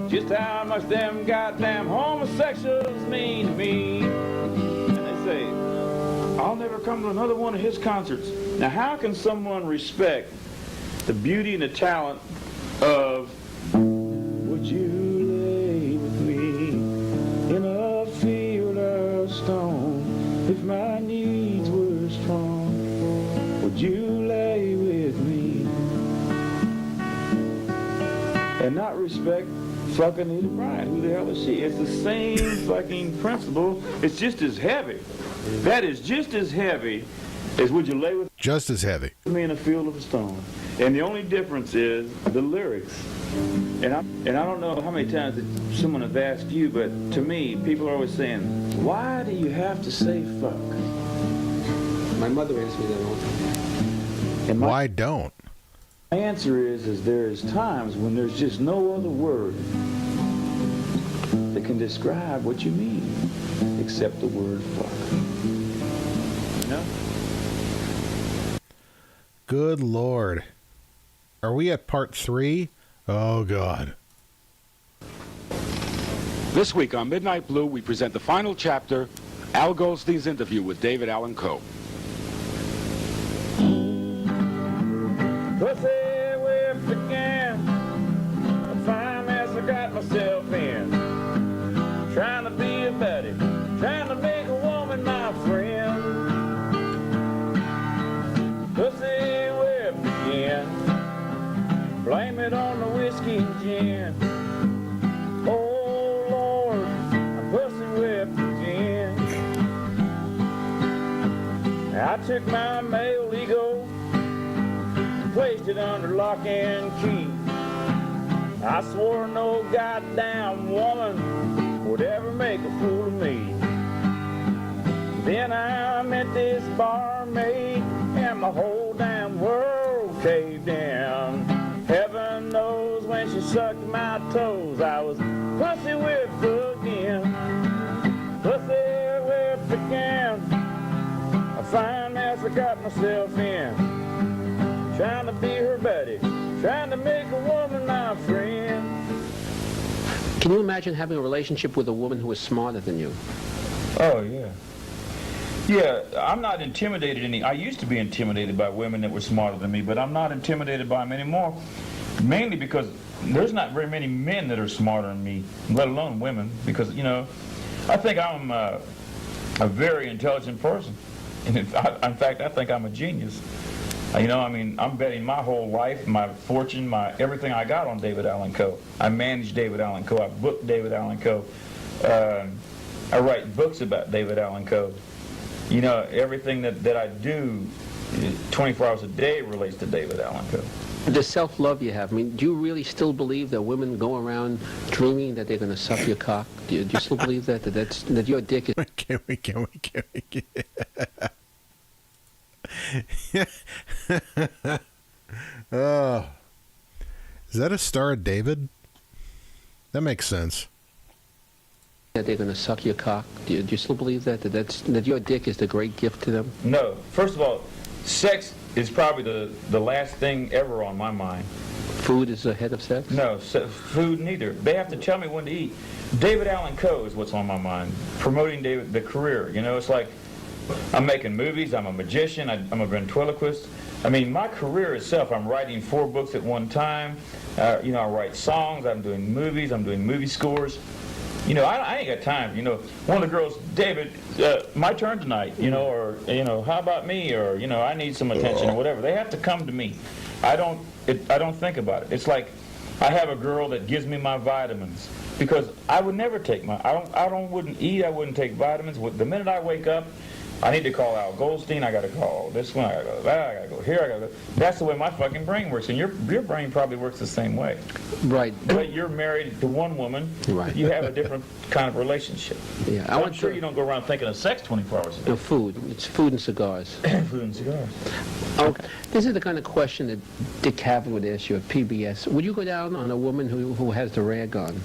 just how much them goddamn homosexuals mean to me. And they say, I'll never come to another one of his concerts. Now how can someone respect the beauty and the talent of Would You Lay With Me in a Field of Stone if my needs were strong? Would you lay with me? And not respect fucking Nita Bryant. Who the hell is she? It's the same fucking principle. It's just as heavy. That is just as heavy as Would You Lay With Just as heavy. Me in a Field of a Stone. And the only difference is the lyrics. And I don't know how many times that someone has asked you, but to me, people are always saying, why do you have to say fuck? My mother asked me that all the time. And Why don't? My answer is there's times when there's just no other word that can describe what you mean except the word fuck. You know? Good Lord. Are we at part 3? Oh, God. This week on Midnight Blue, we present the final chapter, Al Goldstein's interview with David Allan Coe. Pussy whipped again, a fine mess I got myself in. Trying to be a buddy, trying to make a woman my friend. Pussy whipped again, blame it on the whiskey and gin. Oh Lord, I'm pussy whipped again. I took my male ego, placed it under lock and key. I swore no goddamn woman would ever make a fool of me. Then I met this barmaid and my whole damn world caved in. Heaven knows when she sucked my toes, I was pussy whipped again. Pussy whipped again, a fine mess I got myself in. Trying to be her buddy, trying to make a woman my friend. Can you imagine having a relationship with a woman who is smarter than you? Oh, yeah. Yeah, I'm not intimidated I used to be intimidated by women that were smarter than me, but I'm not intimidated by them anymore. Mainly because there's not very many men that are smarter than me, let alone women, because, you know, I think I'm a very intelligent person. And in fact, I think I'm a genius. You know, I mean, I'm betting my whole life, my fortune, everything I got on David Allan Coe. I manage David Allan Coe. I book David Allan Coe. I write books about David Allan Coe. You know, everything that I do 24 hours a day relates to David Allan Coe. The self-love you have, I mean, do you really still believe that women go around dreaming that they're going to suck your cock? Do you still believe that your dick is... Can we Oh. Is that a Star of David? That makes sense. That they're going to suck your cock? Do you still believe that your dick is the great gift to them? No. First of all, sex is probably the last thing ever on my mind. Food is ahead of sex? No, food neither. They have to tell me when to eat. David Allen Coe is what's on my mind. Promoting the career. You know, it's like I'm making movies. I'm a magician. I'm a ventriloquist. I mean, my career itself, I'm writing 4 books at one time. You know, I write songs. I'm doing movies. I'm doing movie scores. You know, I ain't got time. You know, one of the girls, David, my turn tonight, you know, or, you know, how about me? Or, you know, I need some attention or whatever. They have to come to me. I don't think about it. It's like I have a girl that gives me my vitamins because I would never take wouldn't eat. I wouldn't take vitamins. The minute I wake up, I need to call Al Goldstein. I got to call this one. I got to go that. I got to go here. I got to go. That's the way my fucking brain works, and your brain probably works the same way. Right. But you're married to one woman. Right. You have a different kind of relationship. Yeah. I'm sure you don't go around thinking of sex 24 hours a day. No, food. It's food and cigars. Food and cigars. Okay. This is the kind of question that Dick Cavett would ask you at PBS. Would you go down on a woman who has the rag on?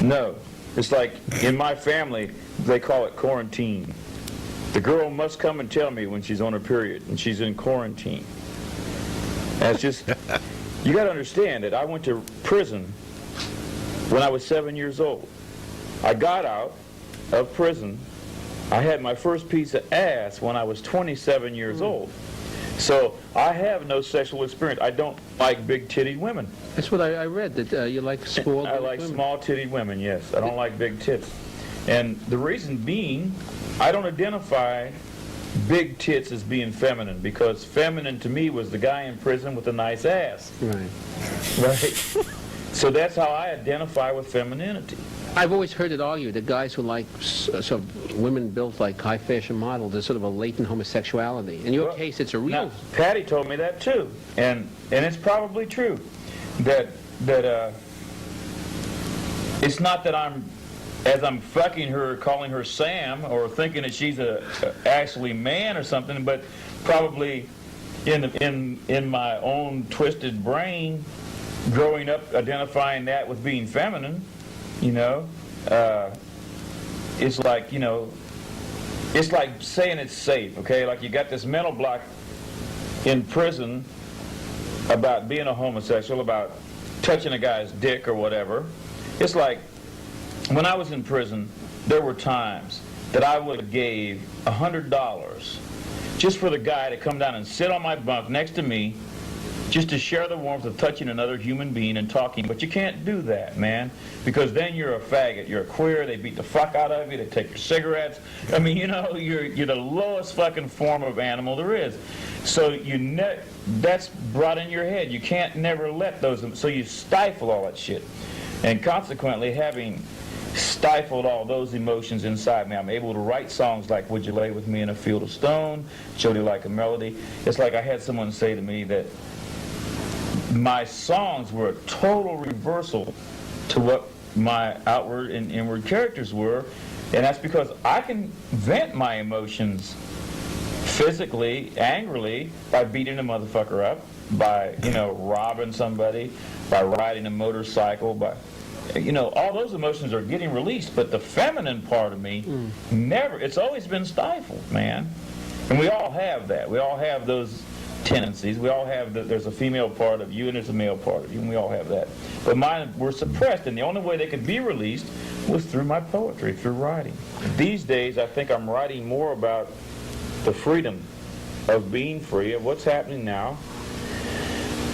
No. It's like in my family, they call it quarantine. The girl must come and tell me when she's on her period and she's in quarantine. And it's just, you got to understand that I went to prison when I was 7 years old. I got out of prison. I had my first piece of ass when I was 27 years old. So I have no sexual experience. I don't like big-titted women. That's what I read, that you like small I like small-titted women, yes. I don't like big tits. And the reason being, I don't identify big tits as being feminine, because feminine to me was the guy in prison with a nice ass. Right. Right? So that's how I identify with femininity. I've always heard it argued that guys who like sort of women built like high fashion models, there's sort of a latent homosexuality. In your case, it's a real... Now, Patty told me that too, and it's probably true that it's not that as I'm fucking her, calling her Sam, or thinking that she's a actually man or something, but probably in my own twisted brain, growing up identifying that with being feminine, you know, it's like, you know, it's like saying it's safe, okay? Like you got this mental block in prison about being a homosexual, about touching a guy's dick or whatever. It's like, when I was in prison, there were times that I would have gave $100 just for the guy to come down and sit on my bunk next to me, just to share the warmth of touching another human being and talking. But you can't do that, man, because then you're a faggot, you're a queer, they beat the fuck out of you, they take your cigarettes. I mean, you know, you're the lowest fucking form of animal there is. So that's brought in your head. You can't never let those, so you stifle all that shit. And consequently, having stifled all those emotions inside me, I'm able to write songs like Would You Lay With Me in a Field of Stone, Jody Like a Melody. It's like I had someone say to me that my songs were a total reversal to what my outward and inward characters were, and that's because I can vent my emotions physically, angrily, by beating a motherfucker up, by, you know, robbing somebody, by riding a motorcycle, by, you know, all those emotions are getting released, but the feminine part of me never, it's always been stifled, man. And we all have that. We all have those tendencies. We all have there's a female part of you and there's a male part of you, and we all have that. But mine were suppressed, and the only way they could be released was through my poetry, through writing. These days, I think I'm writing more about the freedom of being free, of what's happening now,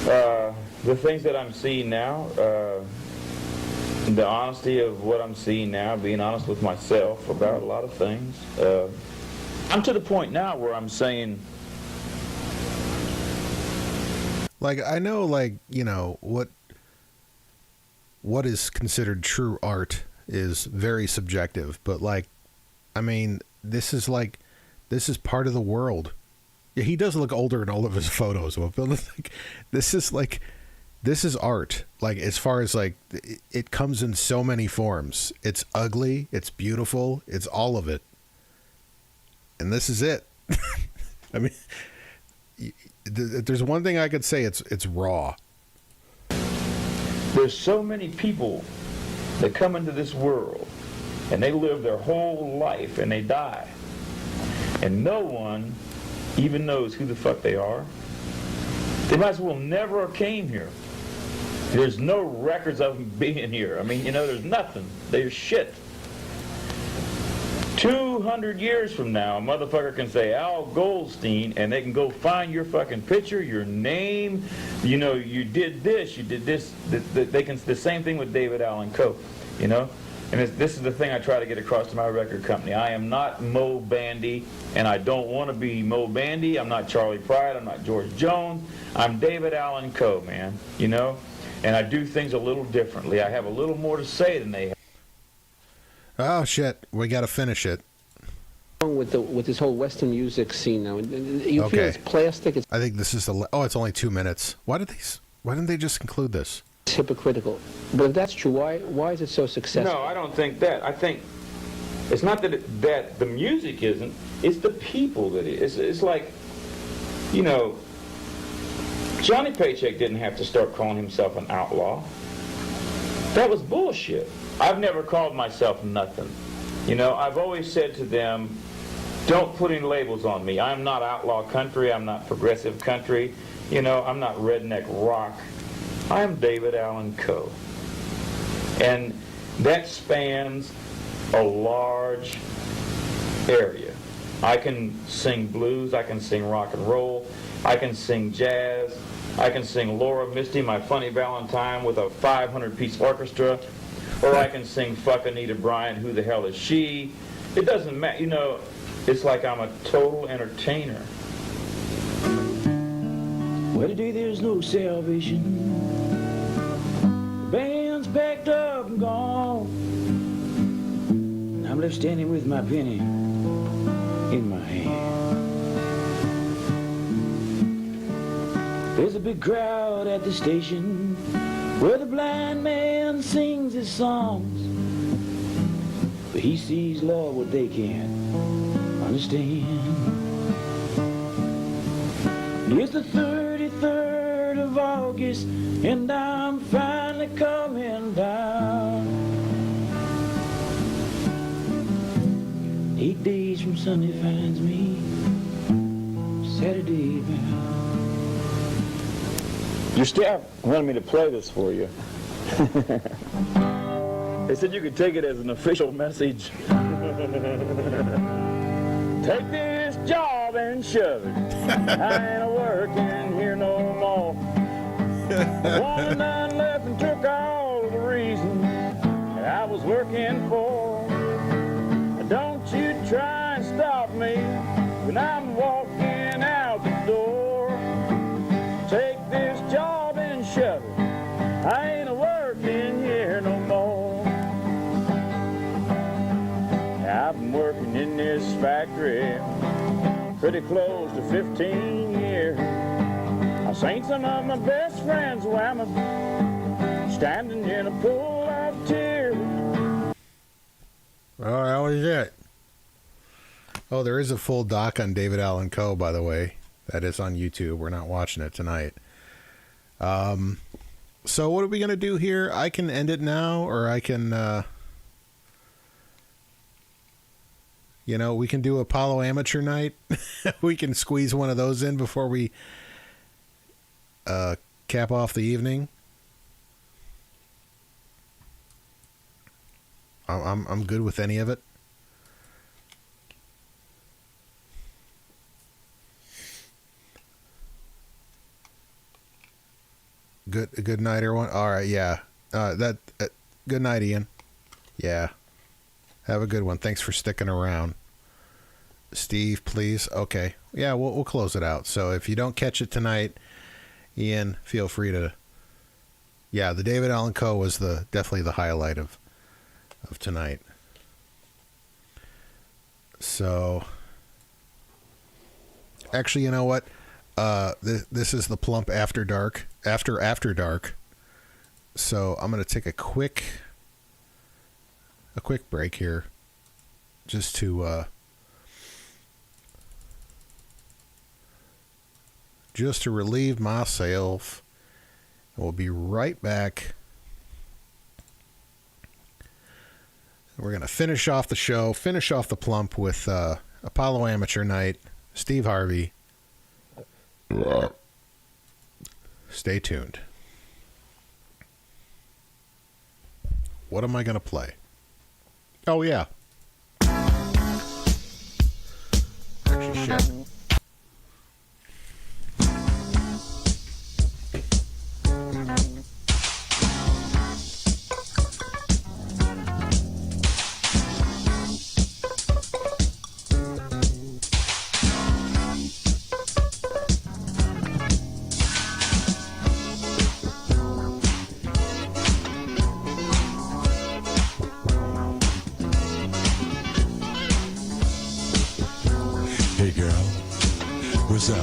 the things that I'm seeing now, the honesty of what I'm seeing now, being honest with myself about a lot of things. I'm to the point now where I'm saying, like, I know, like, you know, what is considered true art is very subjective, but, like, I mean, this is part of the world. Yeah, he does look older in all of his photos, but like, this is art. Like, as far as, like, it comes in so many forms. It's ugly, it's beautiful, it's all of it. And this is it. I mean, there's one thing I could say, it's raw. There's so many people that come into this world and they live their whole life and they die. And no one even knows who the fuck they are. They might as well never have came here. There's no records of him being here. I mean, you know, there's nothing. There's shit. 200 years from now, a motherfucker can say Al Goldstein, and they can go find your fucking picture, your name, you know, you did this, you did this. They can, the same thing with David Allen Coe, you know? And this is the thing I try to get across to my record company. I am not Mo Bandy, and I don't want to be Mo Bandy. I'm not Charlie Pride. I'm not George Jones. I'm David Allen Coe, man, you know? And I do things a little differently. I have a little more to say than they have. Oh, shit. We got to finish it. With this whole Western music scene now, you feel it's plastic. It's I think this is the... Oh, it's only 2 minutes. Why didn't they just include this? hypocritical. But if that's true, why is it so successful? No, I don't think that. I think it's not that the music isn't. It's the people that is. It's like, you know, Johnny Paycheck didn't have to start calling himself an outlaw. That was bullshit. I've never called myself nothing. You know, I've always said to them, don't put any labels on me. I'm not outlaw country. I'm not progressive country. You know, I'm not redneck rock. I'm David Allen Coe. And that spans a large area. I can sing blues. I can sing rock and roll. I can sing jazz. I can sing Laura Misty, My Funny Valentine, with a 500-piece orchestra. Or I can sing Fuck Anita Bryant, Who the Hell Is She? It doesn't matter. You know, it's like I'm a total entertainer. Well, today there's no salvation. The band's packed up and gone. And I'm left standing with my penny in my hand. There's a big crowd at the station where the blind man sings his songs, but he sees, Lord, what they can't understand. It's the 33rd of August, and I'm finally coming down. 8 days from Sunday finds me Saturday bound. Your staff wanted me to play this for you. They said you could take it as an official message. Take this job and shove it. I ain't working here no more. One none left and took all the reason that I was working for. Don't you try and stop me when I'm walking out the door. Take this job and shove it. I ain't working here no more. I've been working in this factory pretty close to 15 years. I've seen some of my best friends while I'm standing in a pool of tears. Oh, that was it. Oh, there is a full doc on David Allen Coe, by the way. That is on YouTube. We're not watching it tonight. So what are we going to do here? I can end it now, or I can, you know, we can do Apollo Amateur Night. We can squeeze one of those in before we cap off the evening. I'm good with any of it. Good night, everyone. All right, yeah. Good night, Ian. Yeah. Have a good one. Thanks for sticking around. Steve, please. Okay. Yeah, we'll close it out. So if you don't catch it tonight, Ian, feel free to. Yeah, the David Allen Coe was definitely the highlight of tonight. So, actually, you know what? This is the Plump After Dark. After Dark. So I'm going to take a quick break here, just to relieve myself. And we'll be right back. We're going to finish off the show, finish off the Plump with Apollo Amateur Night, Steve Harvey. Stay tuned. What am I going to play? Oh, yeah. Actually, shit. Hey girl, what's up?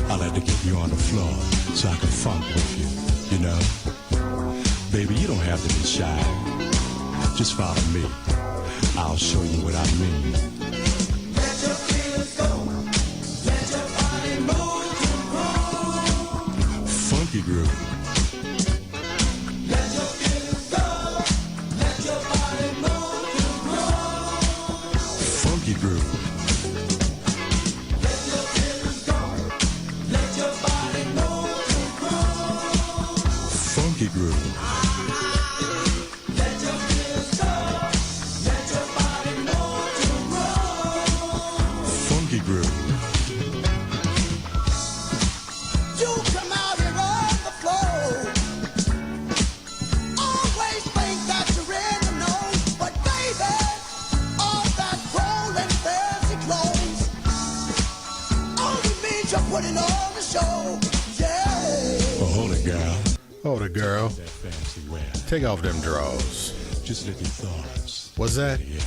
I like to get you on the floor so I can funk with you, you know? Baby, you don't have to be shy. Just follow me. I'll show you what I mean. Let your feelings go. Let your body move to groove. Funky groove. Let your feelings go. Let your body move to groove. Funky groove. Let your feelings go. Let your body move to groove. Funky groove. Let your feelings go. Let your body move to groove. Funky groove. You come out here on the floor. Always think that you're in the know, but baby, all that rolling fancy clothes only means you're putting on the show. Yeah. Oh, hold it, girl. Hold it, girl. That fancy wear. Take off them drawers. Just let your thoughts. What's that? Yeah.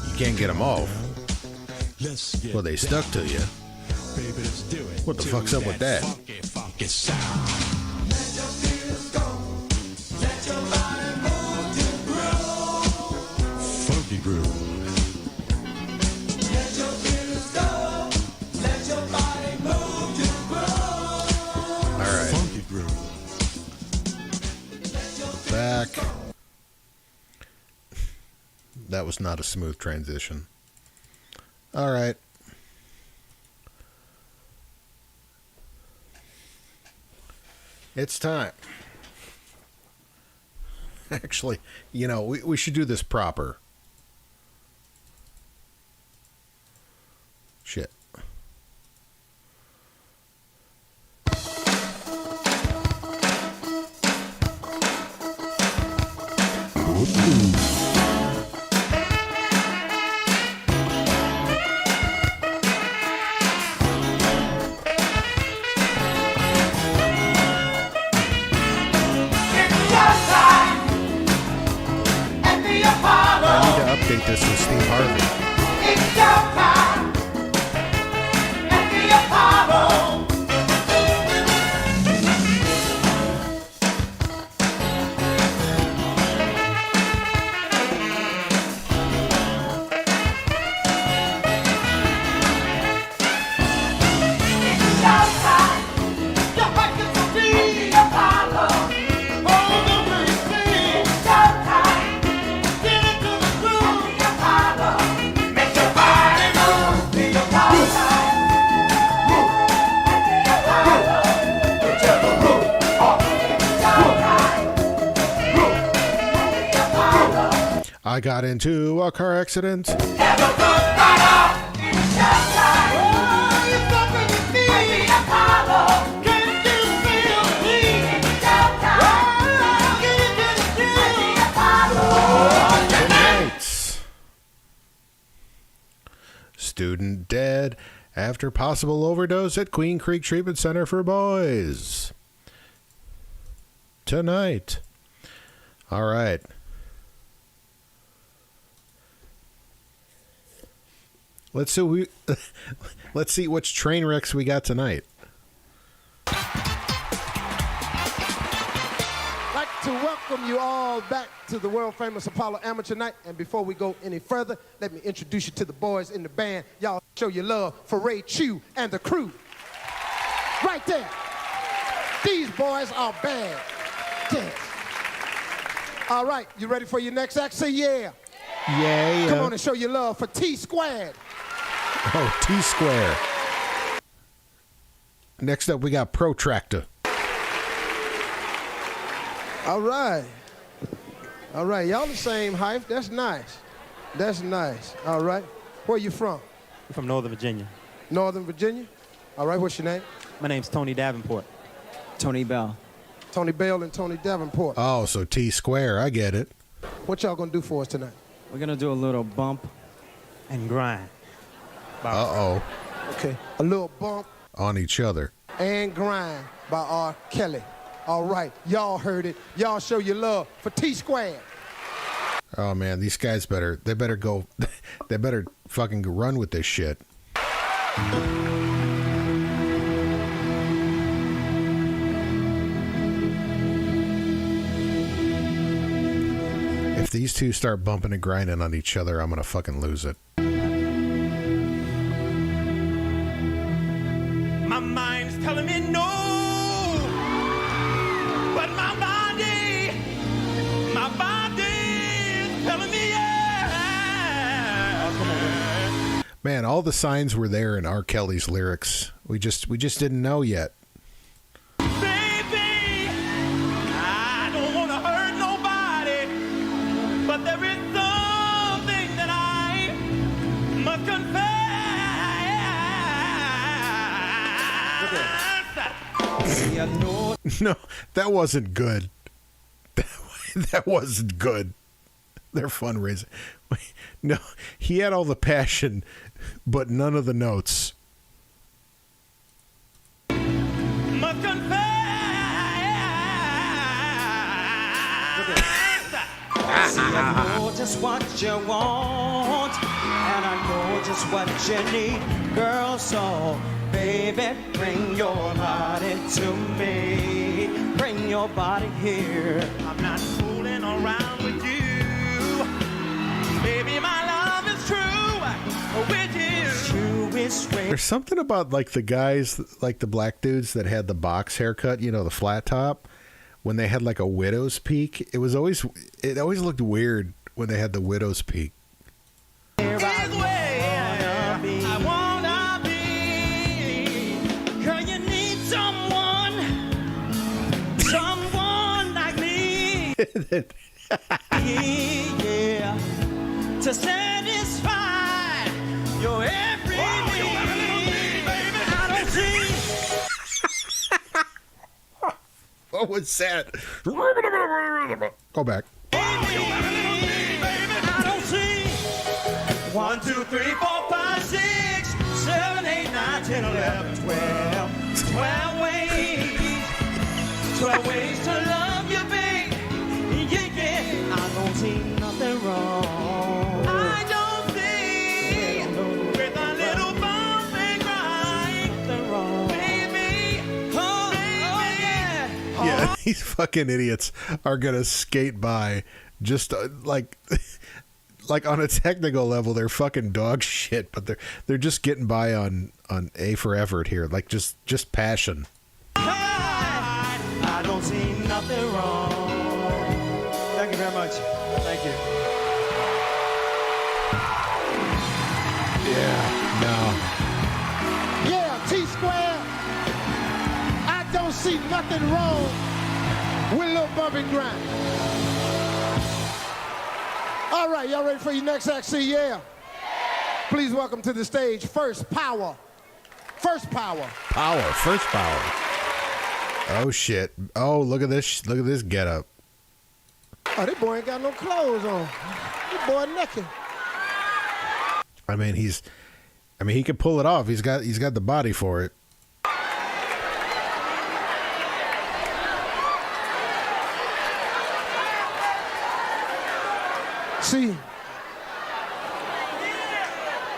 You can't get them off. Let's get Well, they stuck to you. Baby, let's do it. What the Do fuck's up with that? Funky, funky sound. Let your feelings go. Let your body move to groove. Funky groove. Let your feelings go. Let your body move to groove. All right. Funky groove. Back. That was not a smooth transition. All right. It's time. Actually, you know, we should do this proper. Shit. I need to update this with Steve Harvey. I got into a car accident. Tonight. Student dead after possible overdose at Queen Creek Treatment Center for Boys. Tonight. All right. Let's see which train wrecks we got tonight. I'd like to welcome you all back to the world famous Apollo Amateur Night. And before we go any further, let me introduce you to the boys in the band. Y'all show your love for Ray Chew and the crew. Right there. These boys are bad. Yes. All right, you ready for your next act? Say yeah. Yeah. Come on and show your love for T Squared. Oh, T-Square. Next up, we got Protractor. All right. All right, y'all the same height. That's nice. That's nice. All right. Where you from? I'm from Northern Virginia. Northern Virginia? All right, what's your name? My name's Tony Davenport. Tony Bell. Tony Bell and Tony Davenport. Oh, so T Square. I get it. What y'all gonna do for us tonight? We're gonna do a little bump and grind. Uh-oh. Okay. A little bump On each other. and grind by R. Kelly. All right, y'all heard it. Y'all show your love for T Square. Oh, man, these guys better go, they better fucking run with this shit. If these two start bumping and grinding on each other, I'm gonna fucking lose it. My mind's telling me no, but my body is telling me yeah. Man, all the signs were there in R. Kelly's lyrics. We just didn't know yet. Baby, I don't want to hurt nobody, but there is something that I must confess. No, that wasn't good. That wasn't good. They're fundraising. No, he had all the passion, but none of the notes. Must confess. See, I know just what you want, and I know just what you need, girl. So, baby, bring your body to me. Bring your body here. I'm not fooling around with you. Baby, my love is true with you. There's something about like the guys, like the black dudes that had the box haircut, you know, the flat top, when they had like a widow's peak. It always looked weird when they had the widow's peak. I wanna be. Girl, you need someone like me. Yeah, to satisfy your every need. I don't see. What was that? Go back. I don't see. 1, 2, 3, 4, 5, 6, 7, 8, 9, 10, 11, 12. 12 ways. 12 ways to love you, babe. Yeah, yeah. I don't see nothing wrong. I don't see with a little bump and grind. Nothing wrong. Baby, oh, yeah. Yeah, these fucking idiots are gonna skate by just like on a technical level. They're fucking dog shit, but they're just getting by on A for effort here, like just passion. I don't see nothing wrong. Thank you very much. Thank you. Yeah, T Square. I don't see nothing wrong with a little bump and grind. All right, y'all ready for your next act? See, yeah. Please welcome to the stage, First Power. First Power. First power. Oh shit! Oh, look at this getup. Oh, this boy ain't got no clothes on. This boy naked. I mean, he could pull it off. He's got the body for it. See,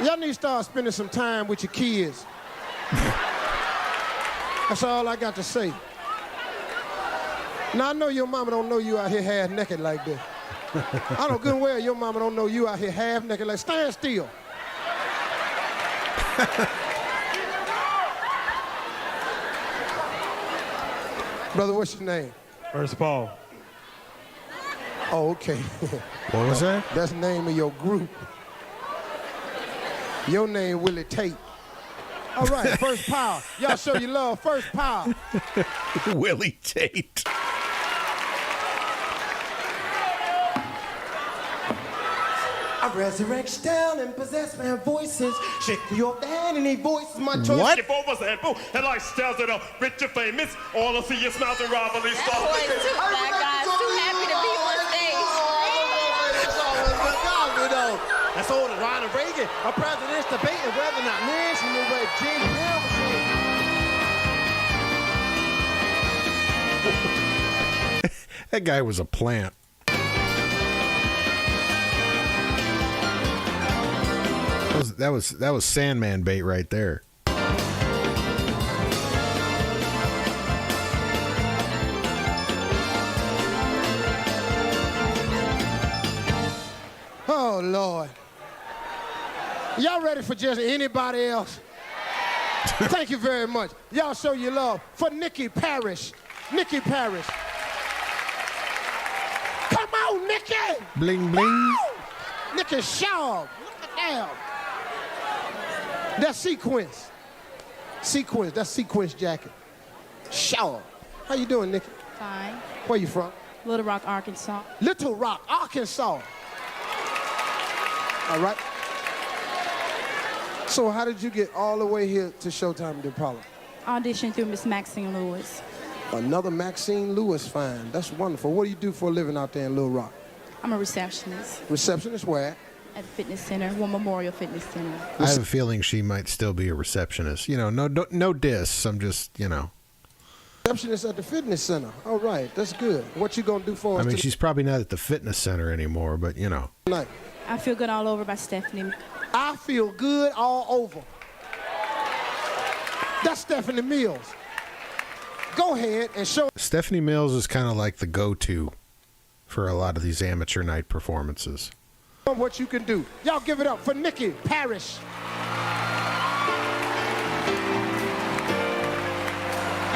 y'all need to start spending some time with your kids. That's all I got to say. Now, I know your mama don't know you out here half naked like this. I know good and well your mama don't know you out here half naked like, stand still. Brother, what's your name? First Paul. Oh, okay. What was that? That's the name of your group. Your name, Willie Tate. All right, First Power. Y'all show your love. First Power. Willie Tate. I resurrect style and possess my voices. Shake you off the hand and he voices my choice. What? Skip over sample and like styles that are rich and famous. All I see is smiles and rivalry That stars. boy's too fat, guys. Too happy to be on stage. You know, that's old as Ronald Reagan. A president's debating whether or not men should move away. James Brown was saying. That guy was a plant. That was Sandman bait right there. Oh, Lord. Y'all ready for just anybody else? Thank you very much. Y'all show your love for Nikki Parrish. Nikki Parrish. Come on, Nikki! Bling, bling. Nikki Shaw. Look at that. That's Sequence. Sequence. That's Sequence jacket. Shaw. How you doing, Nikki? Fine. Where you from? Little Rock, Arkansas. Little Rock, Arkansas. All right. So how did you get all the way here to Showtime at Apollo? Auditioned through Miss Maxine Lewis. Another Maxine Lewis fan. That's wonderful. What do you do for a living out there in Little Rock? I'm a receptionist Receptionist where? at a fitness center, War Memorial Fitness Center. I have a feeling she might still be a receptionist. You know, no diss. I'm just, you know. Receptionist at the fitness center. All right, that's good. What you gonna do for us I mean, she's probably not at the fitness center anymore, but you know. tonight? I Feel Good All Over by Stephanie. I feel good all over. That's Stephanie Mills. Go ahead and show Stephanie Mills is kind of like the go-to for a lot of these amateur night performances. them what you can do. Y'all give it up for Nikki Parrish.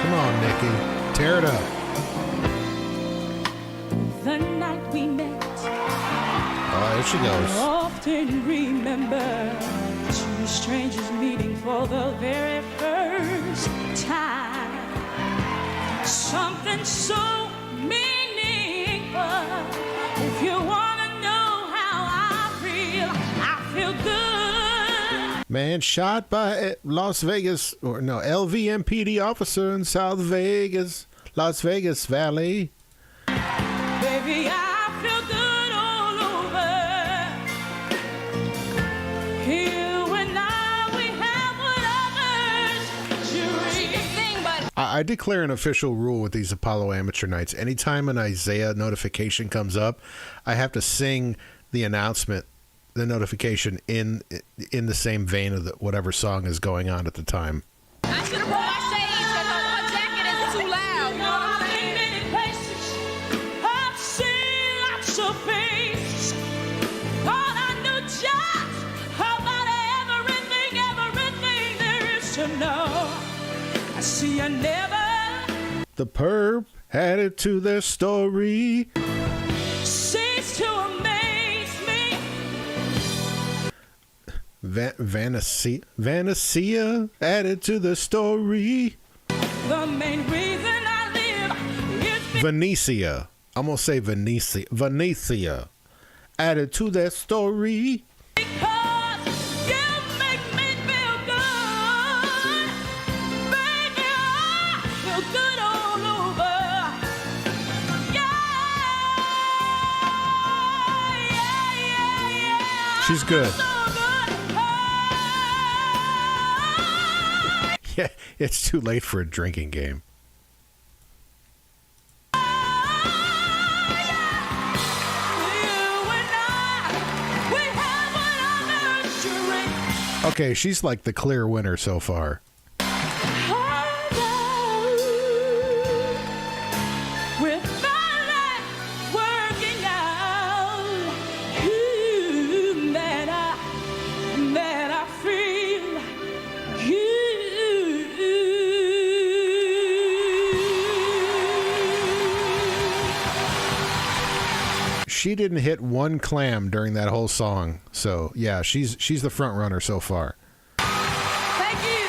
Come on, Nikki. Tear it up. The night we met, Oh, there she I goes. often remember two strangers meeting for the very first time. Something so meaningful. If you want to know how I feel good. Man shot by Las Vegas, or no, LVMPD officer in South Vegas, Las Vegas Valley. Baby, I feel good all over. You and I, we have what others dream. But I declare an official rule with these Apollo amateur nights. Anytime an Isaiah notification comes up, I have to sing the announcement, the notification in the same vein of whatever song is going on at the time. I should have brought my shades because my jacket is too loud. You know what I'm I've saying? been many places. I've seen lots of faces. Thought I knew just about everything there is to know. I see you never The Perp added to their story. cease to amaze me. Vanessa added to the story. The main reason I live is Venetia. I'm going to say Venetia. Venetia added to their story. because you make me feel good. Baby, I feel good all over. Yeah. She's good. So good. Yeah, it's too late for a drinking game. Okay, she's like the clear winner so far. With my life working out, ooh, that I feel good. She didn't hit one clam during that whole song. So, yeah, she's the front runner so far. Thank you.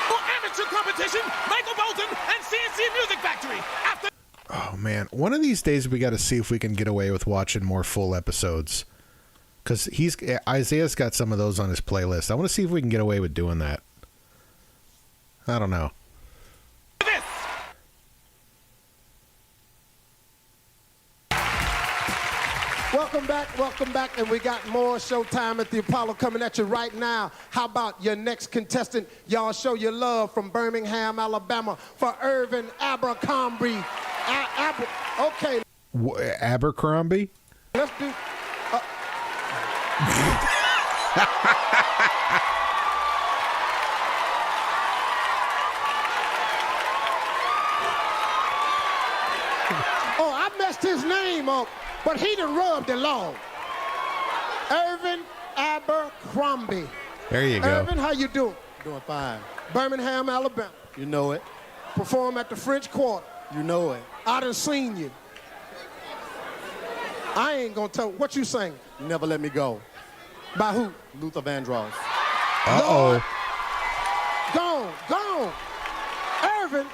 For amateur competition, Michael Bolton and CNC Music Factory. After Oh, man. Man, one of these days we got to see if we can get away with watching more full episodes. Because Isaiah's got some of those on his playlist. I want to see if we can get away with doing that. I don't know. Welcome back, and we got more Showtime at the Apollo coming at you right now. How about your next contestant? Y'all show your love from Birmingham, Alabama, for Irvin Abercrombie. Okay. Abercrombie? Let's do... Oh, I messed his name up. But he done rubbed it long. Irvin Abercrombie. There you go. Irvin, how you doing? Doing fine. Birmingham, Alabama. You know it. Perform at the French Quarter. You know it. I done seen you. I ain't gonna tell. What you sing? You Never Let Me Go. By who? Luther Vandross. Uh-oh. Gone. Irvin.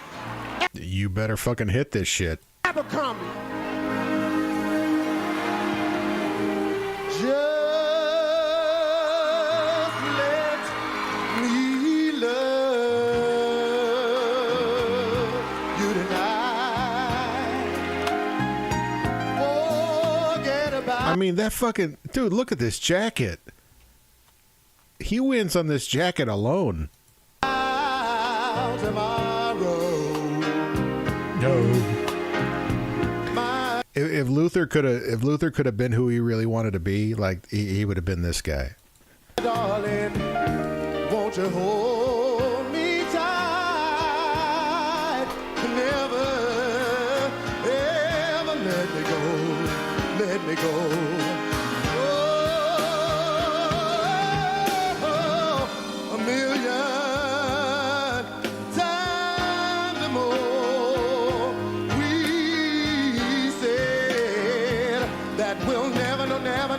You better fucking hit this shit. Abercrombie. Just let me love you tonight. Forget about. I mean, that fucking... Dude, look at this jacket. He wins on this jacket alone. Tomorrow. No. If Luther could have been who he really wanted to be, like he would have been this guy. Darling, won't you hold me tight? Never, ever let me go. Let me go. Oh, a million times more. We said that we'll never, no, never,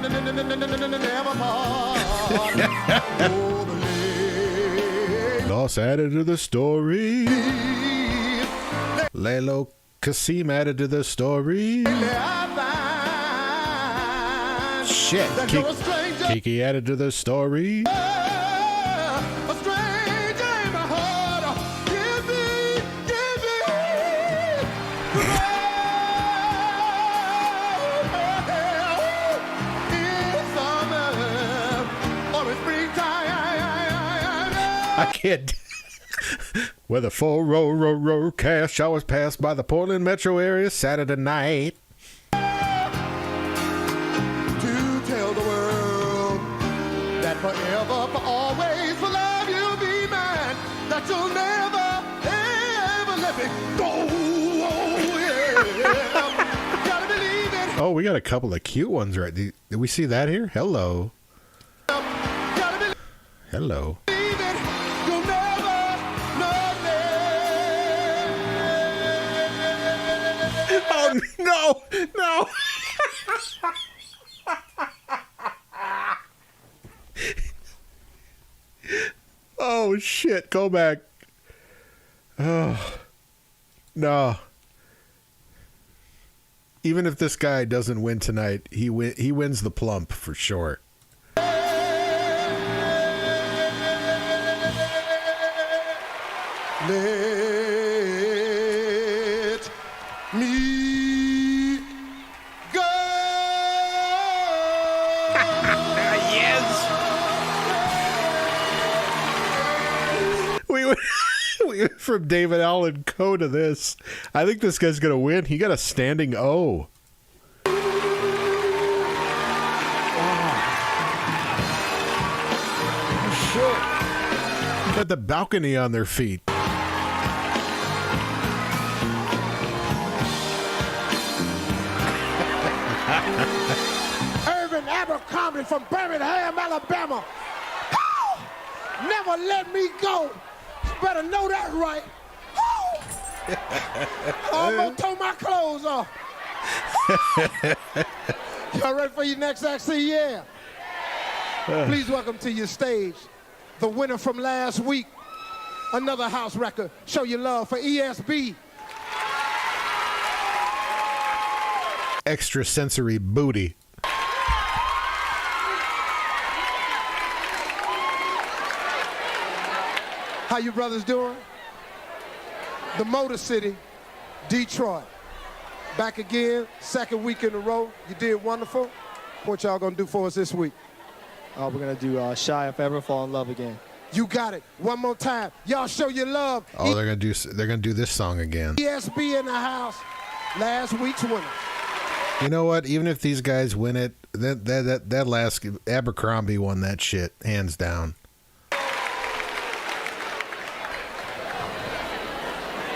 never part. Loss added to the story. Lalo Kasim added to the story. Shit. Kiki added to the story. I can't. Where the 4 cash showers passed by the Portland metro area Saturday night. To tell the world that forever, for always, for love you'll be mine. That you'll never, ever let me go. Oh, yeah. Gotta believe it. Oh, we got a couple of cute ones right. Did we see that here? Hello. Hello. Oh, no. Oh, shit. Go back. Oh, no. Even if this guy doesn't win tonight, he wins the plump for sure. Let me go. Yes. We went from David Allen Coe to this. I think this guy's gonna win. He got a standing O. Got the balcony on their feet. Irvin Abercrombie from Birmingham, Alabama. Never let me go. You better know that right. I almost tore my clothes off. Y'all ready for your next act? See, yeah. Please welcome to your stage the winner from last week. Another house record. Show your love for ESB. extra sensory booty. How you brothers doing? The Motor City, Detroit. Back again, second week in a row. You did wonderful. What y'all gonna do for us this week? We're gonna do Shy If Ever Fall in Love Again. You got it. One more time. Y'all show your love. Oh, they're gonna do this song again. ESB in the house. Last week's winner. You know what? Even if these guys win it, that last Abercrombie won that shit hands down.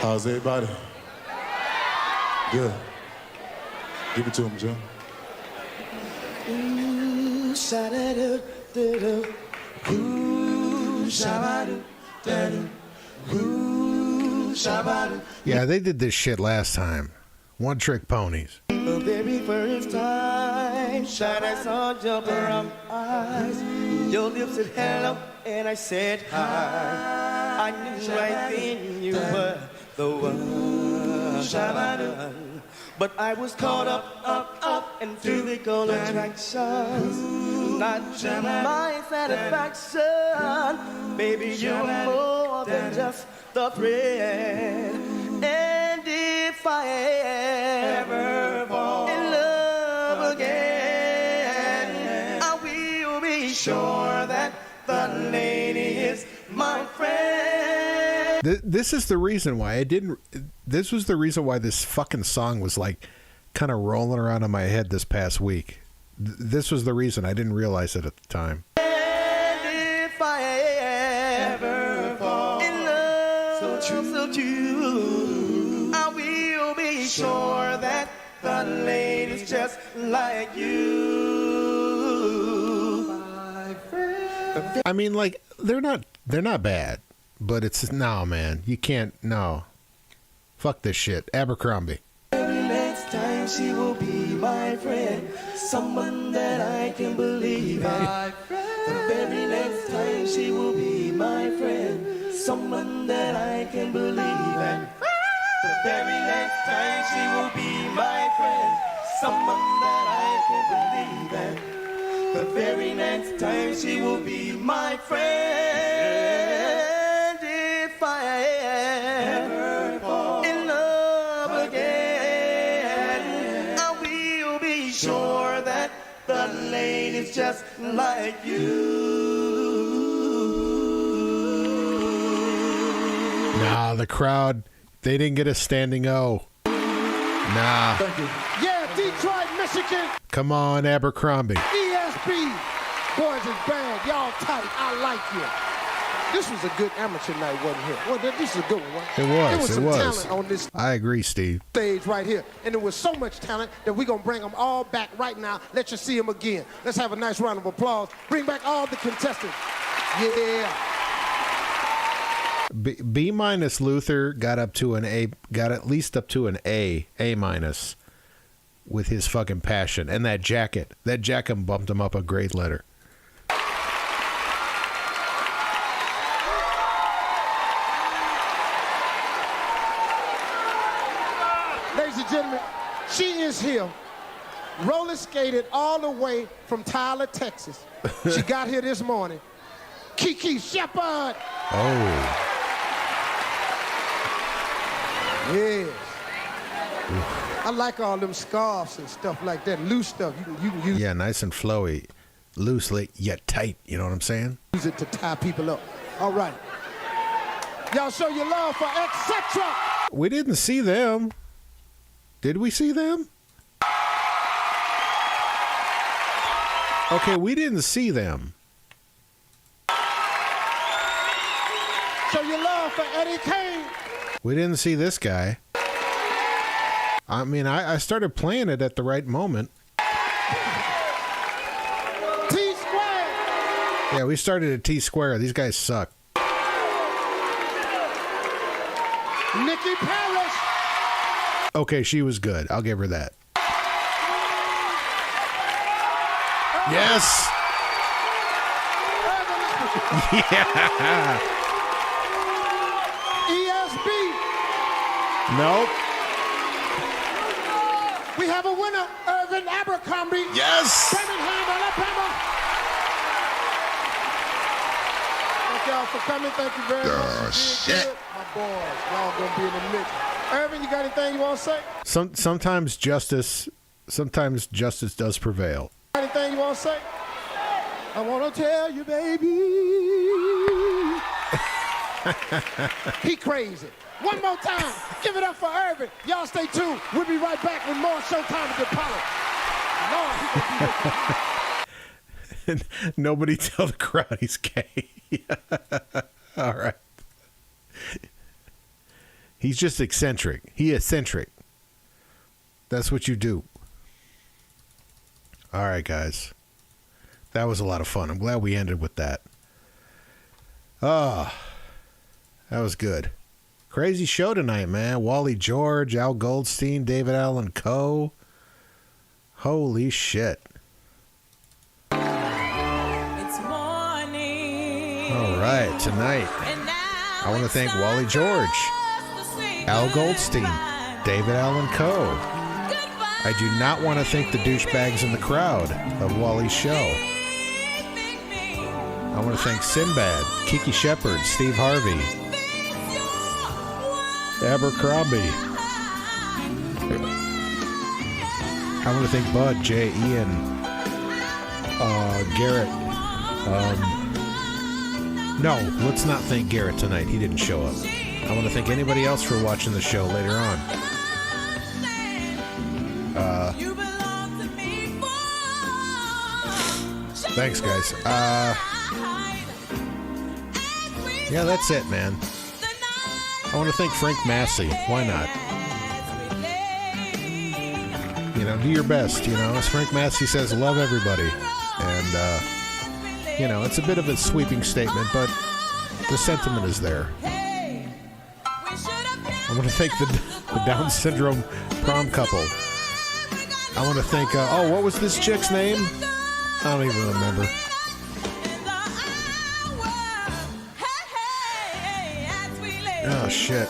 How's everybody? Good. Give it to him, Jim. Ooh, sha-da-da-da-da. Ooh, sha-ba-da-da-da. Ooh, sha-ba-da. Yeah, they did this shit last time. One Trick Ponies. The very first time, shine, I saw your brown eyes. Your lips said hello, and I said hi. I knew right then you were the one. Shabba-doo. But I was caught up in physical attractions. Not to my satisfaction. Baby, you're more than just the friend. And if I ever fall in love again, I will be sure that the lady is my friend. This is the reason why I didn't. This was the reason why this fucking song was like kind of rolling around in my head this past week. This was the reason. I didn't realize it at the time. And if I ever fall in love, so true, I will be sure that the lady's just like you, my friend. I mean, like they're not bad, but it's no, man. You can't. No, fuck this shit. Abercrombie. Every next time she will be my friend, someone that I can believe in. The very next time she will be my friend, someone that I can believe in. The very next time she will be my friend, someone that I can believe in. The very next time she will be my friend. If I ever fall in love again, I will be sure that the lady's just like you. Nah, the crowd, they didn't get a standing O. Nah. Thank you. Yeah, Detroit, Michigan. Come on, Abercrombie. ESB. Boys is bad. Y'all tight. I like you. This was a good amateur night, wasn't it? Well, this is a good one. It was. There was some talent on this I agree, Steve. stage right here. And there was so much talent that we're going to bring them all back right now. Let you see them again. Let's have a nice round of applause. Bring back all the contestants. Yeah. B minus Luther got up to an A, got at least up to an A minus with his fucking passion. And that jacket bumped him up a grade letter. Ladies and gentlemen, she is here. Roller skated all the way from Tyler, Texas. She got here this morning. Kiki Shepard. Oh. Yes. I like all them scarves and stuff like that. Loose stuff. You can use Yeah, nice and flowy. Loosely, yet tight. You know what I'm saying? it to tie people up. All right. Y'all show your love for etc. We didn't see them. Did we see them? Okay, we didn't see them. Show your love for Eddie Kane. We didn't see this guy. I mean, I started playing it at the right moment. T-Square. Yeah, we started at T-Square. These guys suck. Nikki Parrish. Okay, she was good. I'll give her that. Yes. Yeah. ESB. Nope. We have a winner, Irvin Abercrombie. Yes. Birmingham, Alabama. Thank y'all for coming. Thank you very much. You did shit. good. My boys, y'all gonna be in the mix. Irvin, you got anything you want to say? Sometimes justice does prevail. Got anything you want to say? I want to tell you, baby. He crazy. One more time. Give it up for Irvin. Y'all stay tuned. We'll be right back with more Showtime with the Apollo. Lord, he gonna be with you. Nobody tell the crowd he's gay. All right. He's just eccentric. He eccentric. That's what you do. All right, guys. That was a lot of fun. I'm glad we ended with that. That was good. Crazy show tonight, man. Wally George, Al Goldstein, David Allen Coe. Holy shit. It's morning. All right, tonight, I want to thank Wally George, Al Goldstein, David Allen Coe. I do not want to thank the douchebags in the crowd of Wally's show. I want to thank Sinbad, Kiki Shepard, Steve Harvey, Abercrombie. I want to thank Bud, Jay, Ian, Garrett. No, let's not thank Garrett tonight. He didn't show up. I want to thank anybody else for watching the show later on. Thanks, guys. Yeah, that's it, man. I want to thank Frank Massey. Why not? You know, do your best, you know. As Frank Massey says, love everybody. And, you know, it's a bit of a sweeping statement, but the sentiment is there. I want to thank the Down syndrome prom couple. I want to thank, what was this chick's name? I don't even remember. Oh, shit.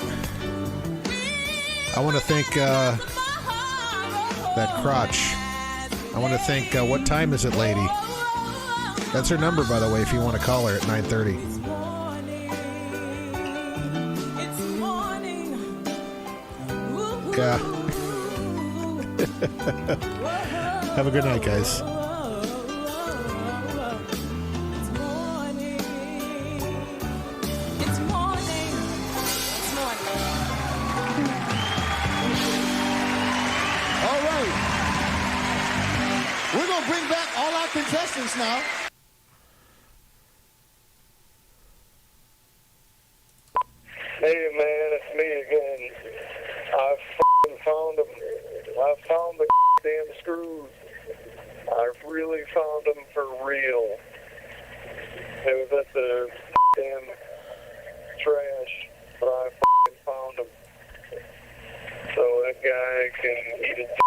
I want to thank that crotch. I want to thank, what time is it, lady? That's her number, by the way, if you want to call her at 9:30. Yeah. Have a good night, guys. Contestants now. Hey man, it's me again. I found them. I found the damn screws. I really found them for real. It was at the